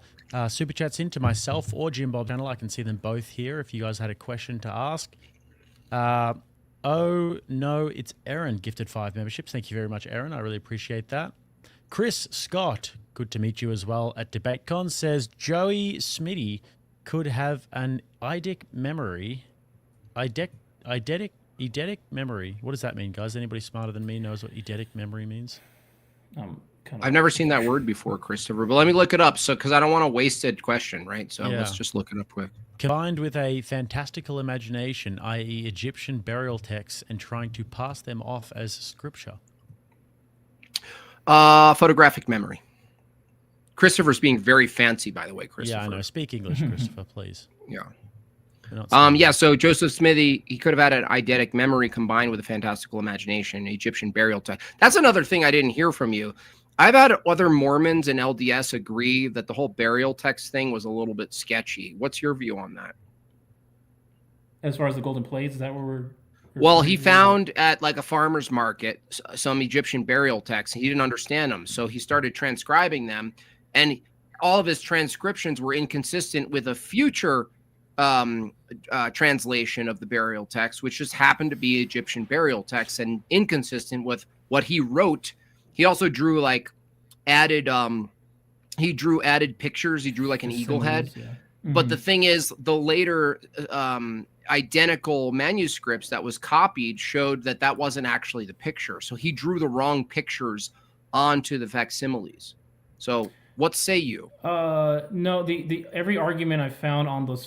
super chats into myself or Jim Bob channel. I can see them both here if you guys had a question to ask. Oh, no, it's Aaron, gifted 5 memberships. Thank you very much, Aaron. I really appreciate that. Chris Scott, good to meet you as well at DebateCon, says Joey Smitty could have an eidetic memory. Eidetic memory. What does that mean, guys? Anybody smarter than me knows what eidetic memory means? I've never seen that word before, Christopher, but let me look it up. So, because I don't want to waste a question, right? So let's just look it up quick. Combined with a fantastical imagination, i.e. Egyptian burial texts, and trying to pass them off as scripture. Photographic memory. Christopher's being very fancy, by the way, Christopher. Yeah, I know. Speak English, Christopher, please. Yeah. So Joseph Smithy, he could have had an eidetic memory combined with a fantastical imagination, Egyptian burial text. That's another thing I didn't hear from you. I've had other Mormons and LDS agree that the whole burial text thing was a little bit sketchy. What's your view on that? As far as the golden plates, is that where we're... Well, he found at like a farmer's market some Egyptian burial texts. He didn't understand them, so he started transcribing them, and all of his transcriptions were inconsistent with a future translation of the burial text, which just happened to be Egyptian burial text and inconsistent with what he wrote. He also drew added pictures. He drew like an eagle head. Yeah. Mm-hmm. But the thing is, the later identical manuscripts that was copied showed that wasn't actually the picture. So he drew the wrong pictures onto the facsimiles. So What say you? No, the every argument I found on those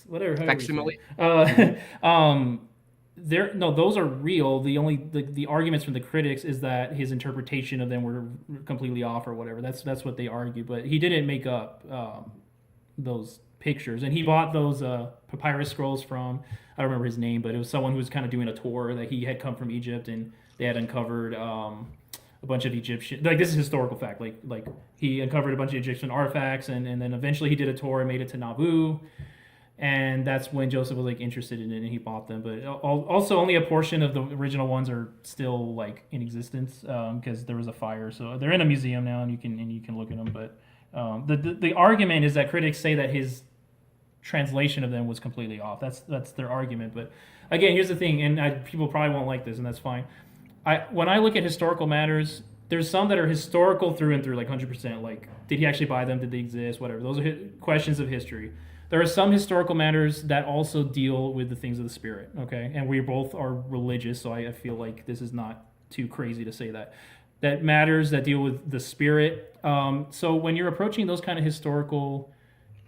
whatever, however you say Facsimile? it. Those are real. The arguments from the critics is that his interpretation of them were completely off or whatever. That's what they argue. But he didn't make up those pictures, and he bought those papyrus scrolls from, I don't remember his name, but it was someone who was kind of doing a tour that he had come from Egypt, and they had uncovered a bunch of Egyptian, like, this is historical fact, like he uncovered a bunch of Egyptian artifacts, and then eventually he did a tour and made it to Nauvoo. And that's when Joseph was like interested in it, and he bought them. But also, only a portion of the original ones are still like in existence because there was a fire. So they're in a museum now, and you can look at them. But the argument is that critics say that his translation of them was completely off. That's their argument. But again, here's the thing, and people probably won't like this, and that's fine. When I look at historical matters, there's some that are historical through and through, like 100%. Like, did he actually buy them? Did they exist? Whatever. Those are questions of history. There are some historical matters that also deal with the things of the spirit, okay? And we both are religious, so I feel like this is not too crazy to say that. That matters that deal with the spirit. So when you're approaching those kind of historical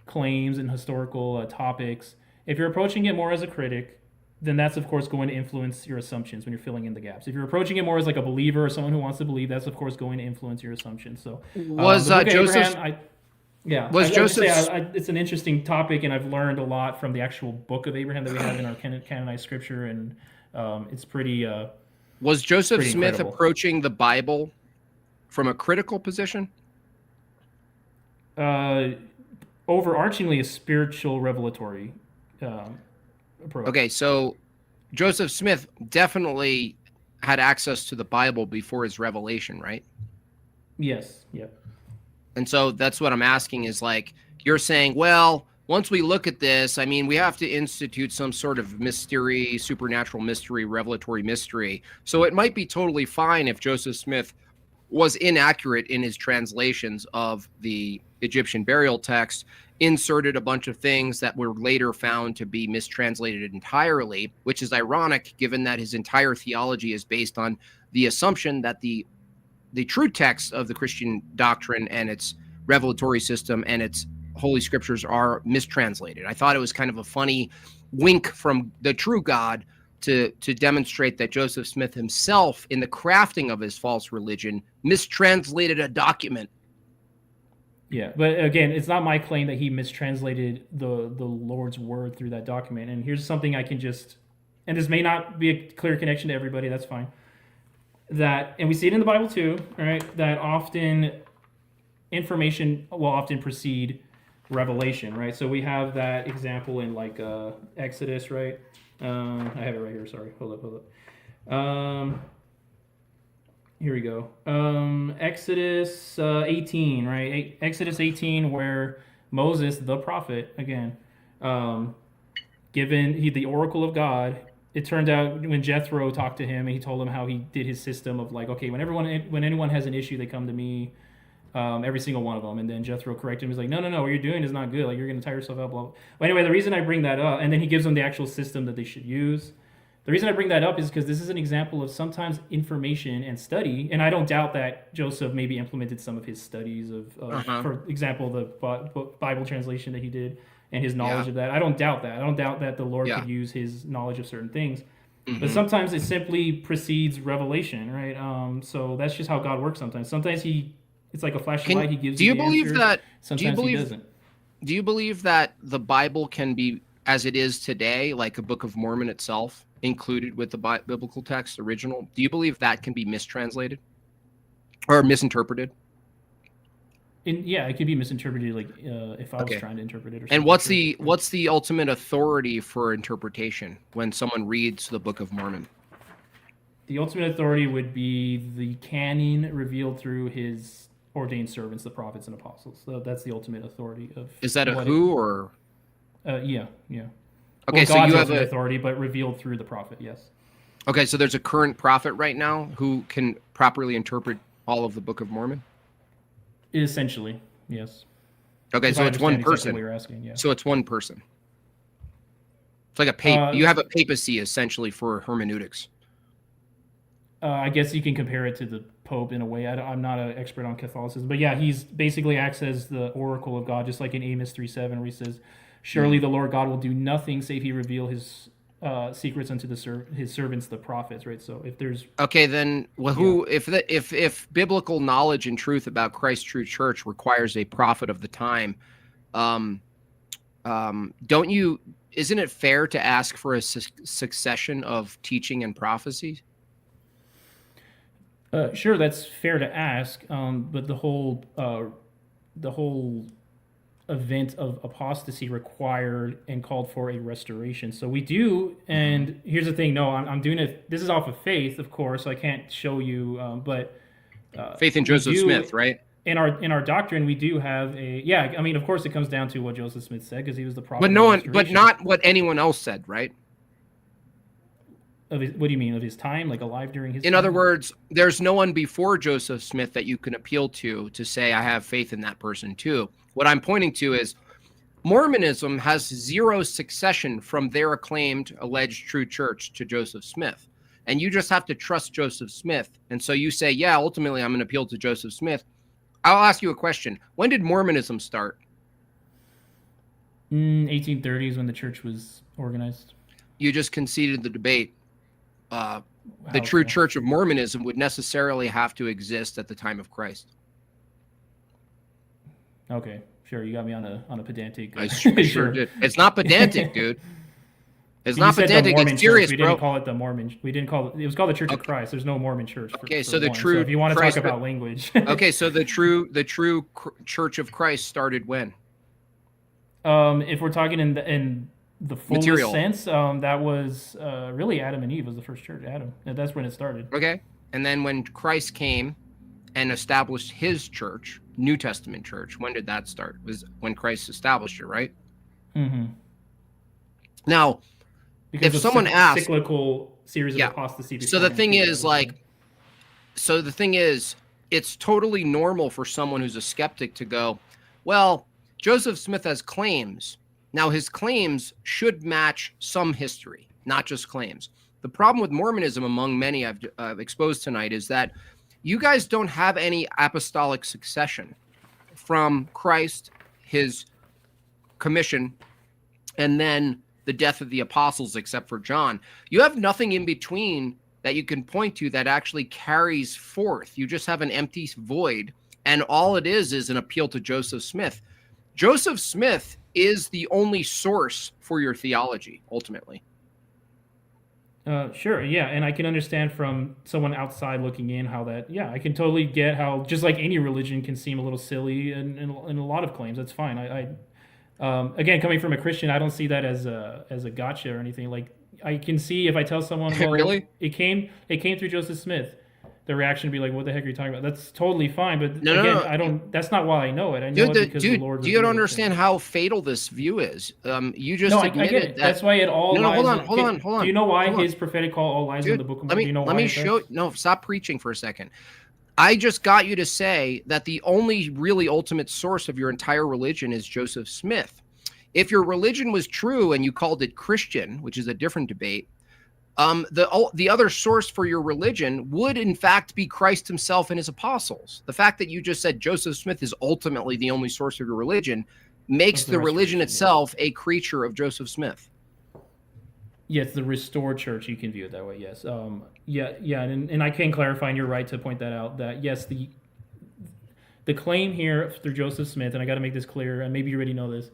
claims and historical topics, if you're approaching it more as a critic, then that's, of course, going to influence your assumptions when you're filling in the gaps. If you're approaching it more as like a believer or someone who wants to believe, that's, of course, going to influence your assumptions. So was Joseph... Yeah, it's an interesting topic, and I've learned a lot from the actual book of Abraham that we have in our canonized scripture, and it's pretty. Was Joseph pretty Smith incredible. approaching the Bible from a critical position? Overarchingly, a spiritual revelatory approach. Okay, so Joseph Smith definitely had access to the Bible before his revelation, right? Yes. Yep. And so that's what I'm asking is, like, you're saying, well, once we look at this, I mean, we have to institute some sort of mystery, supernatural mystery, revelatory mystery. So it might be totally fine if Joseph Smith was inaccurate in his translations of the Egyptian burial text, inserted a bunch of things that were later found to be mistranslated entirely, which is ironic given that his entire theology is based on the assumption that the true text of the Christian doctrine and its revelatory system and its holy scriptures are mistranslated. I thought it was kind of a funny wink from the true God to demonstrate that Joseph Smith himself, in the crafting of his false religion, mistranslated a document. Yeah, but again, it's not my claim that he mistranslated the Lord's word through that document. And here's something I can just, and this may not be a clear connection to everybody, that's fine. That, and we see it in the Bible too, right? That often information will often precede revelation, right? So we have that example in like Exodus, right? I have it right here. Sorry, hold up. Here we go. Exodus 18, right? Exodus 18, where Moses, the prophet, again, given the oracle of God. It turned out when Jethro talked to him and he told him how he did his system of like, okay, when anyone has an issue, they come to me, every single one of them. And then Jethro corrected him. He's like, no, what you're doing is not good. Like, you're going to tire yourself out, blah, blah. But anyway, the reason I bring that up, and then he gives them the actual system that they should use. The reason I bring that up is because this is an example of sometimes information and study, and I don't doubt that Joseph maybe implemented some of his studies of for example, the Bible translation that he did, and his knowledge of that. I don't doubt that. I don't doubt that the Lord could use his knowledge of certain things. Mm-hmm. But sometimes it simply precedes revelation, right? So that's just how God works sometimes. Sometimes it's like a flash of light. He gives you the answer. Sometimes he doesn't. Do you believe that the Bible can be, as it is today, like a Book of Mormon itself, included with the biblical text, original? Do you believe that can be mistranslated or misinterpreted? Yeah, it could be misinterpreted, like if I was trying to interpret it. Or something. And what's the ultimate authority for interpretation when someone reads the Book of Mormon? The ultimate authority would be the canon revealed through his ordained servants, the prophets and apostles. So that's the ultimate authority of. Is that a who or? Yeah. Okay, well, so God's you have authority, but revealed through the prophet. Yes. Okay, so there's a current prophet right now who can properly interpret all of the Book of Mormon. Essentially, yes. Okay, so it's one person. Exactly what you're asking, yeah. So it's one person. It's like a you have a papacy essentially for hermeneutics. I guess you can compare it to the Pope in a way. I'm not an expert on Catholicism, but yeah, he's basically acts as the oracle of God, just like in Amos 3:7, where he says, "Surely the Lord God will do nothing save He reveal His secrets unto His servants, the prophets." Right. So if there's Okay, then if biblical knowledge and truth about Christ's true church requires a prophet of the time, don't you? Isn't it fair to ask for a succession of teaching and prophecy? Sure, that's fair to ask, but the whole event of apostasy required and called for a restoration. So we do, and here's the thing. No, I'm doing it. This is off of faith, of course. So I can't show you, but faith in Joseph Smith, right? In our doctrine, we do have a I mean, of course, it comes down to what Joseph Smith said because he was the prophet. But not what anyone else said, right? What do you mean, of his time, like alive during his In time? other words, there's no one before Joseph Smith that you can appeal to say, I have faith in that person too. What I'm pointing to is Mormonism has zero succession from their acclaimed, alleged true church to Joseph Smith. And you just have to trust Joseph Smith. And so you say, yeah, ultimately I'm going to appeal to Joseph Smith. I'll ask you a question. When did Mormonism start? 1830s, when the church was organized. You just conceded the debate. The true church of Mormonism would necessarily have to exist at the time of Christ. Okay, sure. You got me on a pedantic. I sure did. It's not pedantic, dude. It's not pedantic. It's serious, bro. We didn't call it the Mormon. We didn't call it. It was called the Church of Christ. There's no Mormon church. Okay, so the true. So if you want to Christ, talk about language. Okay, so the true Church of Christ started when? If we're talking in the fullest Material sense, that was really Adam and Eve was the first church. Adam. That's when it started. Okay, and then when Christ came and established his church, New Testament church, when did that start? It was when Christ established it, right? Mm-hmm. Now, because if someone asks, cyclical series of apostasy. So the thing is, it's totally normal for someone who's a skeptic to go, well, Joseph Smith has claims. Now, his claims should match some history, not just claims. The problem with Mormonism, among many I've exposed tonight, is that you guys don't have any apostolic succession from Christ, his commission, and then the death of the apostles, except for John. You have nothing in between that you can point to that actually carries forth. You just have an empty void, and all it is an appeal to Joseph Smith. Joseph Smith is the only source for your theology, ultimately. Sure, yeah, and I can understand from someone outside looking in how that, I can totally get how just like any religion can seem a little silly in a lot of claims. That's fine. Again, coming from a Christian, I don't see that as a gotcha or anything. Like I can see if I tell someone, well, really, it came through Joseph Smith, the reaction would be like, "What the heck are you talking about?" That's totally fine, but no. I don't. That's not why I know it. I know it because the Lord. Do you understand how fatal this view is? You just admitted I get it. that. That's why it all. No, hold on. Do you know why his prophetic call all lies in the book of Mormon? Do you know why? Let me show. No, stop preaching for a second. I just got you to say that the only really ultimate source of your entire religion is Joseph Smith. If your religion was true and you called it Christian, which is a different debate, the other source for your religion would in fact be Christ himself and his apostles. The fact that you just said Joseph Smith is ultimately the only source of your religion makes the religion itself a creature of Joseph Smith. Yes, the restored church, you can view it that way, yes. And I can clarify, and you're right to point that out, that yes, the claim here through Joseph Smith, and I got to make this clear, and maybe you already know this,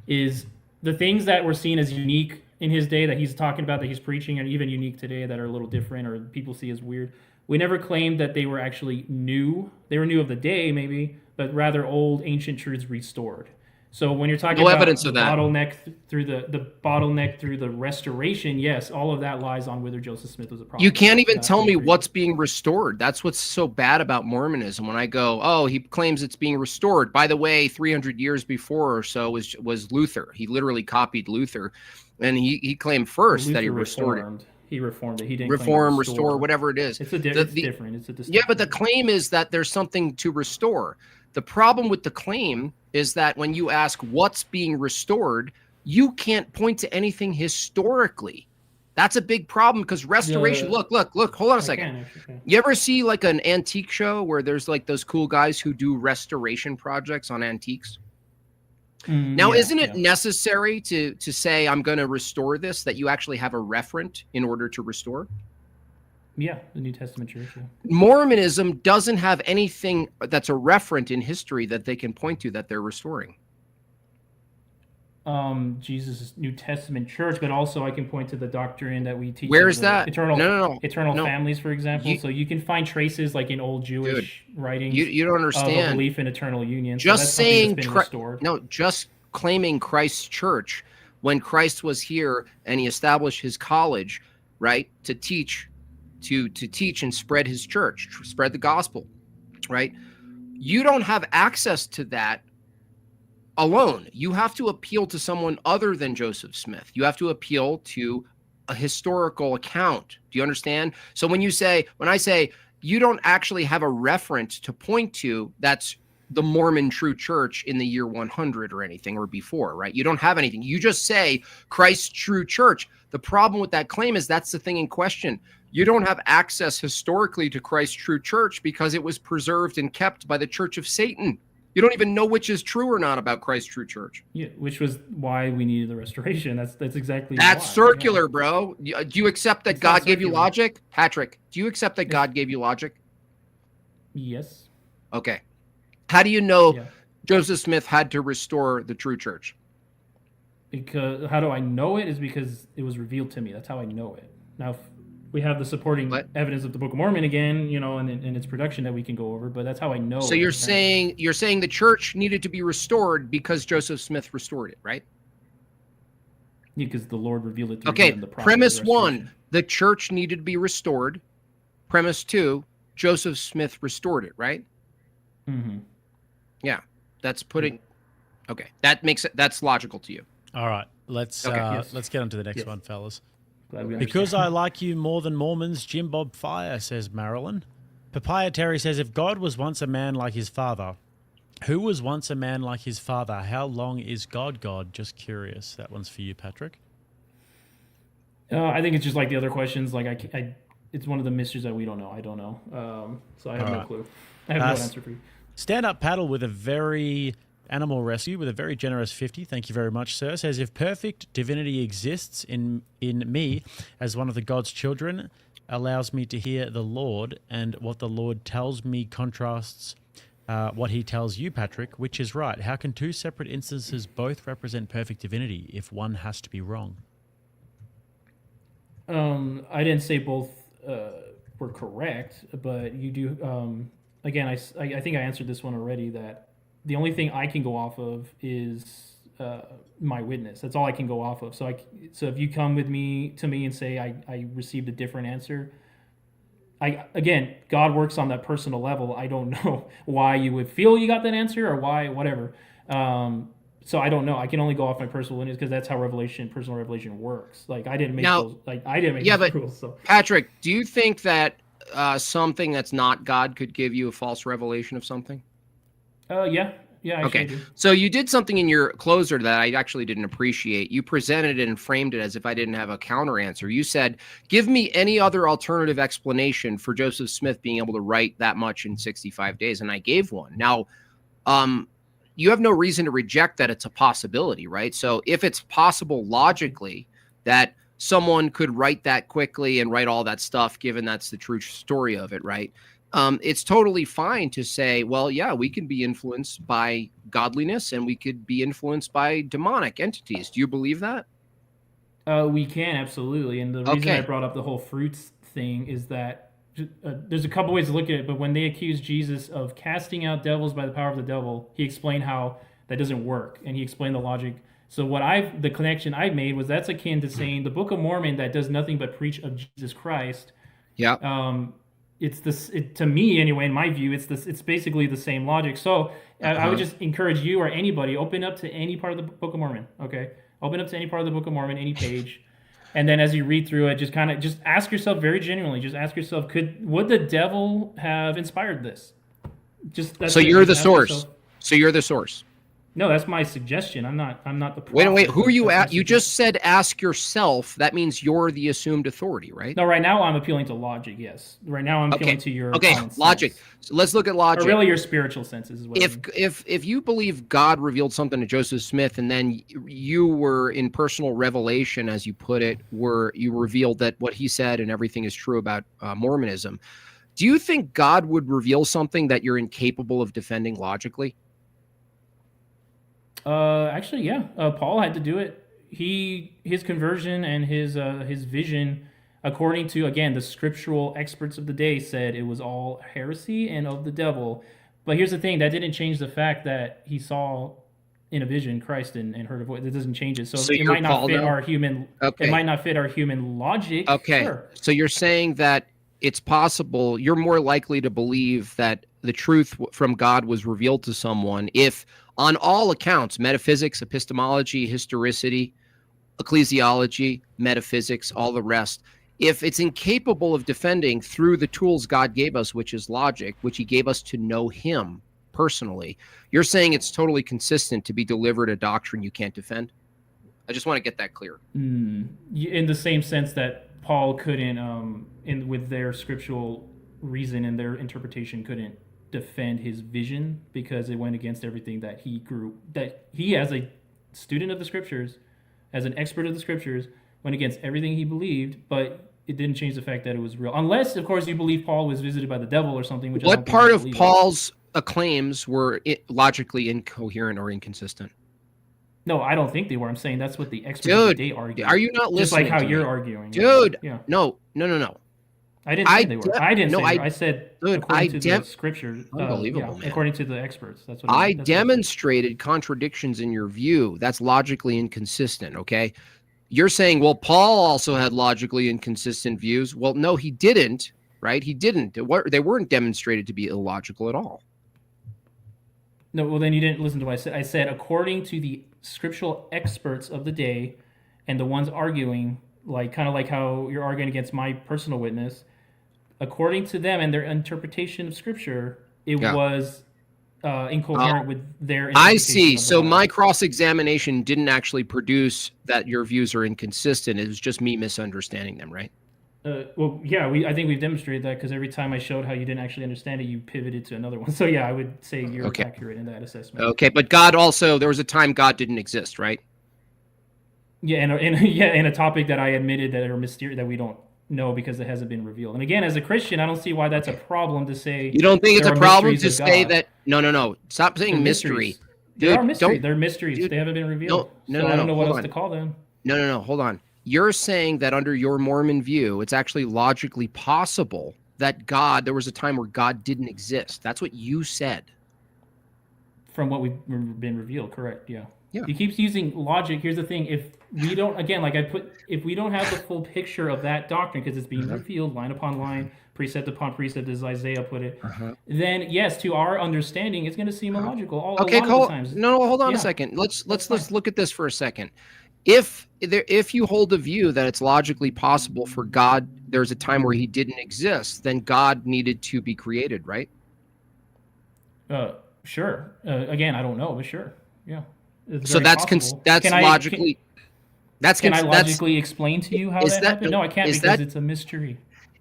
is the things that were seen as unique in his day that he's talking about, that he's preaching, and even unique today that are a little different or people see as weird. We never claimed that they were actually new. They were new of the day, maybe, but rather old, ancient truths restored. So when you're talking about evidence of that bottleneck through the bottleneck through the restoration, yes, all of that lies on whether Joseph Smith was a prophet. You can't even tell me what's being restored. That's what's so bad about Mormonism. When I go, oh, he claims it's being restored. By the way, 300 years before or so was Luther. He literally copied Luther, and he claimed first Luther that he restored it. He reformed it. He didn't restore, whatever it is. It's different. It's a distinction. Yeah, but the claim is that there's something to restore. The problem with the claim is that when you ask what's being restored, you can't point to anything historically That's a big problem because restoration. Look. Hold on a second. You ever see like an antique show where there's like those cool guys who do restoration projects on antiques? Now, isn't it necessary to say I'm going to restore this, that you actually have a referent in order to restore? Yeah, the New Testament church. Yeah. Mormonism doesn't have anything that's a referent in history that they can point to that they're restoring. Jesus' New Testament church, but also I can point to the doctrine that we teach. Where's that? Eternal families, for example. So you can find traces like in old Jewish writings. You don't understand. Of a belief in eternal union. Just so saying, just claiming Christ's church when Christ was here and he established his college, right, to teach and spread his church, spread the gospel, right? You don't have access to that alone. You have to appeal to someone other than Joseph Smith. You have to appeal to a historical account. Do you understand? So when I say you don't actually have a reference to point to that's the Mormon True Church in the year 100 or anything or before, right? You don't have anything. You just say Christ's True Church. The problem with that claim is that's the thing in question. You don't have access historically to Christ's True Church because it was preserved and kept by the Church of Satan. You don't even know which is true or not about Christ's True Church. Yeah, which was why we needed the restoration. That's exactly That's why. circular, bro. Do you accept that God gave you logic? Patrick, do you accept that God gave you logic? Yes. Okay. How do you know Joseph Smith had to restore the true church? Because how do I know it? Is because it was revealed to me. That's how I know it. Now, if we have the supporting evidence of the Book of Mormon again, and its production that we can go over, but that's how I know. So you're saying the church needed to be restored because Joseph Smith restored it, right? Yeah, because the Lord revealed it through him. The Premise 1, the church needed to be restored. Premise 2, Joseph Smith restored it, right? Mm-hmm. Yeah, that's putting. Okay, that's logical to you. All right, let's get on to the next one, fellas. Because I like you more than Mormons, Jim Bob Fire, says Marilyn. Papaya Terry says, if God was once a man like his father, who was once a man like his father? How long is God? Just curious. That one's for you, Patrick. I think it's just like the other questions. Like it's one of the mysteries that we don't know. I don't know. So I have no clue. I have no answer for you. Stand Up Paddle with a very animal rescue with a very generous 50. Thank you very much, sir. Says, if perfect divinity exists in me as one of the God's children, allows me to hear the Lord, and what the Lord tells me contrasts what he tells you, Patrick, which is right. How can two separate instances both represent perfect divinity if one has to be wrong? I didn't say both were correct, but you do. Again, I think I answered this one already, that the only thing I can go off of is my witness. That's all I can go off of. So if you come to me and say I received a different answer, again, God works on that personal level. I don't know why you would feel you got that answer or why, whatever. So I don't know. I can only go off my personal witness because that's how personal revelation works. Like I didn't make those. Like I didn't make those rules. So. Patrick, do you think that something that's not God could give you a false revelation of something? Yeah. Okay. So you did something in your closer that I actually didn't appreciate. You presented it and framed it as if I didn't have a counter answer. You said, give me any other alternative explanation for Joseph Smith being able to write that much in 65 days. And I gave one. Now, you have no reason to reject that it's a possibility, right? So if it's possible logically that someone could write that quickly and write all that stuff, given that's the true story of it, right? It's totally fine to say, well, yeah, we can be influenced by godliness and we could be influenced by demonic entities. Do you believe that? We can, absolutely. And the reason I brought up the whole fruits thing is that there's a couple ways to look at it, but when they accused Jesus of casting out devils by the power of the devil, he explained how that doesn't work. And he explained the logic. So the connection I made was that's akin to saying the Book of Mormon that does nothing but preach of Jesus Christ. Yeah. To me anyway, in my view, it's basically the same logic. So I would just encourage you or anybody, open up to any part of the Book of Mormon. Okay, open up to any part of the Book of Mormon, any page, and then as you read through it, just ask yourself very genuinely. Just ask yourself, would the devil have inspired this? So you're the source. So you're the source. No, that's my suggestion. I'm not the prophet. Wait. Who are you That's at? You just said ask yourself. That means you're the assumed authority, right? No, right now I'm appealing to logic. Yes, right now I'm appealing to your common logic. sense. So let's look at logic. Or really your spiritual senses is what. If you believe God revealed something to Joseph Smith, and then you were in personal revelation, as you put it, where you revealed that what he said and everything is true about Mormonism, do you think God would reveal something that you're incapable of defending logically? Actually, yeah. Paul had to do it. His conversion and his vision, according to, again, the scriptural experts of the day, said it was all heresy and of the devil. But here's the thing: that didn't change the fact that he saw in a vision Christ and heard a voice. It doesn't change it. So it might not fit our human. Okay. It might not fit our human logic. Okay. Sure. So you're saying that it's possible. You're more likely to believe that the truth from God was revealed to someone if, on all accounts, metaphysics, epistemology, historicity, ecclesiology, metaphysics, all the rest, if it's incapable of defending through the tools God gave us, which is logic, which he gave us to know him personally, you're saying it's totally consistent to be delivered a doctrine you can't defend? I just want to get that clear. In the same sense that Paul couldn't, with their scriptural reason and their interpretation, couldn't defend his vision because it went against everything that he as a student of the scriptures, as an expert of the scriptures, went against everything he believed, but it didn't change the fact that it was real. Unless, of course, you believe Paul was visited by the devil or something. Which what part of Paul's claims were logically incoherent or inconsistent? No, I don't think they were. I'm saying that's what the experts of the day argue. Are you not listening? Just like how you're arguing. Dude, yeah. No. I didn't say they were. I didn't say they were. I said according to the scripture. Unbelievable, man. According to the experts. That's what I demonstrated contradictions in your view. That's logically inconsistent, okay? You're saying, well, Paul also had logically inconsistent views. Well, no, he didn't, right? He didn't. They weren't demonstrated to be illogical at all. No, well, then you didn't listen to what I said. I said, according to the scriptural experts of the day and the ones arguing, kind of like how you're arguing against my personal witness, according to them and their interpretation of scripture, it was incoherent with their interpretation. I see. So my cross-examination didn't actually produce that your views are inconsistent. It was just me misunderstanding them, right? Well, yeah, I think we've demonstrated that because every time I showed how you didn't actually understand it, you pivoted to another one. So yeah, I would say you're accurate in that assessment. Okay, but God also, there was a time God didn't exist, right? Yeah, and a topic that I admitted that are mysterious that we don't know because it hasn't been revealed. And again, as a Christian, I don't see why that's a problem to say. You don't think it's a problem to say that? No. Stop saying mystery. Dude, they are mystery. They're mysteries. Dude, they haven't been revealed. No, I don't know what else to call them. No. Hold on. You're saying that under your Mormon view, it's actually logically possible that there was a time where God didn't exist. That's what you said. From what we've been revealed, correct? Yeah. He keeps using logic. Here's the thing: if we don't, again, if we don't have the full picture of that doctrine because it's being revealed line upon line, precept upon precept, as Isaiah put it, then yes, to our understanding, it's going to seem illogical. A lot of the times. No, hold on a second. Let's look at this for a second. If you hold the view that it's logically possible for God, there's a time where he didn't exist, then God needed to be created, right? Sure. Again, I don't know, but sure. Yeah. So that's logically. Can I logically explain to you how that happened? No, I can't because it's a mystery.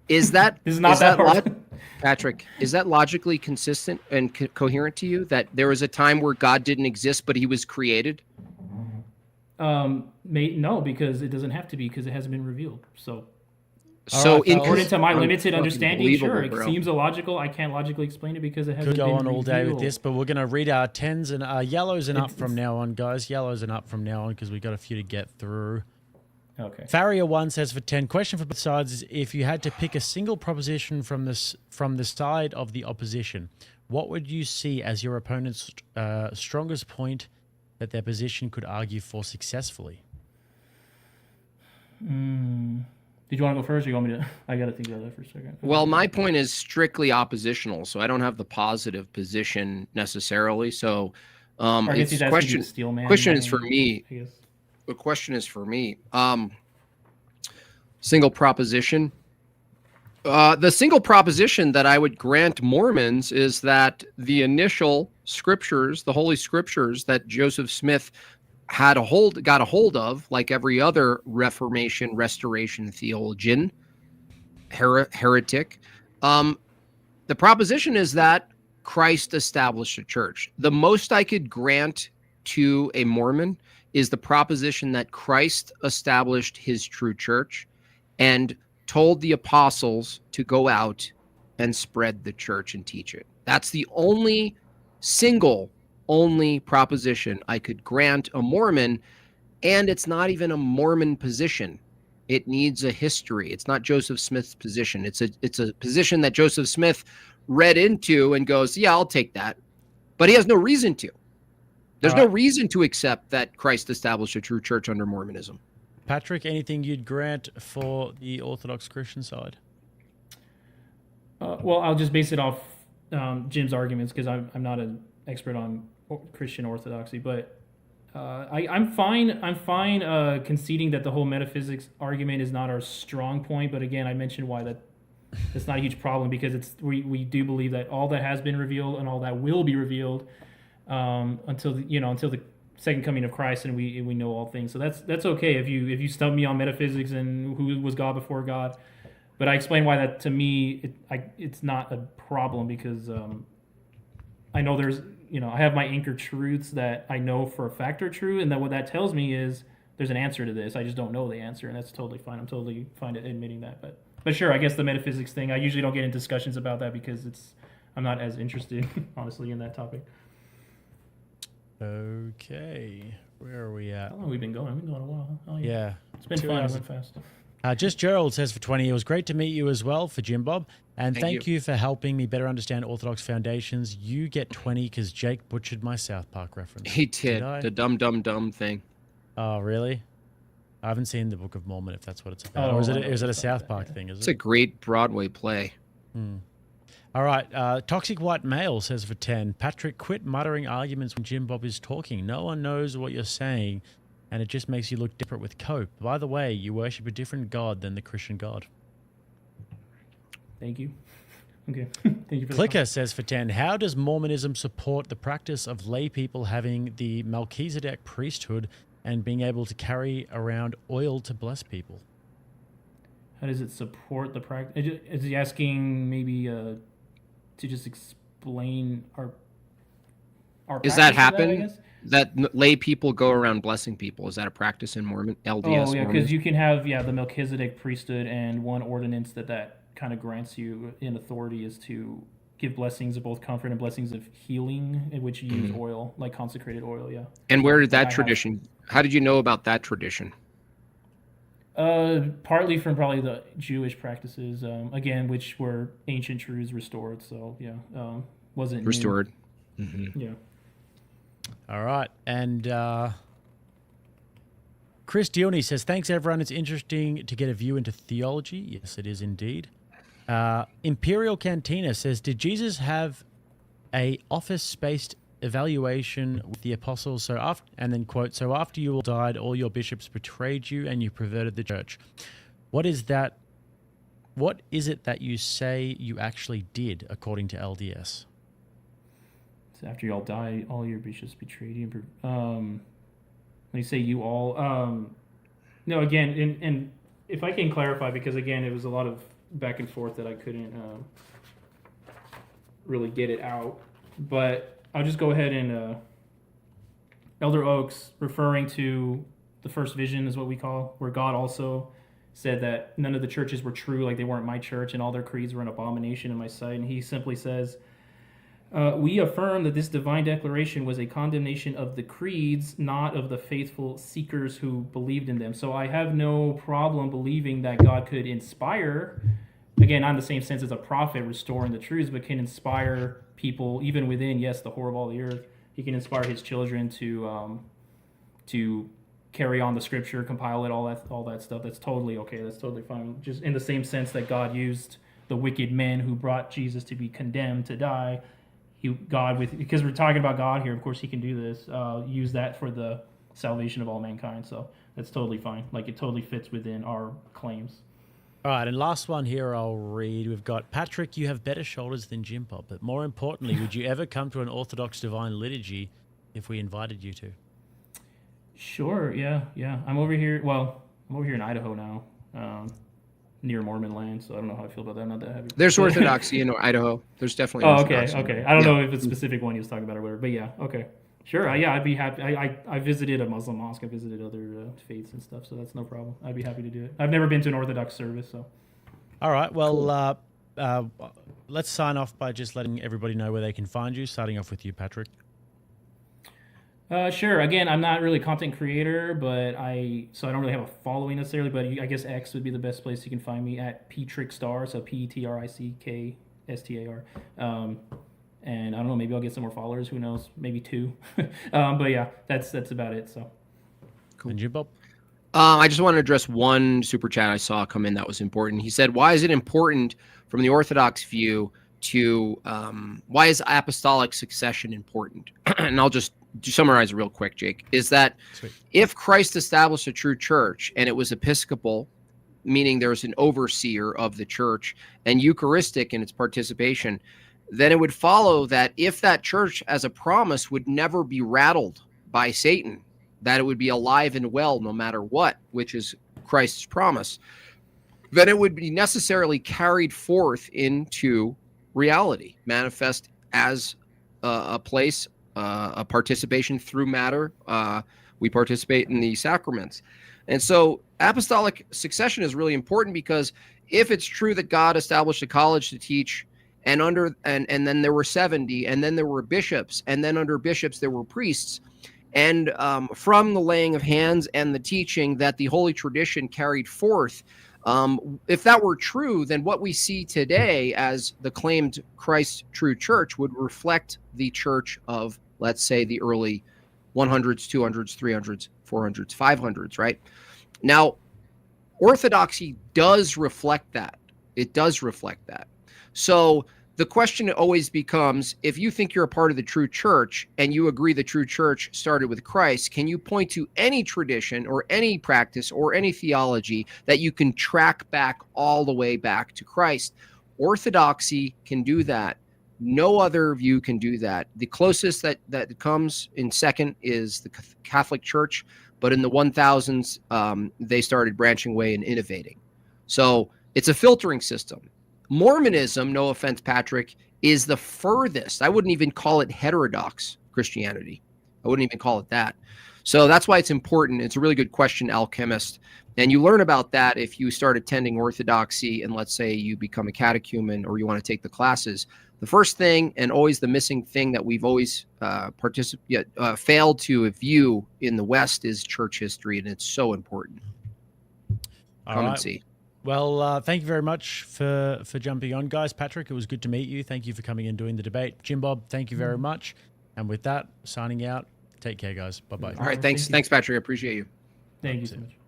Is that this is not that hard? Patrick, is that logically consistent and coherent to you that there was a time where God didn't exist, but he was created? No, because it doesn't have to be because it hasn't been revealed. So according to my limited understanding, sure, it seems illogical. I can't logically explain it because it hasn't been revealed. Could go on all day with this, but we're going to read our 10s and yellows and up from now on, guys. Yellows and up from now on because we've got a few to get through. Okay. Farrier 1 says for 10, question for both sides is if you had to pick a single proposition from the side of the opposition, what would you see as your opponent's strongest point that their position could argue for successfully? Did you want to go first or you want me to? I got to think about that for a second. Well, my point is strictly oppositional, so I don't have the positive position necessarily. So question is for me. The question is for me. Single proposition. The single proposition that I would grant Mormons is that the initial scriptures, the Holy Scriptures that Joseph Smith got a hold of, like every other Reformation, Restoration theologian, heretic, the proposition is that Christ established a church. The most I could grant to a Mormon is the proposition that Christ established his true church and told the apostles to go out and spread the church and teach it. That's the only proposition I could grant a Mormon, and it's not even a Mormon position. It needs a history. It's not Joseph Smith's position. It's a position that Joseph Smith read into and goes, yeah, I'll take that. But he has no reason to. There's no reason to accept that Christ established a true church under Mormonism. Patrick, anything you'd grant for the Orthodox Christian side? Well, I'll just base it off Jim's arguments because I'm not an expert on Christian orthodoxy, but I'm fine conceding that the whole metaphysics argument is not our strong point. But again, I mentioned why that's not a huge problem, because we do believe that all that has been revealed and all that will be revealed until the second coming of Christ, and we know all things. So that's okay if you stump me on metaphysics and who was God before God. But I explain why that, to me, it's not a problem, because I know I have my anchor truths that I know for a fact are true, and that what that tells me is there's an answer to this. I just don't know the answer, and that's totally fine. I'm totally fine admitting that. But sure, I guess the metaphysics thing, I usually don't get in discussions about that because I'm not as interested, honestly, in that topic. Okay, where are we at? How long have we been going? We've been going a while. Oh, yeah. It's been fun. It went fast. Just Gerald says for 20, it was great to meet you as well for Jim Bob. And thank you for helping me better understand Orthodox foundations. You get 20 because Jake butchered my South Park reference. He did. The dumb thing. Oh, really? I haven't seen the Book of Mormon, if that's what it's about. Or is it a South Park thing? It's a great Broadway play. All right. Toxic White Male says for 10, Patrick, quit muttering arguments when Jim Bob is talking. No one knows what you're saying, and it just makes you look different with cope. By the way, you worship a different God than the Christian God. Thank you. Okay. Thank you for Clicker says for 10, how does Mormonism support the practice of lay people having the Melchizedek priesthood and being able to carry around oil to bless people? How does it support the practice? Is he asking maybe to just explain our Does that happen? That lay people go around blessing people. Is that a practice in LDS? Oh, yeah, because you can have the Melchizedek priesthood, and one ordinance that kind of grants you in authority is to give blessings of both comfort and blessings of healing, in which you use oil, like consecrated oil, yeah. And where did that tradition, how did you know about that tradition? Partly from probably the Jewish practices, again, which were ancient truths restored, so yeah, wasn't restored. Yeah. All right, and Chris Dione says, thanks everyone, it's interesting to get a view into theology. Yes, it is indeed. Imperial Cantina says, did Jesus have a office-based evaluation with the apostles? And then quote, so after you all died, all your bishops betrayed you and you perverted the church. What is it that you say you actually did according to LDS? So after you all die, all your bishops betrayed you. When you say you all, no, again, and if I can clarify, because again, it was a lot of back and forth that I couldn't really get it out, but I'll just go ahead and Elder Oaks, referring to the first vision is what we call, where God also said that none of the churches were true, like they weren't my church, and all their creeds were an abomination in my sight. And he simply says, we affirm that this divine declaration was a condemnation of the creeds, not of the faithful seekers who believed in them. So I have no problem believing that God could inspire, again, not in the same sense as a prophet restoring the truths, but can inspire people even within, yes, the whore of all the earth. He can inspire his children to carry on the scripture, compile it, all that stuff. That's totally okay. That's totally fine. Just in the same sense that God used the wicked men who brought Jesus to be condemned to die, because we're talking about God here, of course he can do this, use that for the salvation of all mankind. So that's totally fine. Like, it totally fits within our claims. All right, and last one here I'll read. We've got, Patrick, you have better shoulders than Jim Bob, but more importantly, would you ever come to an Orthodox Divine Liturgy if we invited you to? Sure, yeah. I'm over here in Idaho now, near Mormon land, so I don't know how I feel about that. I'm not that heavy. There's Orthodoxy in Idaho. There's definitely Orthodoxy. Okay. I don't know if it's a specific one he was talking about or whatever, but yeah, okay. Sure, yeah, I'd be happy. I visited a Muslim mosque. I visited other faiths and stuff, so that's no problem. I'd be happy to do it. I've never been to an Orthodox service, so. All right, well, let's sign off by just letting everybody know where they can find you, starting off with you, Patrick. Sure. Again, I'm not really a content creator, so I don't really have a following necessarily, but I guess X would be the best place you can find me at Petrickstar, so Petrickstar. And I don't know, maybe I'll get some more followers. Who knows? Maybe 2. But yeah, that's about it. So. Cool. And you, Bob? I just want to address one super chat I saw come in that was important. He said, "Why is it important from the Orthodox view to why is apostolic succession important?" And I'll just summarize it real quick, Jake. Is that if Christ established a true church and it was episcopal, meaning there's an overseer of the church, and Eucharistic in its participation, then it would follow that if that church as a promise would never be rattled by Satan, that it would be alive and well no matter what, which is Christ's promise, then it would be necessarily carried forth into reality, manifest as a place, a participation through matter. We participate in the sacraments. And so apostolic succession is really important because if it's true that God established a college to teach, and then there were 70, and then there were bishops, and then under bishops there were priests, and from the laying of hands and the teaching that the holy tradition carried forth, if that were true, then what we see today as the claimed Christ true church would reflect the church of, let's say, the early 100s, 200s, 300s, 400s, 500s, right? Now, Orthodoxy does reflect that. It does reflect that. So the question always becomes, if you think you're a part of the true church and you agree the true church started with Christ, can you point to any tradition or any practice or any theology that you can track back all the way back to Christ? Orthodoxy can do that. No other view can do that. The closest that comes in second is the Catholic Church, but in the 1000s, they started branching away and innovating. So it's a filtering system. Mormonism, no offense, Patrick, is the furthest. I wouldn't even call it heterodox Christianity. I wouldn't even call it that. So that's why it's important. It's a really good question, Alchemist. And you learn about that if you start attending Orthodoxy and let's say you become a catechumen or you want to take the classes. The first thing and always the missing thing that we've always failed to view in the West is church history, and it's so important. Come and see. Well, thank you very much for jumping on, guys. Patrick, it was good to meet you. Thank you for coming and doing the debate. Jim Bob, thank you very much. And with that, signing out. Take care, guys. Bye-bye. All right, thanks, Patrick. I appreciate you. Thank you so much.